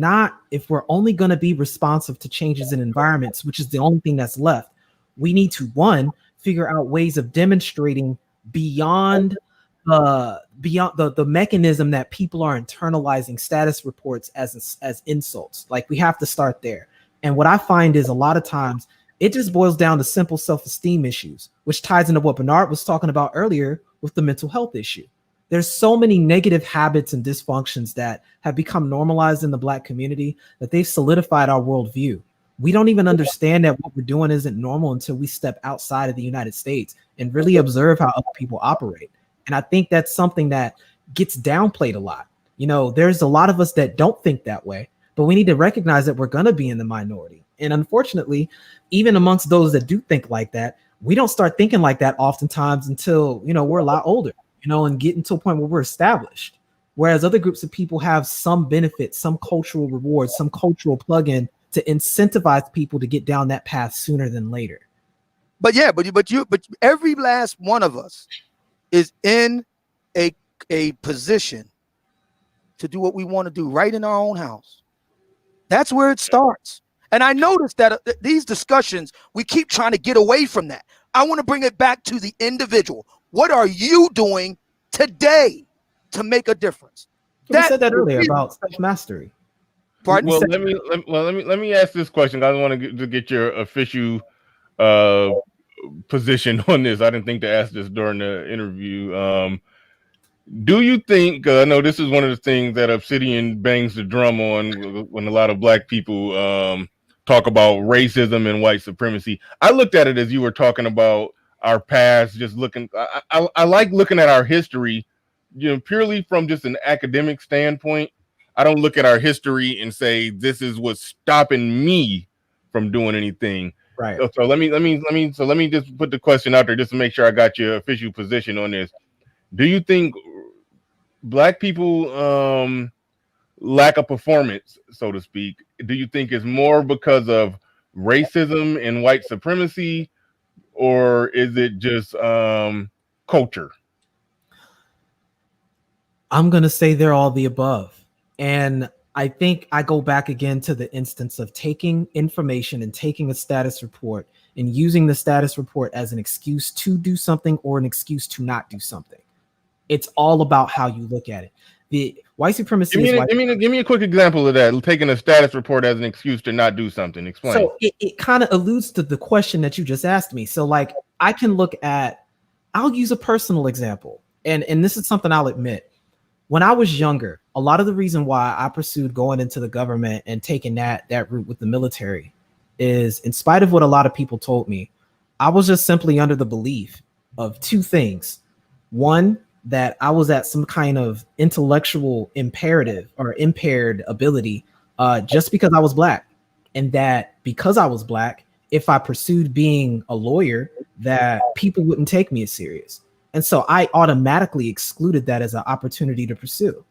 Speaker 2: only going to be responsive to changes in environments, which is the only thing that's left, we need to figure out ways of demonstrating beyond the mechanism that people are internalizing status reports as insults. Like, we have to start there. And what I find is a lot of times it just boils down to simple self-esteem issues, which ties into what Bernard was talking about earlier with the mental health issue. There's so many negative habits and dysfunctions that have become normalized in the Black community that they've solidified our worldview. We don't even understand that what we're doing isn't normal until we step outside of the United States and really observe how other people operate. And I think that's something that gets downplayed a lot. You know, there's a lot of us that don't think that way, but we need to recognize that we're going to be in the minority. And unfortunately, even amongst those that do think like that, we don't start thinking like that oftentimes until, you know, we're a lot older, you know, and getting to a point where we're established. Whereas other groups of people have some benefits, some cultural rewards, some cultural plug-in to incentivize people to get down that path sooner than later.
Speaker 4: But yeah, but every last one of us is in a position to do what we want to do right in our own house. That's where it starts. And I noticed that these discussions, we keep trying to get away from that. I want to bring it back to the individual. What are you doing today to make a difference?
Speaker 2: We said that earlier about self-mastery.
Speaker 4: Pardon?
Speaker 3: Well, let me ask this question. I want to get your official position on this. I didn't think to ask this during the interview. Do you think, I know this is one of the things that Obsidian bangs the drum on when a lot of black people talk about racism and white supremacy. I looked at it as you were talking about our past, just looking, I like looking at our history, you know, purely from just an academic standpoint. I don't look at our history and say, this is what's stopping me from doing anything.
Speaker 2: Right.
Speaker 3: So let me just put the question out there just to make sure I got your official position on this. Do you think black people lack a performance, so to speak? Do you think it's more because of racism and white supremacy, or is it just culture?
Speaker 2: I'm going to say they're all the above. And I think I go back again to the instance of taking information and taking a status report and using the status report as an excuse to do something or an excuse to not do something. It's all about how you look at it. The white supremacy.
Speaker 3: Give me a quick example of that. Taking a status report as an excuse to not do something. Explain.
Speaker 2: So it kind of alludes to the question that you just asked me. So like I can look at, I'll use a personal example. And this is something I'll admit. When I was younger, a lot of the reason why I pursued going into the government and taking that route with the military is, in spite of what a lot of people told me, I was just simply under the belief of two things. One, that I was at some kind of intellectual imperative or impaired ability just because I was black. And that because I was black, if I pursued being a lawyer, that people wouldn't take me as serious. And so I automatically excluded that as an opportunity to pursue.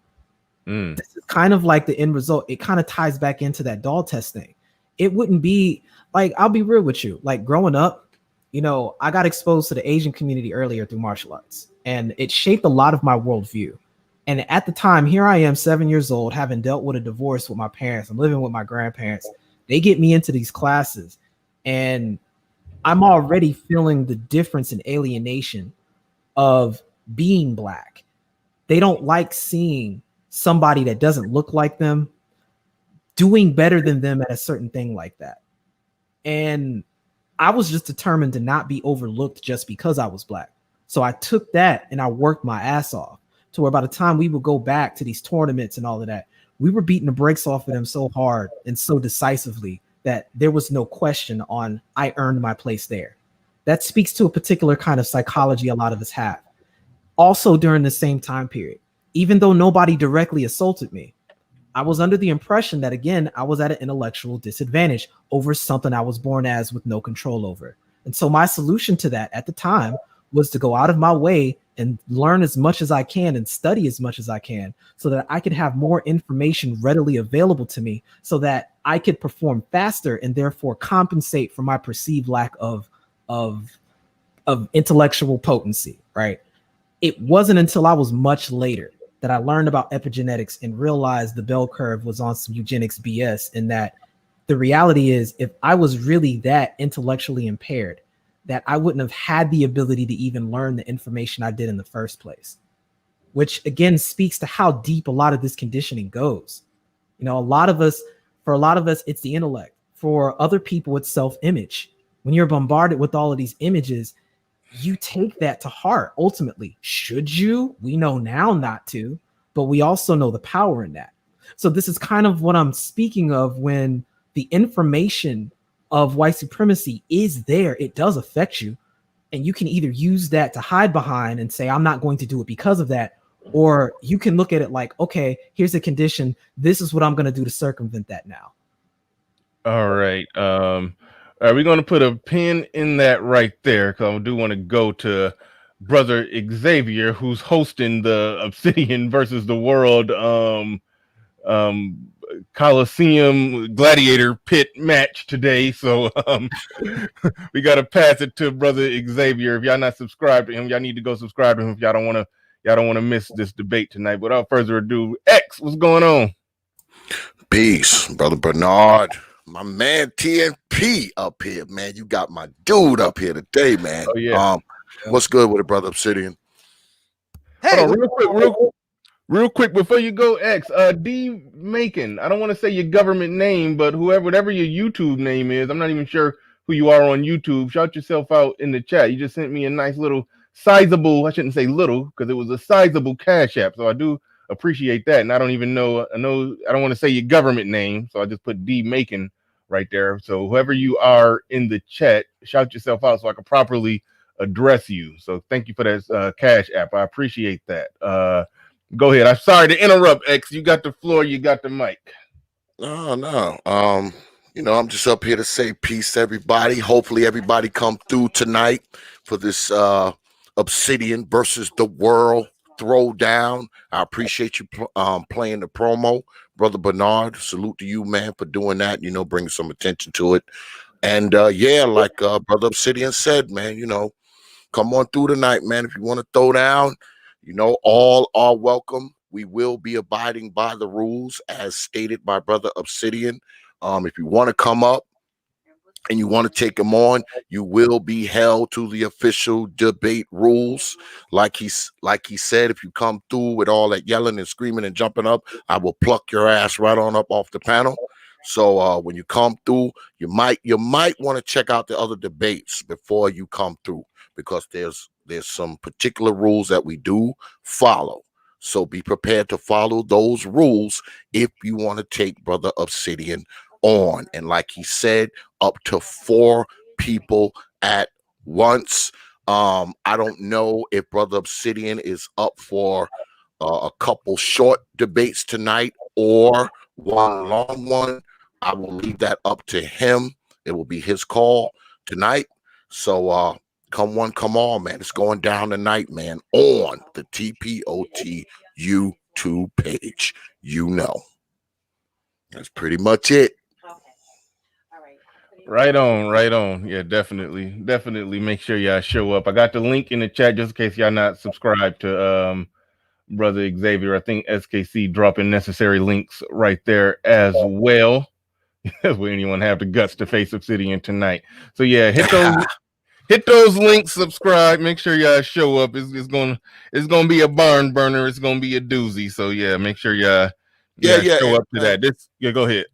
Speaker 2: This is kind of like the end result. It kind of ties back into that doll test thing. It wouldn't be like, I'll be real with you. Like growing up, you know, I got exposed to the Asian community earlier through martial arts, and it shaped a lot of my worldview. And at the time, here I am, 7 years old, having dealt with a divorce with my parents. I'm living with my grandparents. They get me into these classes, and I'm already feeling the difference in alienation of being black. They don't like seeing somebody that doesn't look like them doing better than them at a certain thing like that. And I was just determined to not be overlooked just because I was black. So I took that and I worked my ass off to where by the time we would go back to these tournaments and all of that, we were beating the brakes off of them so hard and so decisively that there was no question on I earned my place there. That speaks to a particular kind of psychology a lot of us have. Also during the same time period, even though nobody directly assaulted me, I was under the impression that, again, I was at an intellectual disadvantage over something I was born as with no control over. And so my solution to that at the time was to go out of my way and learn as much as I can and study as much as I can so that I could have more information readily available to me so that I could perform faster and therefore compensate for my perceived lack of intellectual potency, right? It wasn't until I was much later that I learned about epigenetics and realized the bell curve was on some eugenics BS, and that the reality is if I was really that intellectually impaired, that I wouldn't have had the ability to even learn the information I did in the first place, which again speaks to how deep a lot of this conditioning goes. You know, for a lot of us, it's the intellect. For other people, it's self-image. When you're bombarded with all of these images, you take that to heart. Ultimately, should you? We know now not to, but we also know the power in that. So this is kind of what I'm speaking of when the information of white supremacy is there. It does affect you, and you can either use that to hide behind and say, I'm not going to do it because of that, Or you can look at it like, okay, here's a condition. This is what I'm going to do to circumvent that now.
Speaker 3: All right. Are we going to put a pin in that right there? Because I do want to go to Brother Xavier, who's hosting the Obsidian versus the World um, Coliseum Gladiator Pit match today. So we got to pass it to Brother Xavier. If y'all not subscribed to him, y'all need to go subscribe to him if y'all don't want to miss this debate tonight. Without further ado, X, what's going on?
Speaker 1: Peace, Brother Bernard. My man TNP up here, man. You got my dude up here today, man.
Speaker 3: Oh, yeah.
Speaker 1: What's good with it, Brother Obsidian?
Speaker 4: Hey,
Speaker 3: Hold on, real quick before you go, X. D Macon. I don't want to say your government name, but whatever your YouTube name is, I'm not even sure who you are on YouTube. Shout yourself out in the chat. You just sent me a nice little sizable. I shouldn't say little because it was a sizable Cash App. So I do appreciate that. And I don't even know. I don't want to say your government name, so I just put D Macon right there. So whoever you are in the chat, shout yourself out so I can properly address you. So thank you for that Cash App. I appreciate that. Go ahead. I'm sorry to interrupt, X. You got the floor. You got the mic.
Speaker 1: No. I'm just up here to say peace to everybody. Hopefully everybody come through tonight for this Obsidian versus the World throwdown. I appreciate you playing the promo, Brother Bernard. Salute to you, man, for doing that. Bringing some attention to it. And like Brother Obsidian said, man, come on through tonight, man. If you want to throw down, all are welcome. We will be abiding by the rules as stated by Brother Obsidian. If you want to come up and you want to take him on, you will be held to the official debate rules. Like he said, if you come through with all that yelling and screaming and jumping up, I will pluck your ass right on up off the panel. So when you come through, you might want to check out the other debates before you come through, because there's some particular rules that we do follow. So be prepared to follow those rules if you want to take Brother Obsidian on. And like he said, up to 4 people at once. I don't know if Brother Obsidian is up for a couple short debates tonight or one long one. I will leave that up to him. It will be his call tonight. So come one, come all, man. It's going down tonight, man, on the TPOT YouTube page. That's pretty much it.
Speaker 3: Right on. Yeah, definitely make sure y'all show up. I got the link in the chat just in case y'all not subscribed to Brother Xavier. I think SKC dropping necessary links right there as well. Will anyone have the guts to face Obsidian tonight? So yeah, hit those links, subscribe, make sure y'all show up. It's gonna be a barn burner. It's gonna be a doozy. So yeah, make sure y'all show up to that. Go ahead.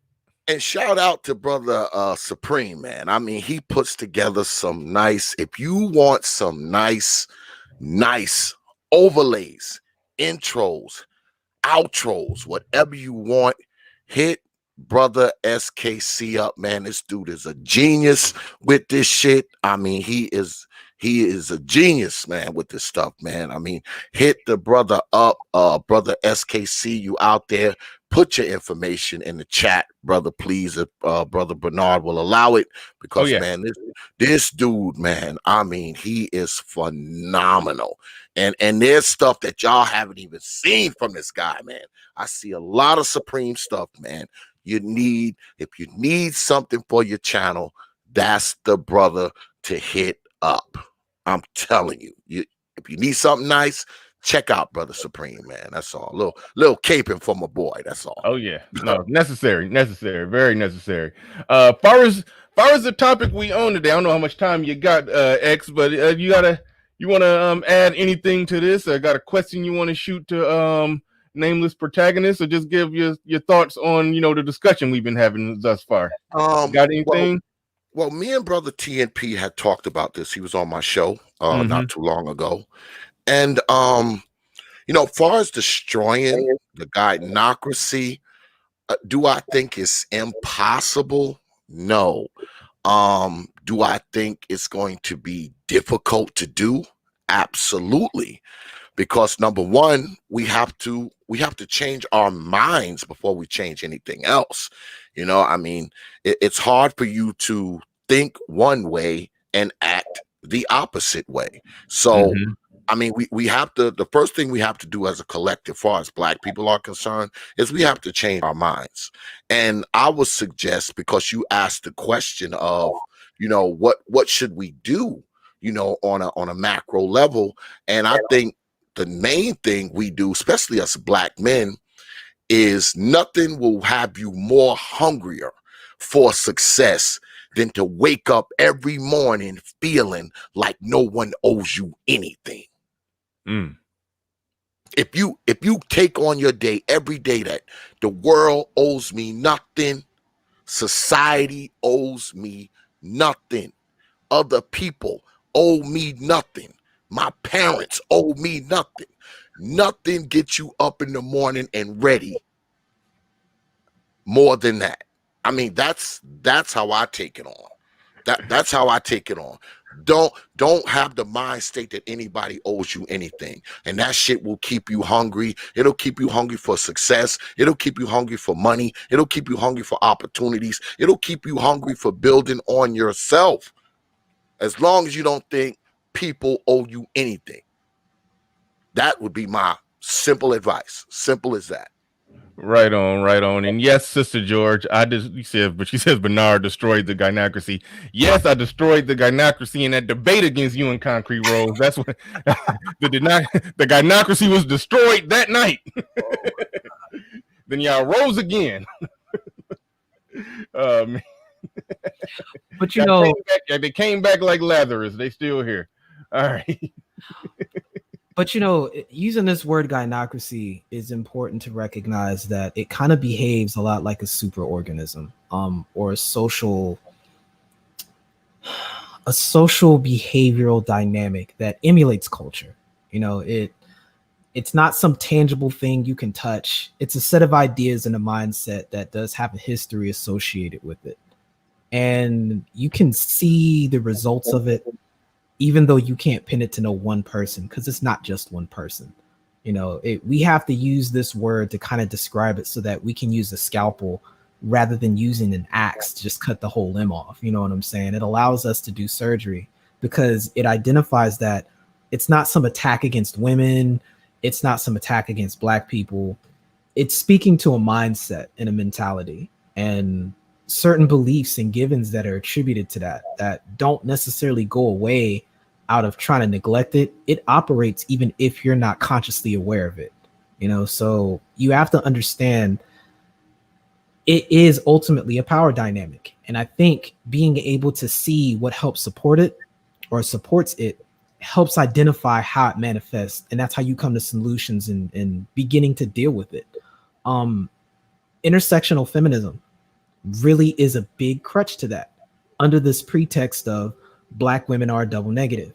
Speaker 1: And shout out to Brother Supreme, man. I mean, he puts together some nice, if you want some nice overlays, intros, outros, whatever you want, hit Brother SKC up, man. This dude is a genius with this shit. I mean, he is a genius, man, with this stuff, man. I mean, hit the brother up, Brother SKC, you out there. Put your information in the chat, brother, please, if Brother Bernard will allow it, because man, this dude, man, I mean, he is phenomenal. And there's stuff that y'all haven't even seen from this guy, man. I see a lot of Supreme stuff, man. If you need something for your channel, that's the brother to hit up. I'm telling you, if you need something nice, check out Brother Supreme, man. That's all. Little caping for my boy. That's all.
Speaker 3: Oh yeah, no, necessary, very necessary. Far as the topic we own today, I don't know how much time you got, X, but you want to add anything to this? I got a question you want to shoot to Nameless Protagonist, or just give your thoughts on the discussion we've been having thus far. Got anything?
Speaker 1: Well, me and Brother TNP had talked about this. He was on my show not too long ago. And far as destroying the guyocracy, do I think it's impossible? No. Do I think it's going to be difficult to do? Absolutely. because number one, we have to change our minds before we change anything else. You know, I mean, it's hard for you to think one way and act the opposite way. So
Speaker 3: Mhm.
Speaker 1: I mean, we have to, the first thing we have to do as a collective, as far as Black people are concerned, is we have to change our minds. And I would suggest, because you asked the question of, you know, what should we do, you know, on a macro level. And I think the main thing we do, especially as Black men, is nothing will have you more hungrier for success than to wake up every morning feeling like no one owes you anything.
Speaker 3: Mm.
Speaker 1: If you take on your day every day that the world owes me nothing, society owes me nothing, other people owe me nothing, my parents owe me nothing, nothing gets you up in the morning and ready more than that. I mean, that's how I take it on. That's how I take it on. Don't have the mind state that anybody owes you anything, and that shit will keep you hungry. It'll keep you hungry for success. It'll keep you hungry for money. It'll keep you hungry for opportunities. It'll keep you hungry for building on yourself. As long as you don't think people owe you anything, that would be my simple advice. Simple as that.
Speaker 3: Right on, right on. And yes, Sister George, you said, but she says Bernard destroyed the gynocracy. Yes, I destroyed the gynocracy in that debate against you and Concrete Rose. That's what the gynocracy was destroyed that night. Then y'all rose again.
Speaker 2: But you
Speaker 3: Y'all
Speaker 2: know,
Speaker 3: came back, they came back like Lazarus. They still here. All right.
Speaker 2: but you know, using this word gynocracy is important to recognize that it kind of behaves a lot like a superorganism, or a social behavioral dynamic that emulates culture. You know, it's not some tangible thing you can touch. It's a set of ideas and a mindset that does have a history associated with it. And you can see the results of it, even though you can't pin it to no one person, because it's not just one person. You know, we have to use this word to kind of describe it so that we can use a scalpel rather than using an axe to just cut the whole limb off. You know what I'm saying? It allows us to do surgery because it identifies that it's not some attack against women. It's not some attack against Black people. It's speaking to a mindset and a mentality and certain beliefs and givens that are attributed to that don't necessarily go away out of trying to neglect it. It operates even if you're not consciously aware of it, you know? So you have to understand it is ultimately a power dynamic. And I think being able to see what helps support it or supports it helps identify how it manifests. And that's how you come to solutions and beginning to deal with it. Intersectional feminism really is a big crutch to that under this pretext of Black women are double negative.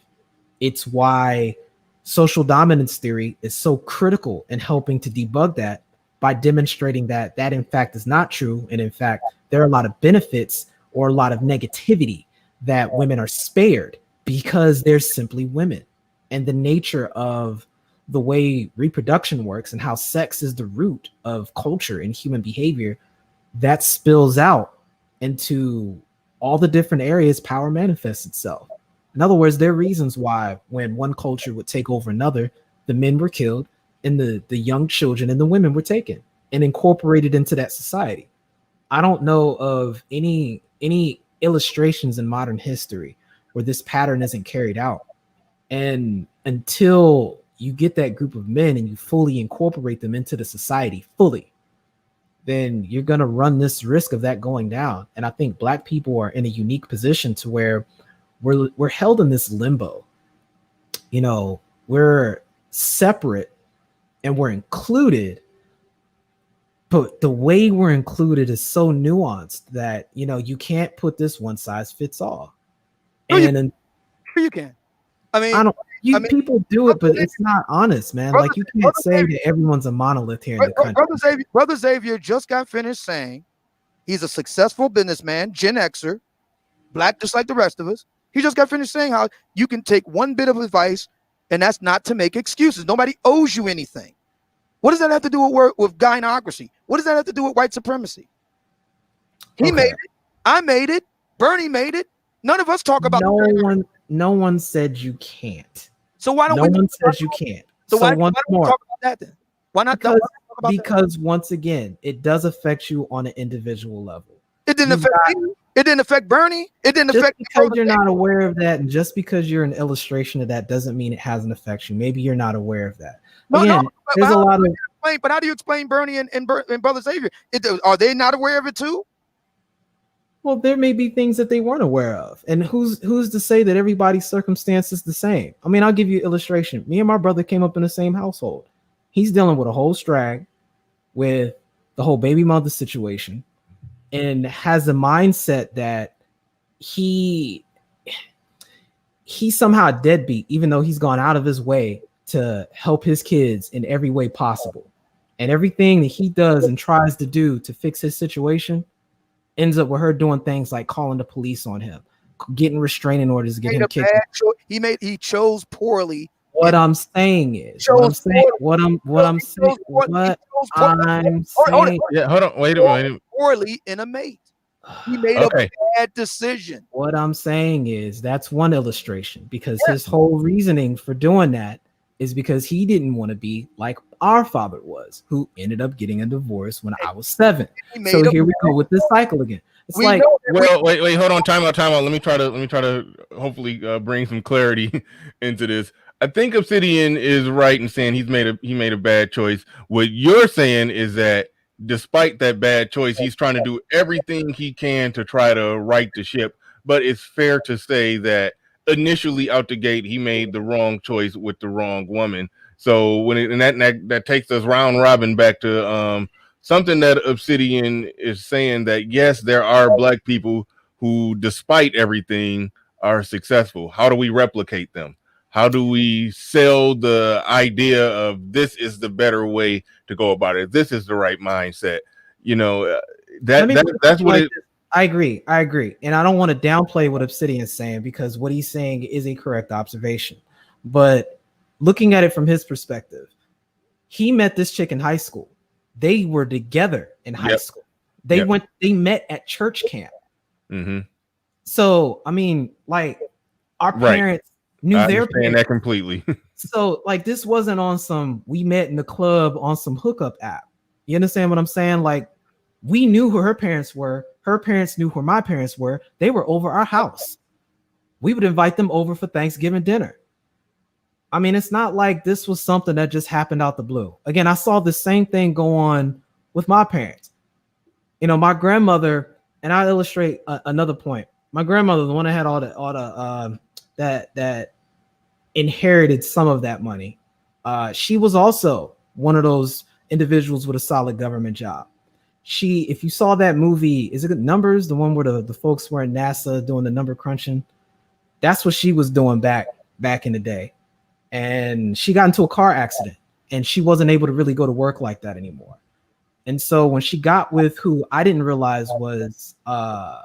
Speaker 2: It's why social dominance theory is so critical in helping to debug that by demonstrating that in fact is not true. And in fact, there are a lot of benefits or a lot of negativity that women are spared because they're simply women. And the nature of the way reproduction works and how sex is the root of culture and human behavior, that spills out into all the different areas power manifests itself. In other words, there are reasons why when one culture would take over another, the men were killed and the young children and the women were taken and incorporated into that society. I don't know of any illustrations in modern history where this pattern isn't carried out. And until you get that group of men and you fully incorporate them into the society fully, then you're going to run this risk of that going down. And I think Black people are in a unique position to where we're held in this limbo. You know, we're separate and we're included, but the way we're included is so nuanced that, you know, you can't put this one size fits all. And
Speaker 4: you can. I mean,
Speaker 2: people do it, but it's not honest, man. Like, you can't say that everyone's a monolith here in the country.
Speaker 4: Brother Xavier just got finished saying he's a successful businessman, Gen Xer, Black just like the rest of us. He just got finished saying how you can take one bit of advice And that's not to make excuses. Nobody owes you anything. What does that have to do with gynocracy? What does that have to do with white supremacy? He made it. I made it. Bernie made it. None of us talk about
Speaker 2: no one said you can't.
Speaker 4: So why don't
Speaker 2: no one says you can't. So why
Speaker 4: don't we talk about that then? Why not?
Speaker 2: Because once again, it does affect you on an individual level.
Speaker 4: It didn't affect me. It didn't affect Bernie. It didn't affect me.
Speaker 2: Because you're not aware of that, and just because you're an illustration of that doesn't mean it hasn't affected you. Maybe you're not aware of that. Again, there's a lot of.
Speaker 4: But how do you explain Bernie and Brother Xavier? Are they not aware of it too?
Speaker 2: Well, there may be things that they weren't aware of, and who's to say that everybody's circumstance is the same? I mean, I'll give you an illustration. Me and my brother came up in the same household. He's dealing with a whole strag, with the whole baby mother situation, and has a mindset that he's somehow a deadbeat, even though he's gone out of his way to help his kids in every way possible. And everything that he does and tries to do to fix his situation ends up with her doing things like calling the police on him, getting restraining orders to get him kicked.
Speaker 4: He chose poorly.
Speaker 2: What I'm saying is, what I'm saying.
Speaker 3: Yeah, hold on, wait a minute.
Speaker 4: Poorly in a mate. He made a bad decision.
Speaker 2: What I'm saying is that's one illustration, because his whole reasoning for doing that is because he didn't want to be like our father was, who ended up getting a divorce when I was 7. So here we go with this cycle again. It's like,
Speaker 3: well, wait, hold on, time out. Let me try to hopefully bring some clarity into this. I think Obsidian is right in saying he made a bad choice. What you're saying is that despite that bad choice, he's trying to do everything he can to try to right the ship. But it's fair to say that initially out the gate, he made the wrong choice with the wrong woman. So that takes us round robin back to something that Obsidian is saying, that yes, there are Black people who, despite everything, are successful. How do we replicate them? How do we sell the idea of this is the better way to go about it? This is the right mindset. You know, that's what it.
Speaker 2: I agree. And I don't want to downplay what Obsidian's saying, because what he's saying is a correct observation. But looking at it from his perspective, he met this chick in high school. They were together in high school. They met at church camp.
Speaker 3: Mm-hmm.
Speaker 2: So, I mean, like, our parents knew their parents.
Speaker 3: That completely.
Speaker 2: So, like, this wasn't on some, we met in the club on some hookup app. You understand what I'm saying? Like, we knew who her parents were. Her parents knew who my parents were. They were over our house. We would invite them over for Thanksgiving dinner. I mean, it's not like this was something that just happened out the blue. Again, I saw the same thing go on with my parents. You know, my grandmother, and I'll illustrate another point. My grandmother, the one that had all the that inherited some of that money. She was also one of those individuals with a solid government job. If you saw that movie, is it Numbers? The one where the folks were in NASA doing the number crunching. That's what she was doing back in the day. And she got into a car accident, and she wasn't able to really go to work like that anymore. And so when she got with who I didn't realize was, I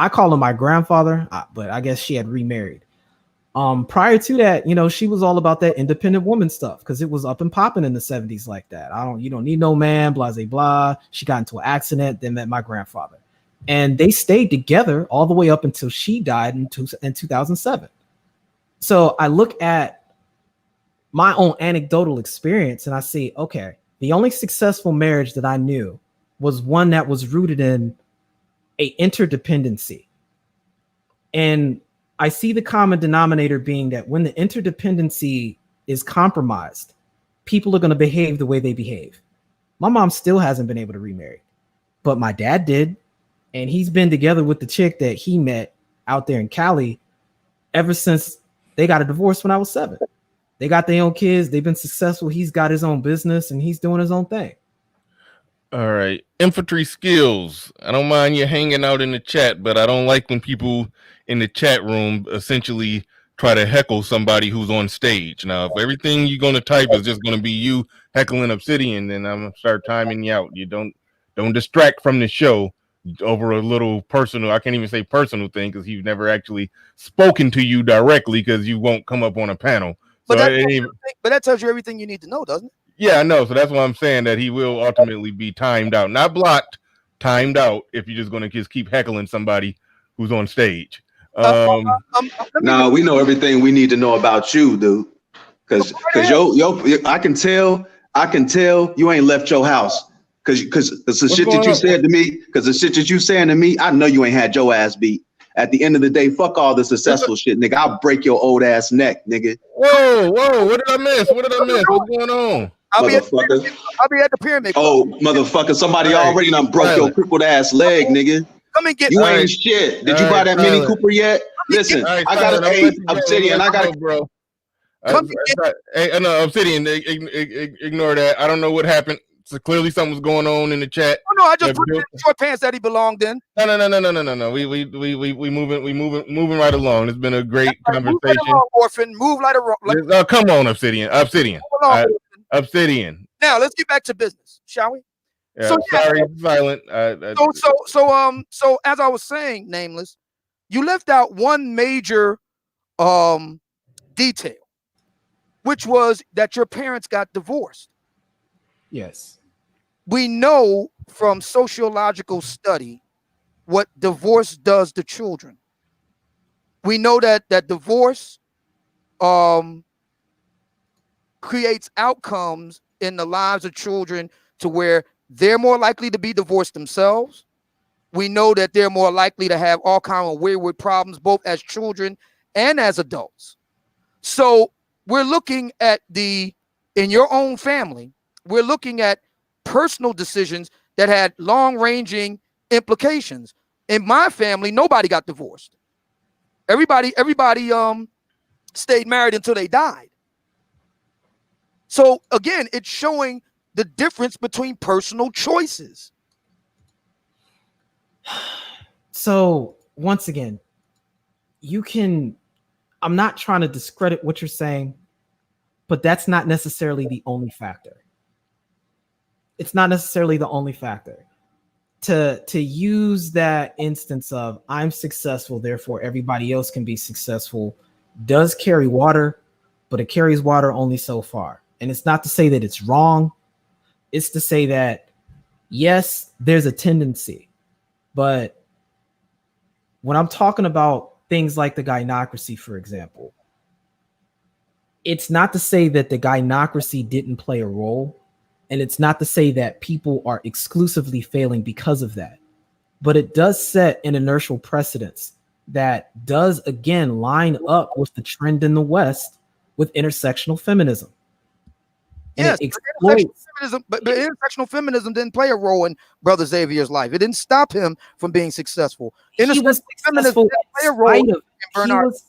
Speaker 2: call him my grandfather, but I guess she had remarried. Prior to that, you know, she was all about that independent woman stuff, because it was up and popping in the 70s like that. You don't need no man, blah, blah, blah. She got into an accident, then met my grandfather. And they stayed together all the way up until she died in 2007. So I look at my own anecdotal experience and I see, okay, the only successful marriage that I knew was one that was rooted in a interdependency. And I see the common denominator being that when the interdependency is compromised, people are going to behave the way they behave. My mom still hasn't been able to remarry, but my dad did. And he's been together with the chick that he met out there in Cali ever since they got a divorce when I was 7. They got their own kids. They've been successful. He's got his own business and he's doing his own thing.
Speaker 3: All right. Infantry skills. I don't mind you hanging out in the chat, but I don't like when people in the chat room essentially try to heckle somebody who's on stage. Now, if everything you're going to type is just going to be you heckling Obsidian, then I'm going to start timing you out. You don't distract from the show. over a little personal, I can't even say personal thing because he's never actually spoken to you directly because you won't come up on a panel. So
Speaker 4: but that tells you everything you need to know, doesn't it?
Speaker 3: Yeah, I know. So that's why I'm saying that he will ultimately be timed out, not blocked, timed out. If you're just going to just keep heckling somebody who's on stage.
Speaker 5: No, we know everything we need to know about you, dude. Because I can tell you ain't left your house. Because the shit that you said to me, because the shit that you saying to me, I know you ain't had your ass beat. At the end of the day, fuck all the successful shit, nigga. I'll break your old ass neck, nigga.
Speaker 3: Whoa, what did I miss? What's going on?
Speaker 4: I'll be at the pyramid.
Speaker 5: Oh, motherfucker, somebody already done broke your crippled ass leg, nigga.
Speaker 4: Come and get
Speaker 5: you ain't shit. Did you buy that Mini Cooper yet? Listen, I got an Obsidian. I got
Speaker 3: bro. Obsidian, ignore that. I don't know what happened. So clearly something was going on in the chat.
Speaker 4: Oh no, I just put the short pants that he belonged in.
Speaker 3: No. We moving right along. It's been a great conversation.
Speaker 4: Move right along, orphan. Move like a
Speaker 3: come on, Obsidian. Obsidian.
Speaker 4: Now let's get back to business, shall we?
Speaker 3: Yeah, so, silent.
Speaker 4: So as I was saying, Nameless, you left out one major detail, which was that your parents got divorced.
Speaker 2: Yes.
Speaker 4: We know from sociological study what divorce does to children. We know that divorce creates outcomes in the lives of children to where they're more likely to be divorced themselves. We know that they're more likely to have all kinds of wayward problems, both as children and as adults. So we're looking at in your own family, we're looking at personal decisions that had long-ranging implications. In my family, nobody got divorced. Everybody stayed married until they died. So again, it's showing the difference between personal choices.
Speaker 2: So once again, I'm not trying to discredit what you're saying, but that's not necessarily the only factor. It's not necessarily the only factor. To use that instance of I'm successful, therefore everybody else can be successful does carry water, but it carries water only so far. And it's not to say that it's wrong. It's to say that, yes, there's a tendency. But when I'm talking about things like the gynocracy, for example, it's not to say that the gynocracy didn't play a role. And it's not to say that people are exclusively failing because of that. But it does set an inertial precedence that does, again, line up with the trend in the West with intersectional feminism.
Speaker 4: Yes, but intersectional feminism didn't play a role in Brother Xavier's life. It didn't stop him from being successful.
Speaker 2: He was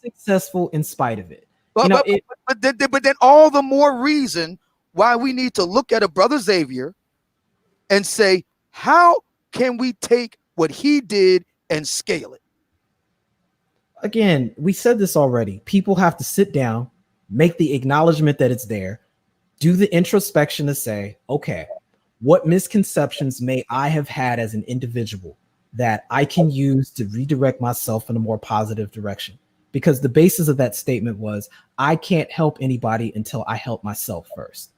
Speaker 2: successful in spite of it.
Speaker 4: But then all the more reason why we need to look at a Brother Xavier and say, how can we take what he did and scale it?
Speaker 2: Again, we said this already. People have to sit down, make the acknowledgement that it's there, do the introspection to say, okay, what misconceptions may I have had as an individual that I can use to redirect myself in a more positive direction? Because the basis of that statement was, I can't help anybody until I help myself first.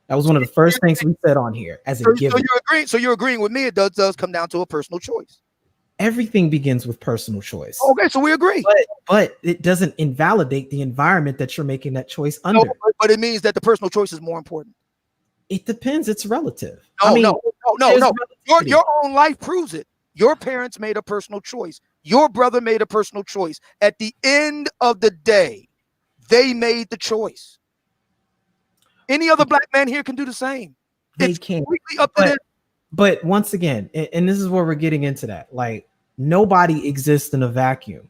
Speaker 2: That was one of the first things we said on here as a given.
Speaker 4: So you're agreeing with me. It does come down to a personal choice.
Speaker 2: Everything begins with personal choice.
Speaker 4: Okay, so we agree.
Speaker 2: But it doesn't invalidate the environment that you're making that choice under.
Speaker 4: No, but it means that the personal choice is more important.
Speaker 2: It depends. It's relative.
Speaker 4: No. Your own life proves it. Your parents made a personal choice. Your brother made a personal choice. At the end of the day, they made the choice. Any other black man here can do the same.
Speaker 2: They can. But once again, and this is where we're getting into that, like, nobody exists in a vacuum.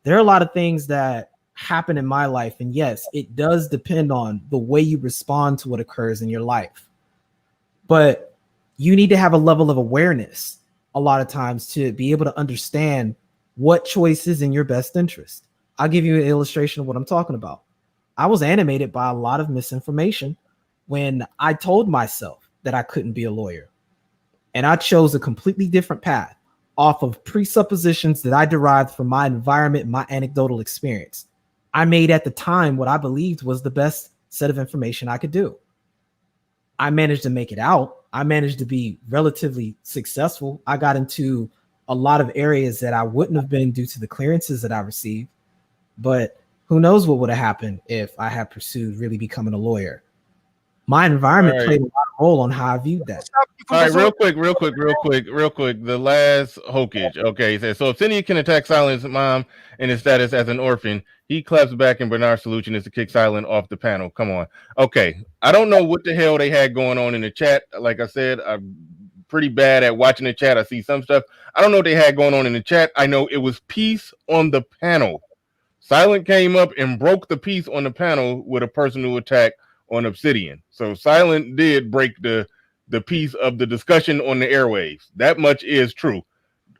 Speaker 2: There are a lot of things that happen in my life, and yes, it does depend on the way you respond to what occurs in your life. But you need to have a level of awareness a lot of times to be able to understand what choice is in your best interest. I'll give you an illustration of what I'm talking about. I was animated by a lot of misinformation when I told myself that I couldn't be a lawyer. And I chose a completely different path. off of presuppositions that I derived from my environment, my anecdotal experience. I made at the time what I believed was the best set of information I could do. I managed to make it out. I managed to be relatively successful. I got into a lot of areas that I wouldn't have been due to the clearances that I received. But who knows what would have happened if I had pursued really becoming a lawyer. My environment played a lot of role on how I viewed that.
Speaker 3: All right, real quick. The last hokage. Okay, so Obsidian can attack Silent's mom in his status as an orphan. He claps back, and Bernard's solution is to kick Silent off the panel. Come on. Okay, I don't know what the hell they had going on in the chat. Like I said, I'm pretty bad at watching the chat. I see some stuff. I don't know what they had going on in the chat. I know it was peace on the panel. Silent came up and broke the peace on the panel with a personal attack on Obsidian. So Silent did break the piece of the discussion on the airwaves. That much is true.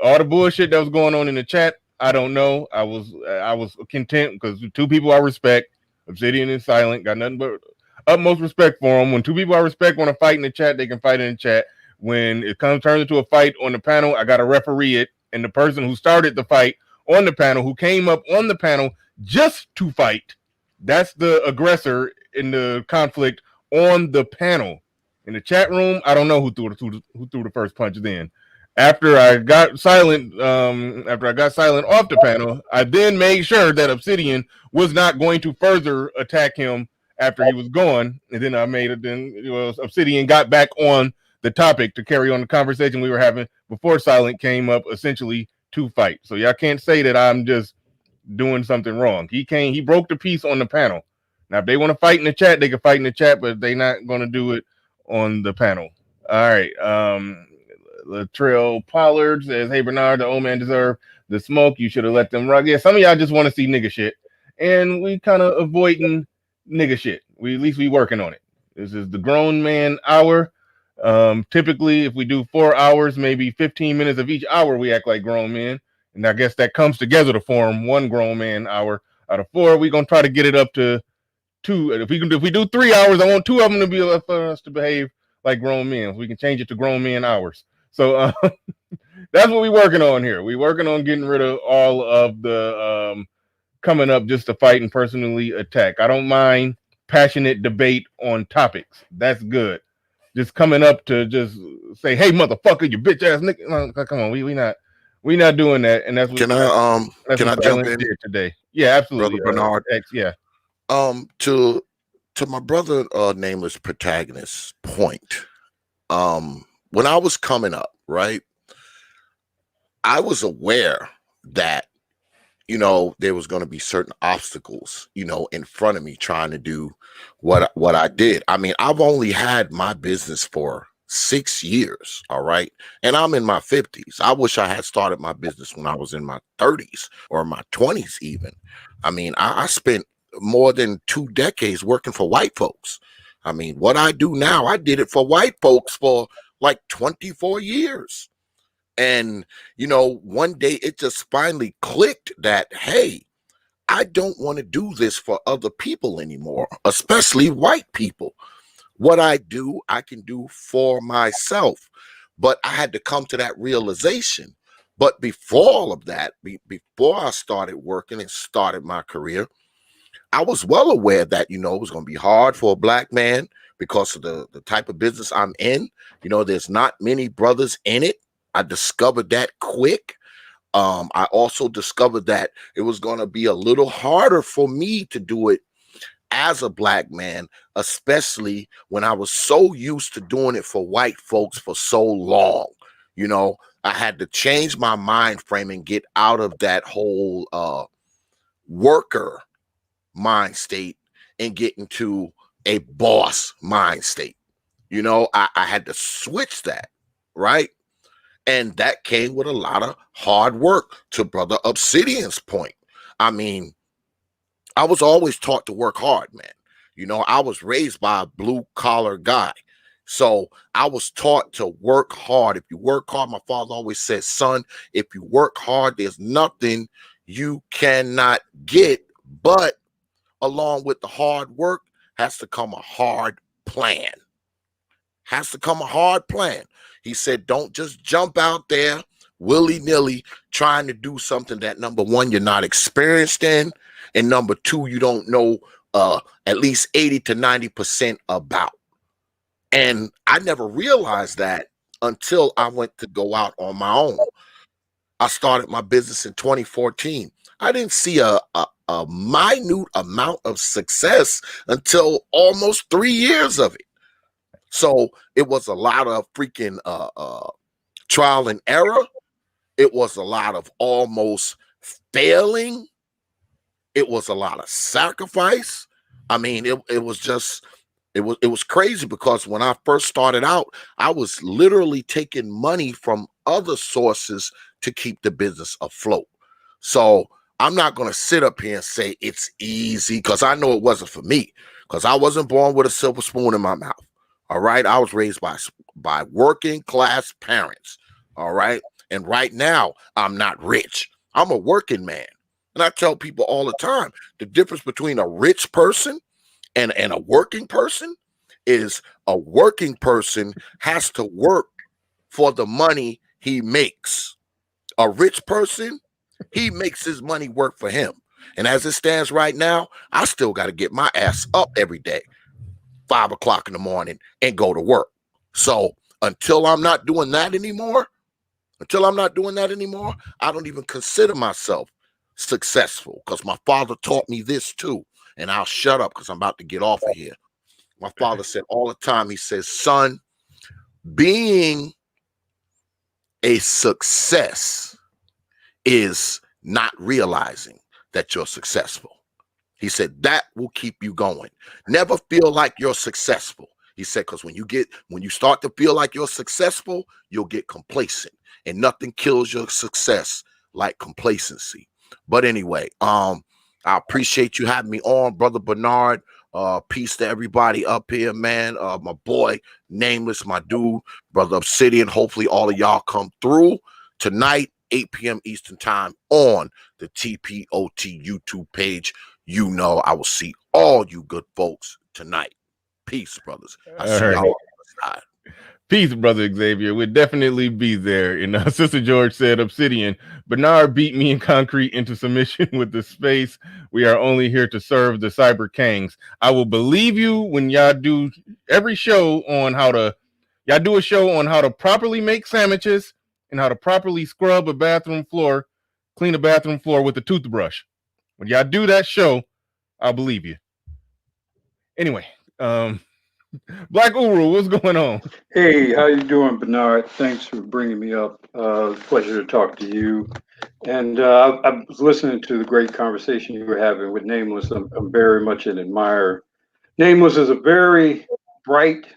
Speaker 3: All the bullshit that was going on in the chat, I don't know. I was content because two people I respect, Obsidian and Silent, got nothing but utmost respect for them. When two people I respect want to fight in the chat, they can fight in the chat. When it turns into a fight on the panel, I got to referee it. And the person who started the fight on the panel, who came up on the panel just to fight, that's the aggressor in the conflict on the panel. In the chat room, I don't know who threw the first punch then. After I got Silent off the panel, I then made sure that Obsidian was not going to further attack him after he was gone. And then Obsidian got back on the topic to carry on the conversation we were having before Silent came up essentially to fight. So y'all can't say that I'm just doing something wrong. He broke the peace on the panel. Now, if they want to fight in the chat, they can fight in the chat, but they're not going to do it on the panel. All right. Latrell Pollard says, "Hey Bernard, the old man deserved the smoke. You should have let them rock." Yeah, some of y'all just want to see nigga shit, and we kind of avoiding nigga shit. At least we working on it. This is the grown man hour. Typically, if we do 4 hours, maybe 15 minutes of each hour, we act like grown men, and I guess that comes together to form one grown man hour out of 4. We're gonna try to get it up to 2. If we do 3 hours, I want 2 of them to be for us to behave like grown men. We can change it to grown men hours. So that's what we're working on here. We're working on getting rid of all of the coming up just to fight and personally attack. I don't mind passionate debate on topics. That's good. Just coming up to just say, "Hey, motherfucker, you bitch ass nigga." No, come on, we not doing that. And that's what
Speaker 1: can I jump in
Speaker 3: here today? Yeah, absolutely,
Speaker 1: Brother Bernard.
Speaker 3: Yeah.
Speaker 1: To my brother, Nameless Protagonist point. When I was coming up, right, I was aware that, there was going to be certain obstacles, in front of me trying to do what I did. I mean, I've only had my business for 6 years. All right. And I'm in my 50s. I wish I had started my business when I was in my 30s or my 20s even. I mean, I spent more than 2 decades working for white folks. I mean, what I do now, I did it for white folks for like 24 years. And, one day it just finally clicked that, hey, I don't want to do this for other people anymore, especially white people. What I do, I can do for myself. But I had to come to that realization. But before all of that, before I started working and started my career, I was well aware that, it was going to be hard for a black man because of the type of business I'm in. There's not many brothers in it. I discovered that quick. I also discovered that it was going to be a little harder for me to do it as a black man, especially when I was so used to doing it for white folks for so long. I had to change my mind frame and get out of that whole worker mind state and get into a boss mind state. I had to switch that, right? And that came with a lot of hard work, to Brother Obsidian's point. I mean, I was always taught to work hard, man. I was raised by a blue collar guy. So I was taught to work hard. If you work hard, my father always said, son, if you work hard, there's nothing you cannot get. But along with the hard work has to come a hard plan. Has to come a hard plan. He said, don't just jump out there willy-nilly trying to do something that, number one, you're not experienced in, and number two, you don't know at least 80 to 90% about. And I never realized that until I went to go out on my own. I started my business in 2014. I didn't see a minute amount of success until almost 3 years of it. So it was a lot of freaking trial and error. It was a lot of almost failing. It was a lot of sacrifice. I mean, it was crazy, because when I first started out, I was literally taking money from other sources to keep the business afloat. So I'm not going to sit up here and say it's easy, because I know it wasn't for me, because I wasn't born with a silver spoon in my mouth. All right. I was raised by working class parents. All right. And right now, I'm not rich. I'm a working man. And I tell people all the time, the difference between a rich person and a working person is a working person has to work for the money he makes. A rich person, he makes his money work for him. And as it stands right now, I still got to get my ass up every day, 5 o'clock in the morning, and go to work. So until I'm not doing that anymore, I don't even consider myself successful, because my father taught me this too. And I'll shut up because I'm about to get off of here. My father said all the time, he says, son, being a success is not realizing that you're successful. He said that will keep you going. Never feel like you're successful. He said, because when you start to feel like you're successful, you'll get complacent, and nothing kills your success like complacency. But anyway, I appreciate you having me on, Brother Bernard. Peace to everybody up here, man. My boy, Nameless, my dude, Brother Obsidian. Hopefully all of y'all come through tonight, 8 p.m. Eastern time on the TPOT YouTube page. You know, I will see all you good folks tonight. Peace, brothers. I see y'all on the side.
Speaker 3: Peace, Brother Xavier. We'll definitely be there. And Sister George said, Obsidian, Bernard beat me in concrete into submission with the space. We are only here to serve the cyber kings. I will believe you when y'all do every show on y'all do a show on how to properly make sandwiches and how to properly scrub a bathroom floor, clean a bathroom floor with a toothbrush. When y'all do that show, I'll believe you. Anyway, Black Uru, what's going on?
Speaker 6: Hey, how you doing, Bernard? Thanks for bringing me up. Pleasure to talk to you. And I was listening to the great conversation you were having with Nameless. I'm very much an admirer. Nameless is a very bright,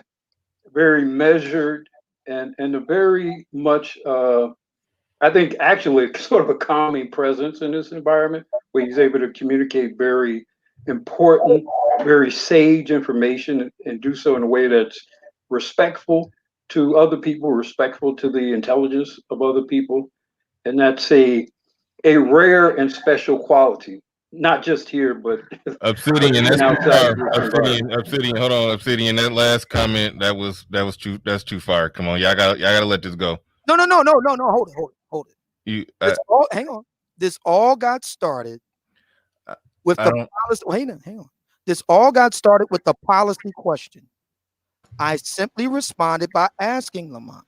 Speaker 6: very measured, and a very much, I think, actually sort of a calming presence in this environment where he's able to communicate very important, very sage information and do so in a way that's respectful to other people, respectful to the intelligence of other people. And that's a rare and special quality, not just here, but
Speaker 3: Obsidian, that's
Speaker 6: outside.
Speaker 3: Obsidian, hold on, Obsidian. That last comment, that's too far. Come on, y'all gotta let this go.
Speaker 4: No. Hold it. Hang on. This all got started with the policy. Hang on. This all got started with the policy question. I simply responded by asking Lamont,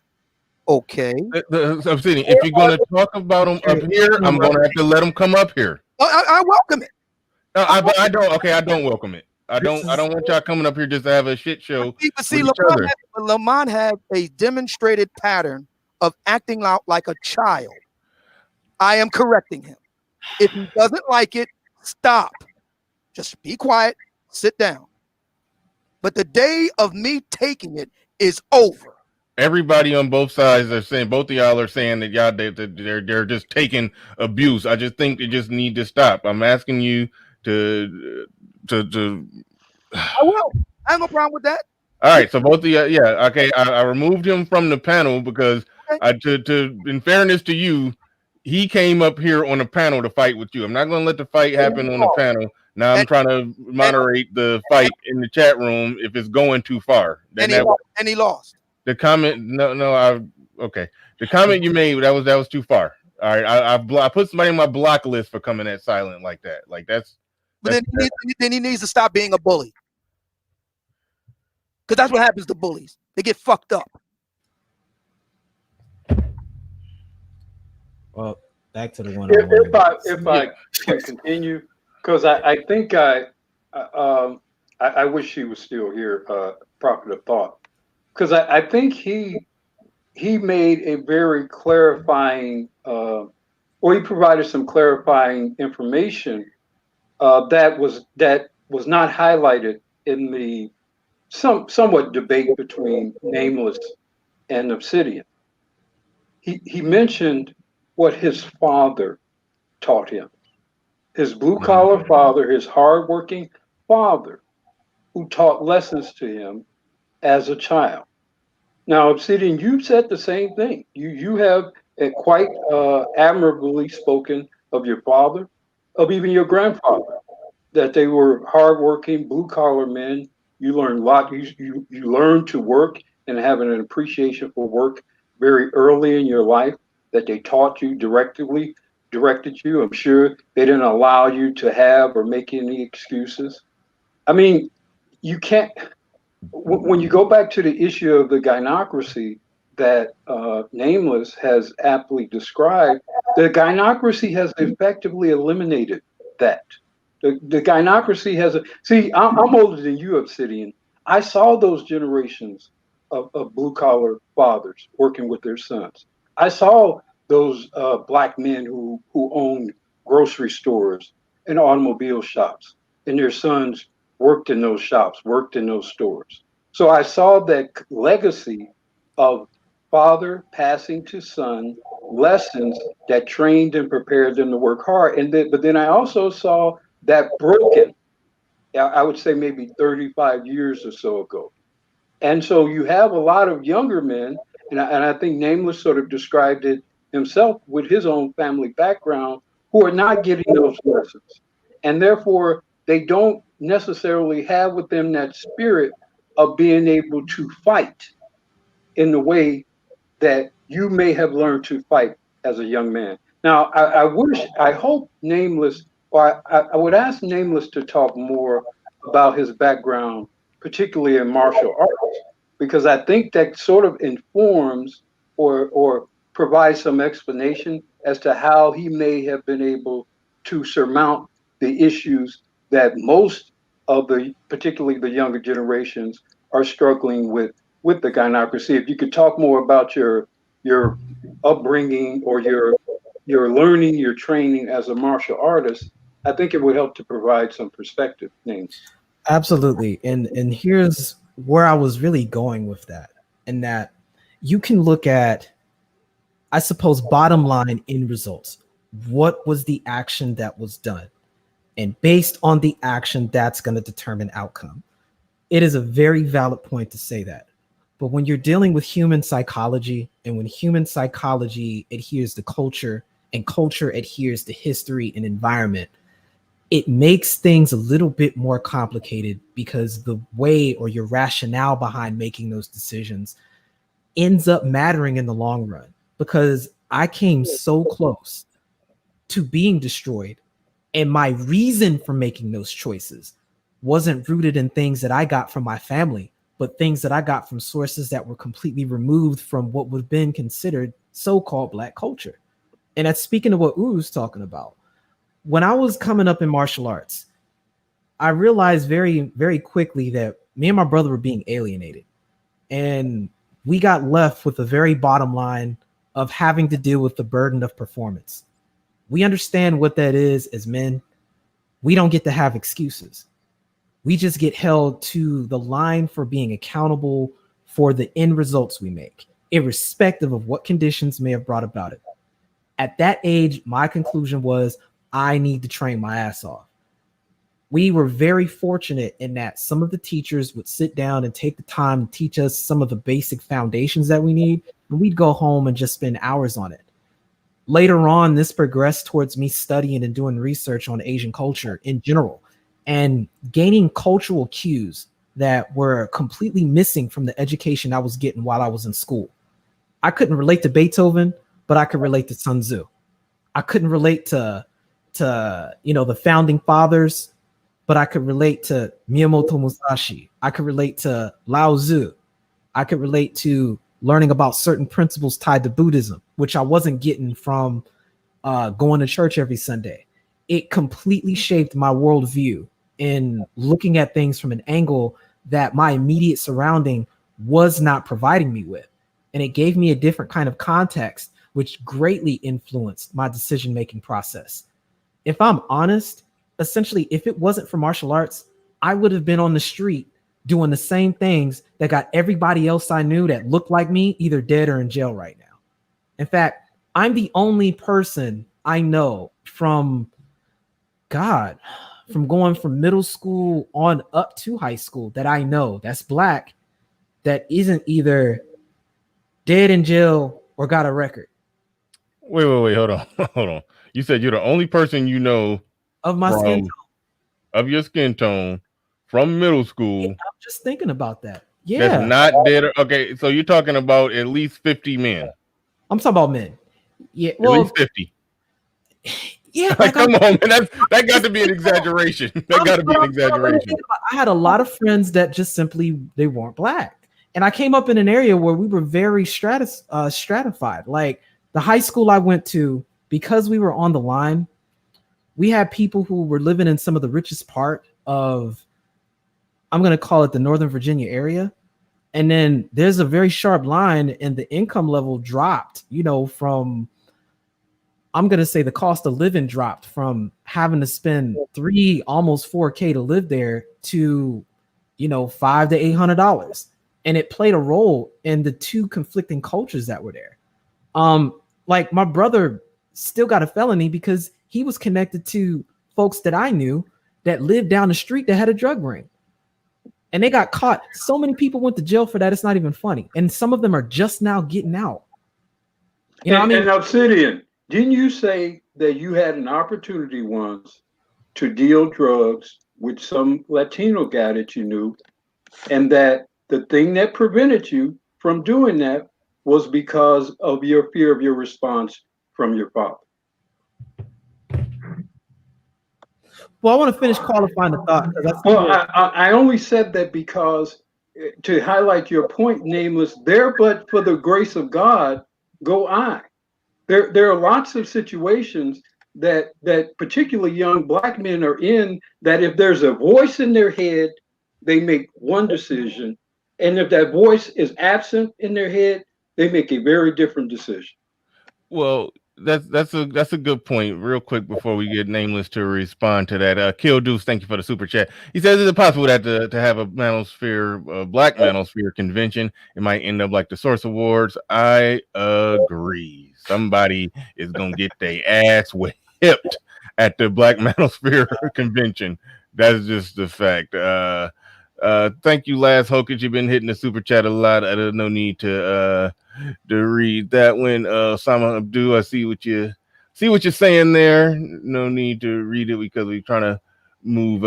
Speaker 4: okay.
Speaker 3: Obsidian, if you're going to talk about him up here, I'm going to have to let him come up here.
Speaker 4: I welcome it.
Speaker 3: No, I don't. Okay, I don't welcome it. I don't want y'all coming up here just to have a shit show.
Speaker 4: See, Lamont had a demonstrated pattern of acting out like a child. I am correcting him. If he doesn't like it, stop. Just be quiet, sit down. But the day of me taking it is over.
Speaker 3: Everybody on both sides are saying, both of y'all are saying that y'all they're just taking abuse. I just think they just need to stop. I'm asking you to.
Speaker 4: I will. I have no problem with that.
Speaker 3: All right, so both of you, yeah, okay. I removed him from the panel because in fairness to you, he came up here on the panel to fight with you. I'm not going to let the fight happen on the panel. Now I'm trying to moderate the fight in the chat room if it's going too far.
Speaker 4: And he lost.
Speaker 3: The comment, no, Okay, the comment you made that was too far. All right, I put somebody on my block list for coming at silent like that. Like that's.
Speaker 4: But then he needs to stop being a bully. Because that's what happens to bullies. They get fucked up.
Speaker 2: Well, back to the one.
Speaker 6: If I can continue, because I think I wish he was still here. Prophet of Thought, because I think he made a very clarifying, or he provided some clarifying information that was not highlighted in the somewhat debate between Nameless and Obsidian. He mentioned what his father taught him, his blue collar father, his hardworking father, who taught lessons to him as a child. Now, Obsidian, you've said the same thing. You have quite admirably spoken of your father, of even your grandfather, that they were hardworking, blue collar men. You learned a lot. You learned to work and having an appreciation for work very early in your life. That they taught you directed you. I'm sure they didn't allow you to have or make any excuses. I mean, you can't. When you go back to the issue of the gynocracy that Nameless has aptly described, the gynocracy has effectively eliminated that. The gynocracy has I'm older than you, Obsidian. I saw those generations of blue collar fathers working with their sons. I saw those black men who owned grocery stores and automobile shops, and their sons worked in those shops, worked in those stores. So I saw that legacy of father passing to son lessons that trained and prepared them to work hard. But then I also saw that broken, I would say maybe 35 years or so ago. And so you have a lot of younger men, and I think Nameless sort of described it himself with his own family background, who are not getting those lessons. And therefore, they don't necessarily have with them that spirit of being able to fight in the way that you may have learned to fight as a young man. Now, I hope Nameless, or I would ask Nameless to talk more about his background, particularly in martial arts, because I think that sort of informs or provides some explanation as to how he may have been able to surmount the issues that most of particularly the younger generations, are struggling with the gynocracy. If you could talk more about your upbringing or your learning, your training as a martial artist, I think it would help to provide some perspective. Names.
Speaker 2: Absolutely. And here's where I was really going with that. And that you can look at, I suppose, bottom line end results. What was the action that was done? And based on the action, that's going to determine outcome. It is a very valid point to say that. But when you're dealing with human psychology, and when human psychology adheres to culture and culture adheres to history and environment, it makes things a little bit more complicated, because the way or your rationale behind making those decisions ends up mattering in the long run. Because I came so close to being destroyed, and my reason for making those choices wasn't rooted in things that I got from my family, but things that I got from sources that were completely removed from what would have been considered so-called Black culture. And that's speaking of what Uru's talking about. When I was coming up in martial arts, I realized very, very quickly that me and my brother were being alienated. And we got left with the very bottom line of having to deal with the burden of performance. We understand what that is as men. We don't get to have excuses. We just get held to the line for being accountable for the end results we make, irrespective of what conditions may have brought about it. At that age, my conclusion was, I need to train my ass off. We were very fortunate in that some of the teachers would sit down and take the time to teach us some of the basic foundations that we need, and we'd go home and just spend hours on it. Later on, this progressed towards me studying and doing research on Asian culture in general, and gaining cultural cues that were completely missing from the education I was getting while I was in school. I couldn't relate to Beethoven, but I could relate to Sun Tzu. I couldn't relate to the founding fathers, but I could relate to Miyamoto Musashi. I could relate to Lao Tzu. I could relate to learning about certain principles tied to Buddhism, which I wasn't getting from going to church every Sunday. It completely shaped my worldview in looking at things from an angle that my immediate surrounding was not providing me with. And it gave me a different kind of context, which greatly influenced my decision-making process. If I'm honest, essentially, if it wasn't for martial arts, I would have been on the street doing the same things that got everybody else I knew that looked like me either dead or in jail right now. In fact, I'm the only person I know from going from middle school on up to high school that I know that's Black that isn't either dead in jail or got a record.
Speaker 3: Wait, hold on. You said you're the only person you know
Speaker 2: of my skin tone.
Speaker 3: Of your skin tone from middle school.
Speaker 2: Yeah, I'm just thinking about that. Yeah.
Speaker 3: That's not dead. Okay, so you're talking about at least 50 men.
Speaker 2: I'm talking about men. Yeah. Well,
Speaker 3: at least 50.
Speaker 2: Yeah.
Speaker 3: Like, come on, man. That got to be an exaggeration. That got to be an exaggeration.
Speaker 2: I had a lot of friends that just simply, they weren't Black. And I came up in an area where we were very stratified. Like the high school I went to, because we were on the line, we had people who were living in some of the richest part of, I'm going to call it the Northern Virginia area. And then there's a very sharp line and the income level dropped, from, I'm going to say the cost of living dropped from having to spend almost $4,000 to live there to, $500 to $800. And it played a role in the two conflicting cultures that were there. Like my brother still got a felony because he was connected to folks that I knew that lived down the street that had a drug ring. And they got caught. So many people went to jail for that. It's not even funny. And some of them are just now getting out.
Speaker 6: You know what I mean? And Obsidian, didn't you say that you had an opportunity once to deal drugs with some Latino guy that you knew, and that the thing that prevented you from doing that was because of your fear of your response from your father?
Speaker 2: Well, I want to finish qualifying the thought.
Speaker 6: I only said that because to highlight your point, Nameless, there but for the grace of God go I. There are lots of situations that particularly young Black men are in, that if there's a voice in their head, they make one decision. And if that voice is absent in their head, they make a very different decision.
Speaker 3: Well, that's a good point. Real quick before we get Nameless to respond to that, Kill Deuce, thank you for the super chat. He says, is it possible that to have a Black Manosphere convention, it might end up like the Source Awards? I agree. Somebody is gonna get their ass whipped at the Black Manosphere convention. That's just the fact. Thank you, Last Hokage. You've been hitting the super chat a lot. No need to read that one. Osama Abdul, I see what you're saying there. No need to read it because we're trying to move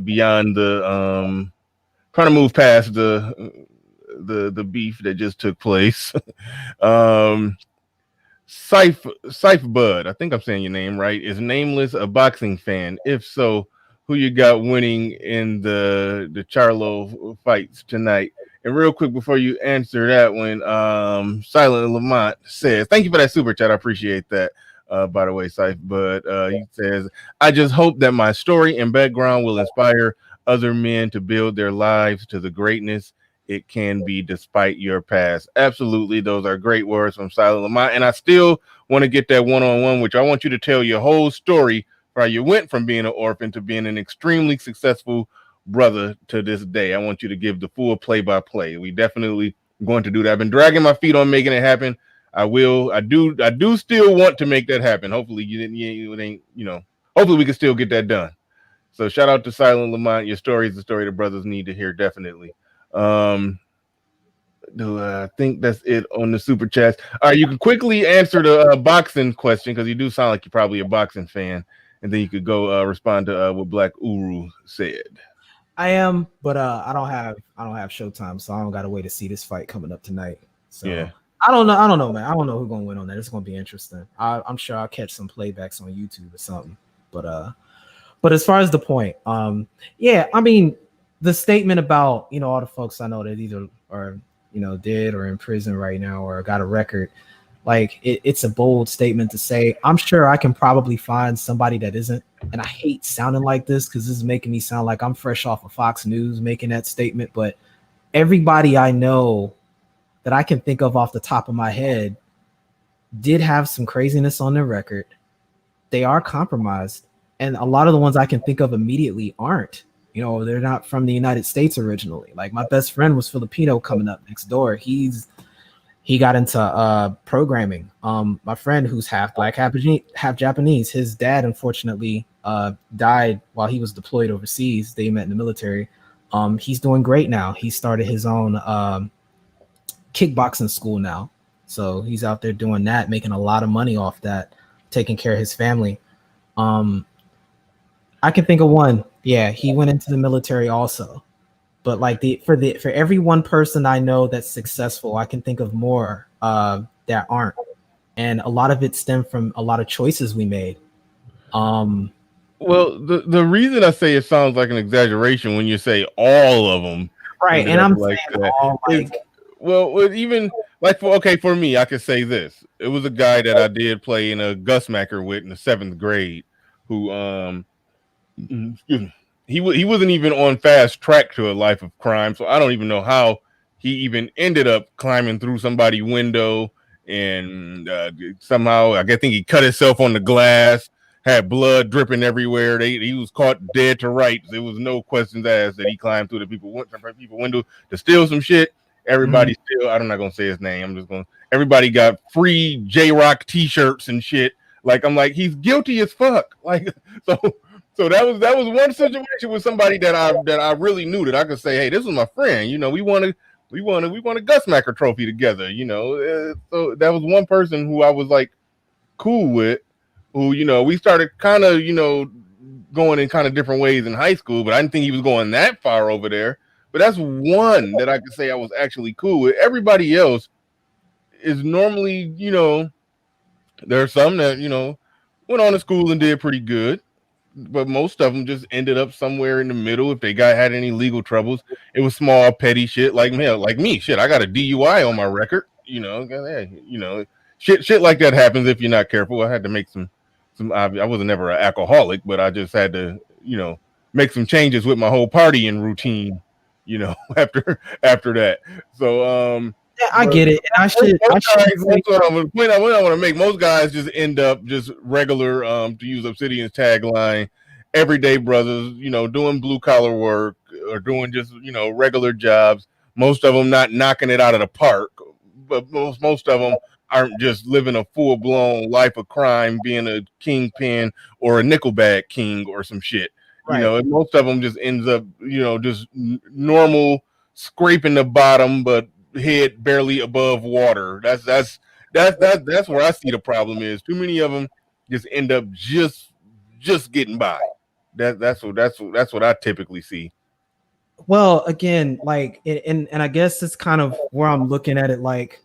Speaker 3: beyond the trying to move past the beef that just took place. Syph Bud, I think I'm saying your name right. Is Nameless a boxing fan? If so, who you got winning in the Charlo fights tonight? And real quick before you answer that one, Silent Lamont says, thank you for that super chat. I appreciate that. By the way, Syph, but he says, I just hope that my story and background will inspire other men to build their lives to the greatness it can be despite your past. Absolutely. Those are great words from Silent Lamont. And I still want to get that one-on-one, which I want you to tell your whole story, how you went from being an orphan to being an extremely successful brother to this day. I want you to give the full play-by-play. We definitely going to do that. I've been dragging my feet on making it happen. I will. I do still want to make that happen. Hopefully hopefully we can still get that done. So shout out to Silent Lamont. Your story is the story the brothers need to hear. Definitely. I think that's it on the super chats. All right, you can quickly answer the boxing question because you do sound like you're probably a boxing fan, and then you could go respond to what Black Uru said.
Speaker 2: I am, but I don't have Showtime, so I don't got to wait to see this fight coming up tonight. So
Speaker 3: yeah,
Speaker 2: I don't know, man. I don't know who's gonna win on that. It's gonna be interesting. I'm sure I'll catch some playbacks on YouTube or something. But as far as the point, yeah, I mean, the statement about all the folks I know that either are dead or in prison right now or got a record, like it's a bold statement to say. I'm sure I can probably find somebody that isn't, and I hate sounding like this because this is making me sound like I'm fresh off of Fox News making that statement, but everybody I know that I can think of off the top of my head did have some craziness on their record. They are compromised. And a lot of the ones I can think of immediately aren't. They're not from the United States originally. Like my best friend was Filipino coming up next door. He got into programming. My friend who's half black, half Japanese, his dad unfortunately died while he was deployed overseas. They met in the military. He's doing great now. He started his own kickboxing school now. So he's out there doing that, making a lot of money off that, taking care of his family. I can think of one. Yeah, he went into the military also. But like for every one person I know that's successful, I can think of more that aren't. And a lot of it stemmed from a lot of choices we made.
Speaker 3: Well, the reason I say it sounds like an exaggeration when you say all of them,
Speaker 2: right? And I'm
Speaker 3: like
Speaker 2: saying
Speaker 3: that.
Speaker 2: all like,
Speaker 3: well, even like for me, I could say this. It was a guy that I did play in a Gusmacker with in the 7th grade, who he wasn't even on fast track to a life of crime, so I don't even know how he even ended up climbing through somebody's window and somehow I think he cut himself on the glass, had blood dripping everywhere. He was caught dead to rights. There was no questions asked that he climbed through the people's window to steal some shit. Everybody still, I'm not gonna say his name. Everybody got free J-Rock t-shirts and shit. Like I'm like, he's guilty as fuck. Like so that was one situation with somebody that I really knew that I could say, hey, this was my friend. We won a Gusmacker trophy together. So that was one person who I was like cool with, who we started kind of going in kind of different ways in high school, but I didn't think he was going that far over there. But that's one that I could say I was actually cool with. Everybody else is normally, there are some that went on to school and did pretty good. But most of them just ended up somewhere in the middle. If they had any legal troubles, it was small petty shit like me. Shit, I got a DUI on my record. Shit like that happens if you're not careful. I had to make some. I wasn't never an alcoholic, but I just had to make some changes with my whole partying routine. After that. So
Speaker 2: yeah, I get it. And
Speaker 3: point I want to make, most guys just end up just regular, to use Obsidian's tagline, everyday brothers, doing blue collar work or doing just, regular jobs. Most of them not knocking it out of the park, but most of them aren't just living a full blown life of crime, being a kingpin or a nickelback king or some shit.
Speaker 2: Right.
Speaker 3: And most of them just ends up, just normal, scraping the bottom, but head barely above water. That's where I see the problem is. Too many of them just end up just getting by. That's what I typically see.
Speaker 2: Well, again, like, and I guess it's kind of where I'm looking at it. Like,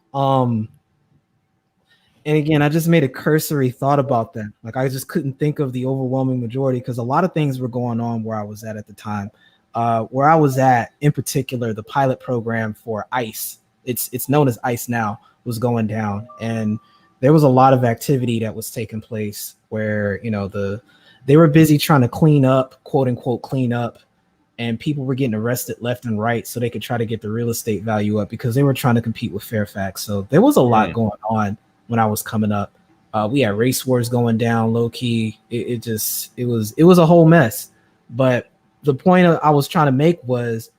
Speaker 2: and again, I just made a cursory thought about that. Like, I just couldn't think of the overwhelming majority because a lot of things were going on where I was at the time. Where I was at, in particular, the pilot program for ICE, it's known as ICE now, was going down, and there was a lot of activity that was taking place where they were busy trying to clean up, quote unquote, clean up, and people were getting arrested left and right so they could try to get the real estate value up because they were trying to compete with Fairfax. So there was a lot going on when I was coming up. We had race wars going down low key. It was a whole mess. But the point I was trying to make was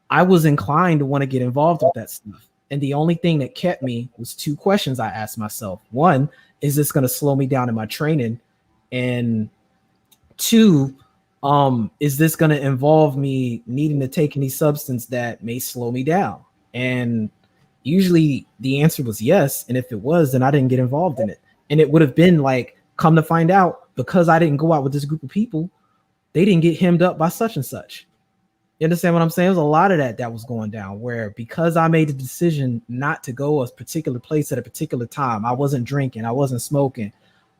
Speaker 2: I was inclined to want to get involved with that stuff. And the only thing that kept me was two questions I asked myself. One, is this going to slow me down in my training? And two, is this going to involve me needing to take any substance that may slow me down? And usually the answer was yes. And if it was, then I didn't get involved in it. And it would have been like, come to find out, because I didn't go out with this group of people, they didn't get hemmed up by such and such. You understand what I'm saying? There's a lot of that was going down where because I made the decision not to go a particular place at a particular time, I wasn't drinking, I wasn't smoking,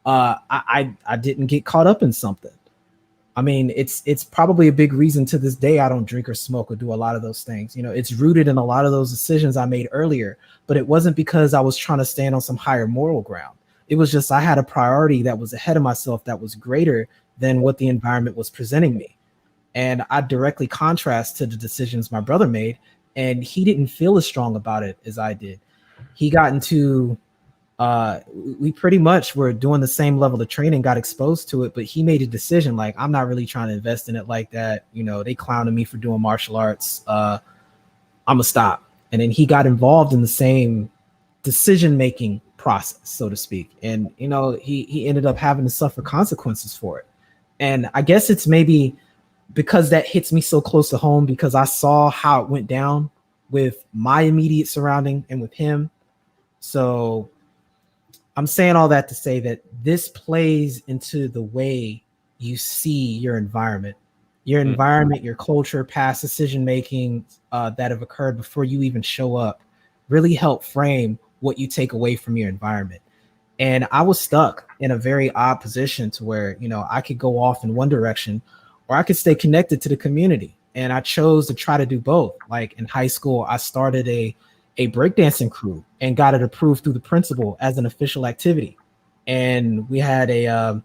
Speaker 2: I didn't get caught up in something. I mean, it's probably a big reason to this day I don't drink or smoke or do a lot of those things. You know, it's rooted in a lot of those decisions I made earlier, but it wasn't because I was trying to stand on some higher moral ground. It was just I had a priority that was ahead of myself that was greater than what the environment was presenting me. And I directly contrast to the decisions my brother made, and he didn't feel as strong about it as I did. He got into we pretty much were doing the same level of training, got exposed to it, but he made a decision like, I'm not really trying to invest in it like that. You know, they clowning me for doing martial arts. I'm gonna stop. And then he got involved in the same decision-making process, so to speak. And, you know, he ended up having to suffer consequences for it. And I guess it's maybe because that hits me so close to home because I saw how it went down with my immediate surrounding and with him. So I'm saying all that to say that this plays into the way you see your environment, your culture, past decision making that have occurred before you even show up really help frame what you take away from your environment. And I was stuck in a very odd position to where, you know, I could go off in one direction or I could stay connected to the community. And I chose to try to do both. Like in high school, I started a breakdancing crew and got it approved through the principal as an official activity. And we had a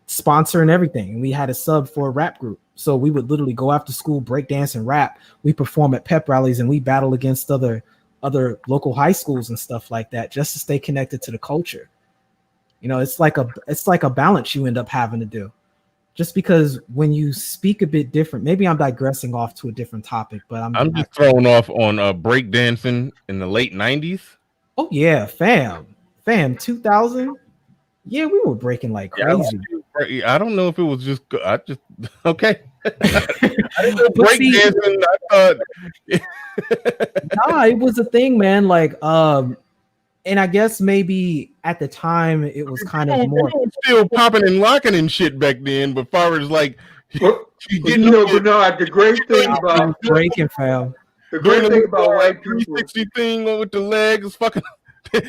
Speaker 2: sponsor and everything. We had a sub for a rap group. So we would literally go after school, breakdance and rap. We perform at pep rallies and we battle against other local high schools and stuff like that just to stay connected to the culture. You know, it's like a balance you end up having to do. Just because when you speak a bit different, maybe I'm digressing off to a different topic, but I'm
Speaker 3: just thrown off on breakdancing in the late 90s.
Speaker 2: Oh yeah, fam, 2000. Yeah, we were breaking like crazy.
Speaker 3: I don't know if it was just okay. I didn't know breakdancing. I thought
Speaker 2: nah, it was a thing, man. Like and I guess maybe at the time it was kind of more
Speaker 3: still popping and locking and shit back then, but far as like
Speaker 6: you know, Bernard, the great thing about
Speaker 2: breaking, fam.
Speaker 6: The great thing about white people
Speaker 3: 360 thing with the legs, fucking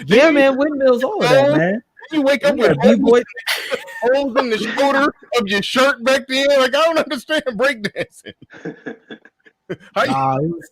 Speaker 2: yeah, man, windmills, all of that, man.
Speaker 3: You wake up with holes in the shoulder of your shirt back then. Like, I don't understand breakdancing.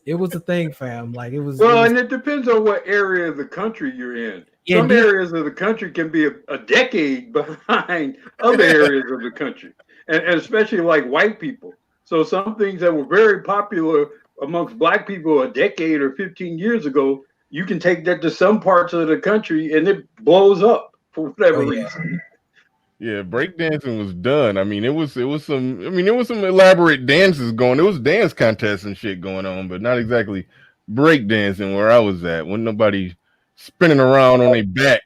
Speaker 2: It was a thing, fam. Like it was.
Speaker 6: And it depends on what area of the country you're in. Yeah, some areas of the country can be a decade behind other areas of the country, and especially like white people. So some things that were very popular amongst black people a decade or 15 years ago, you can take that to some parts of the country and it blows up for whatever reason.
Speaker 3: Yeah, breakdancing was done. I mean, it was some elaborate dances going. There was dance contests and shit going on, but not exactly breakdancing where I was at. When nobody spinning around on their back.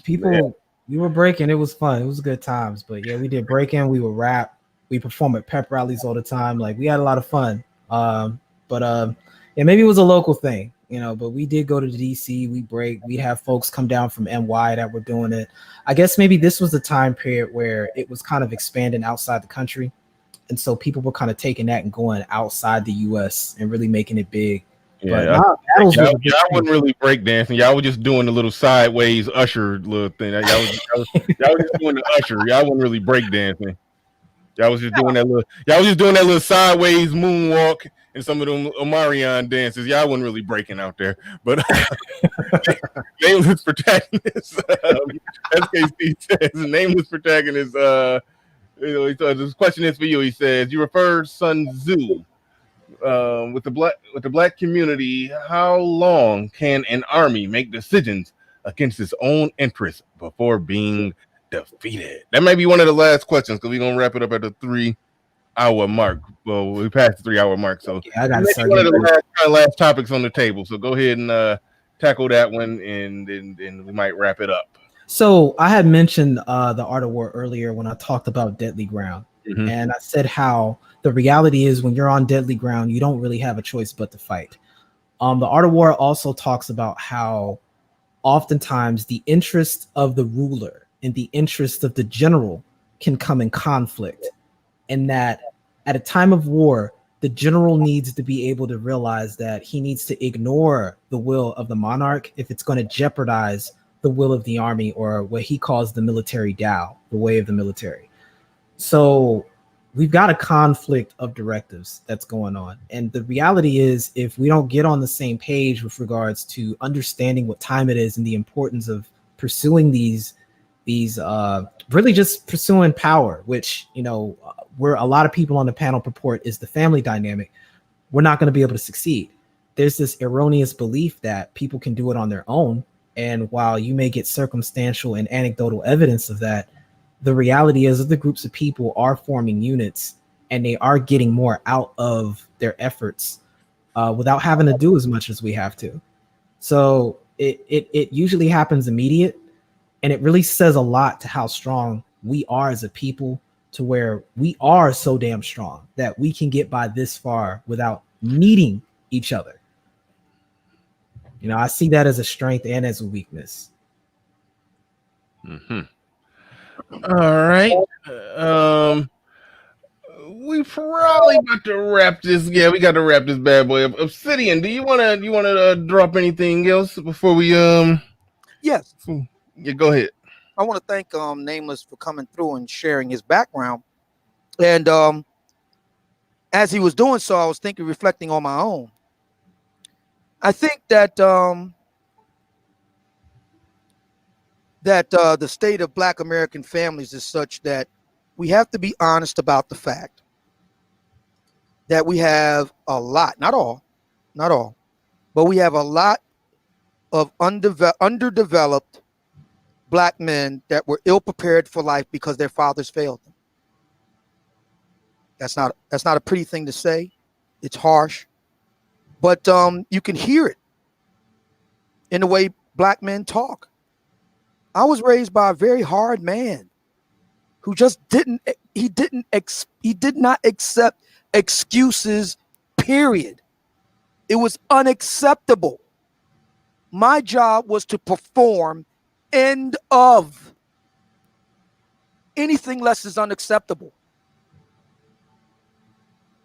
Speaker 2: People, we were breaking. It was fun. It was good times. But yeah, we did breaking. We would rap. We perform at pep rallies all the time. Like we had a lot of fun. Yeah, maybe it was a local thing. You know, but we did go to DC, we break, we have folks come down from NY that were doing it. I guess maybe this was the time period where it was kind of expanding outside the country. And so people were kind of taking that and going outside the US and really making it big.
Speaker 3: Yeah, y'all wasn't really breakdancing. Y'all were just doing the little sideways usher little thing. Y'all was just doing the usher. Y'all wasn't really breakdancing. Y'all was just doing that little sideways moonwalk and some of them Omarion dances. Y'all wasn't really breaking out there. But Nameless Protagonist, SKC says, Nameless Protagonist, this question is for you. He says, you refer Sun Tzu with the black community. How long can an army make decisions against its own interests before being defeated? That may be one of the last questions because we're gonna wrap it up at the 3-hour mark. Well, we passed the 3-hour mark, so
Speaker 2: I got
Speaker 3: one of the last topics on the table. So go ahead and tackle that one, and we might wrap it up.
Speaker 2: So I had mentioned the Art of War earlier when I talked about Deadly Ground, and I said how the reality is when you're on deadly ground, you don't really have a choice but to fight. The Art of War also talks about how oftentimes the interest of the ruler and the interest of the general can come in conflict, and that at a time of war, the general needs to be able to realize that he needs to ignore the will of the monarch if it's going to jeopardize the will of the army, or what he calls the military Tao, the way of the military. So we've got a conflict of directives that's going on. And the reality is, if we don't get on the same page with regards to understanding what time it is and the importance of pursuing these really just pursuing power, which, you know, where a lot of people on the panel purport is the family dynamic, we're not going to be able to succeed. There's this erroneous belief that people can do it on their own. And while you may get circumstantial and anecdotal evidence of that, the reality is that the groups of people are forming units and they are getting more out of their efforts without having to do as much as we have to. So it usually happens immediate, and it really says a lot to how strong we are as a people, to where we are so damn strong that we can get by this far without needing each other. You know, I see that as a strength and as a weakness.
Speaker 3: Mm-hmm. All right. We probably about to wrap this. Yeah, we got to wrap this bad boy up. Obsidian, do you wanna drop anything else before we
Speaker 4: Yes.
Speaker 3: Yeah, go ahead.
Speaker 4: I want to thank Nameless for coming through and sharing his background. And as he was doing so, I was reflecting on my own. I think that the state of Black American families is such that we have to be honest about the fact that we have a lot, not all, but we have a lot of underdeveloped Black men that were ill prepared for life because their fathers failed them. That's not a pretty thing to say. It's harsh, but you can hear it in the way Black men talk. I was raised by a very hard man who just did not accept excuses, period. It was unacceptable. My job was to perform, end of. Anything less is unacceptable.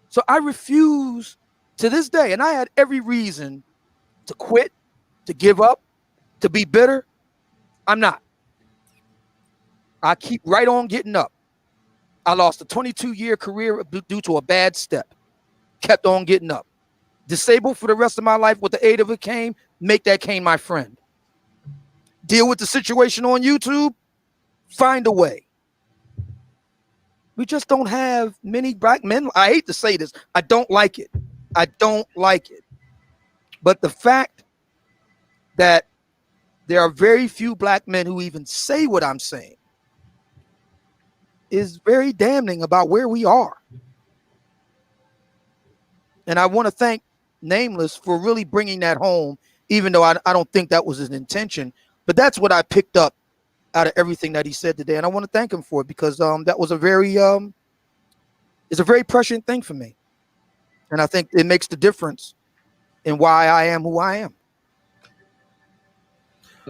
Speaker 4: So I refuse to this day, and I had every reason to quit, to give up, to be bitter. I'm not. I keep right on getting up. I lost a 22-year career due to a bad step. Kept on getting up. Disabled for the rest of my life with the aid of a cane. Make that cane my friend. Deal with the situation on YouTube. Find a way. We just don't have many Black men. I hate to say this. I don't like it. But the fact that there are very few Black men who even say what I'm saying is very damning about where we are. And I want to thank Nameless for really bringing that home, even though I don't think that was his intention. But that's what I picked up out of everything that he said today. And I want to thank him for it, because that was it's a very prescient thing for me. And I think it makes the difference in why I am who I am.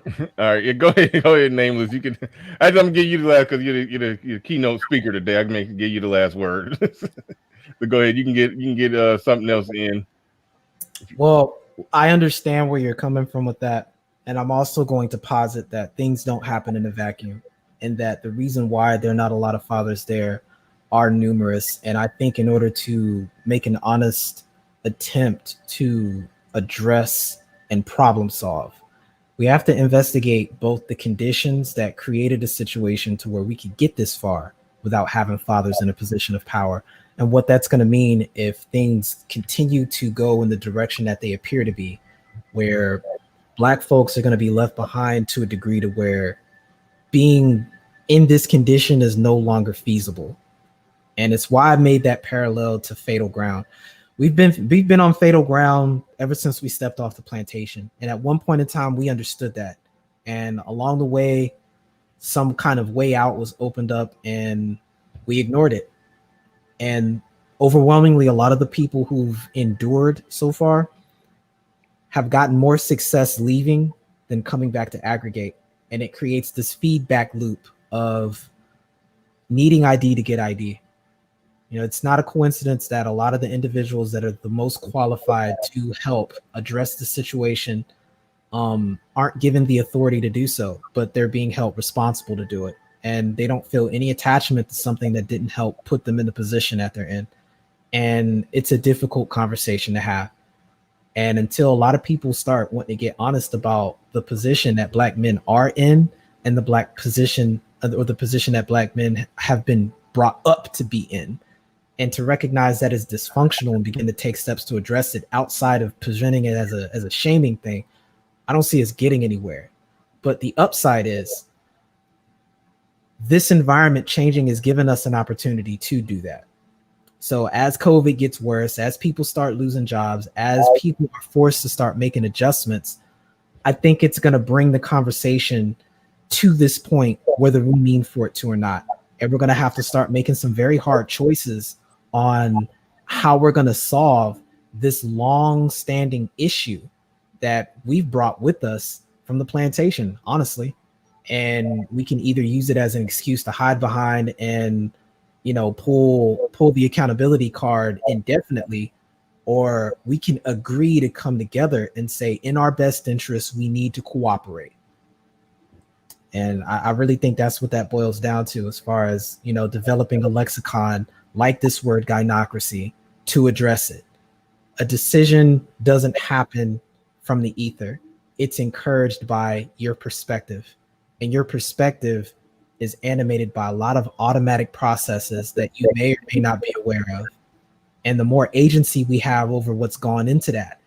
Speaker 3: All right, yeah, go ahead, Nameless. You can. I'm gonna give you the last, because you're the keynote speaker today. I can give you the last word. So go ahead. You can get something else in.
Speaker 2: Well, I understand where you're coming from with that, and I'm also going to posit that things don't happen in a vacuum, and that the reason why there are not a lot of fathers there are numerous. And I think in order to make an honest attempt to address and problem solve, we have to investigate both the conditions that created a situation to where we could get this far without having fathers in a position of power, and what that's going to mean if things continue to go in the direction that they appear to be, where Black folks are going to be left behind to a degree to where being in this condition is no longer feasible. And it's why I made that parallel to Fatal Ground. We've been on fatal ground ever since we stepped off the plantation. And at one point in time, we understood that. And along the way, some kind of way out was opened up and we ignored it. And overwhelmingly, a lot of the people who've endured so far have gotten more success leaving than coming back to aggregate. And it creates this feedback loop of needing ID to get ID. It's not a coincidence that a lot of the individuals that are the most qualified to help address the situation aren't given the authority to do so, but they're being held responsible to do it. And they don't feel any attachment to something that didn't help put them in the position that they're in. And it's a difficult conversation to have. And until a lot of people start wanting to get honest about the position that Black men are in and the Black position, or the position that Black men have been brought up to be in, and to recognize that as dysfunctional and begin to take steps to address it outside of presenting it as a shaming thing, I don't see us getting anywhere. But the upside is this environment changing has given us an opportunity to do that. So as COVID gets worse, as people start losing jobs, as people are forced to start making adjustments, I think it's going to bring the conversation to this point, whether we mean for it to or not. And we're going to have to start making some very hard choices on how we're going to solve this long-standing issue that we've brought with us from the plantation, honestly. And we can either use it as an excuse to hide behind and, pull the accountability card indefinitely, or we can agree to come together and say, in our best interest, we need to cooperate. And I really think that's what that boils down to, as far as, developing a lexicon like this word gynocracy to address it. A decision doesn't happen from the ether. It's encouraged by your perspective. And your perspective is animated by a lot of automatic processes that you may or may not be aware of. And the more agency we have over what's gone into that,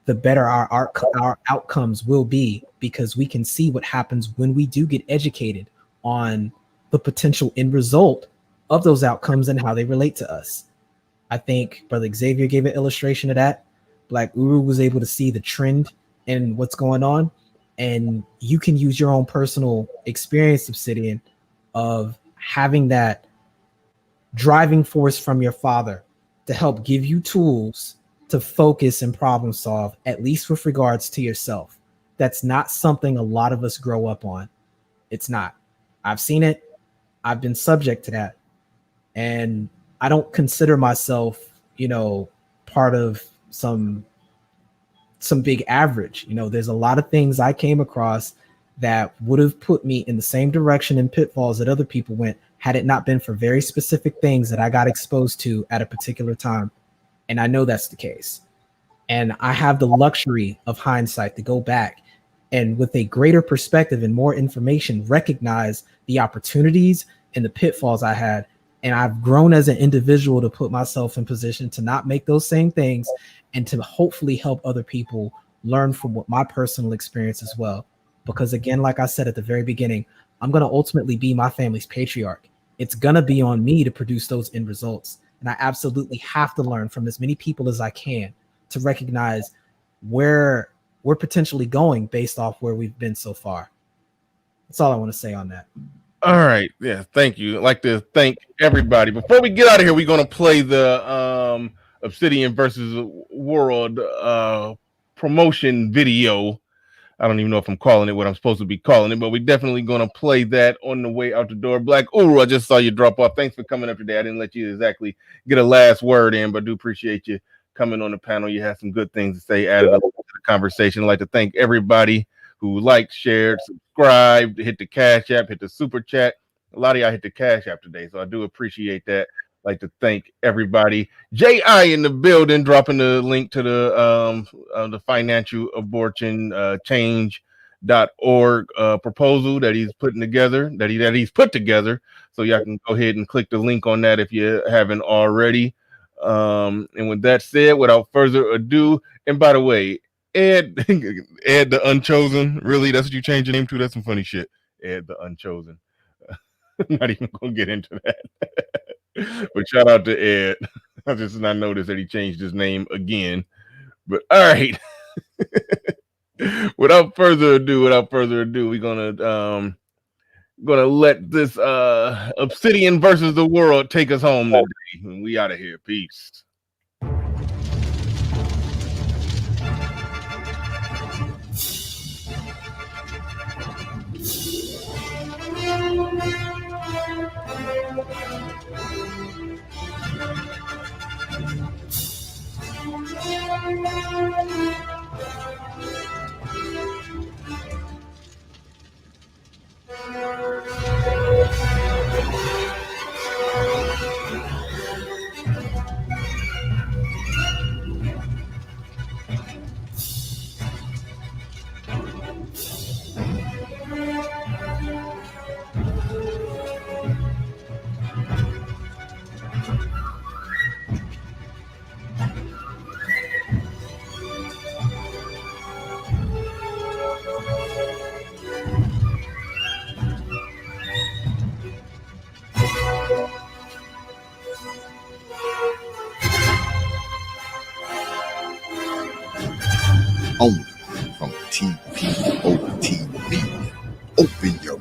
Speaker 2: the better our outcomes will be, because we can see what happens when we do get educated on the potential end result of those outcomes and how they relate to us. I think Brother Xavier gave an illustration of that. Black Uru was able to see the trend in what's going on. And you can use your own personal experience, Obsidian, of having that driving force from your father to help give you tools to focus and problem solve, at least with regards to yourself. That's not something a lot of us grow up on. It's not. I've seen it. I've been subject to that. And I don't consider myself, part of some big average. There's a lot of things I came across that would have put me in the same direction and pitfalls that other people went, had it not been for very specific things that I got exposed to at a particular time. And I know that's the case. And I have the luxury of hindsight to go back and, with a greater perspective and more information, recognize the opportunities and the pitfalls I had. And I've grown as an individual to put myself in position to not make those same things, and to hopefully help other people learn from what my personal experience as well. Because again, like I said at the very beginning, I'm going to ultimately be my family's patriarch. It's going to be on me to produce those end results. And I absolutely have to learn from as many people as I can to recognize where we're potentially going based off where we've been so far. That's all I want to say on that.
Speaker 3: All right. Yeah. Thank you. I'd like to thank everybody. Before we get out of here, we're going to play the Obsidian versus World promotion video. I don't even know if I'm calling it what I'm supposed to be calling it, but we're definitely going to play that on the way out the door. Black Uru, I just saw you drop off. Thanks for coming up today. I didn't let you exactly get a last word in, but I do appreciate you coming on the panel. You had some good things to say, added to the conversation. I'd like to thank everybody who liked, shared, subscribed, hit the Cash App, hit the Super Chat. A lot of y'all hit the Cash App today, so I do appreciate that. I'd like to thank everybody. J.I. in the building, dropping the link to the financial abortion change.org proposal that he's putting together, that he's put together. So y'all can go ahead and click the link on that if you haven't already. And with that said, without further ado, and by the way, Ed the Unchosen, really, that's what you changed your name to? That's some funny shit. Ed the Unchosen. Not even gonna get into that. But shout out to Ed. I just not noticed that he changed his name again. But all right. Without further ado, we're gonna let this Obsidian versus the World take us home today. We out of here. Peace.
Speaker 1: Only from TPOT Media. Open your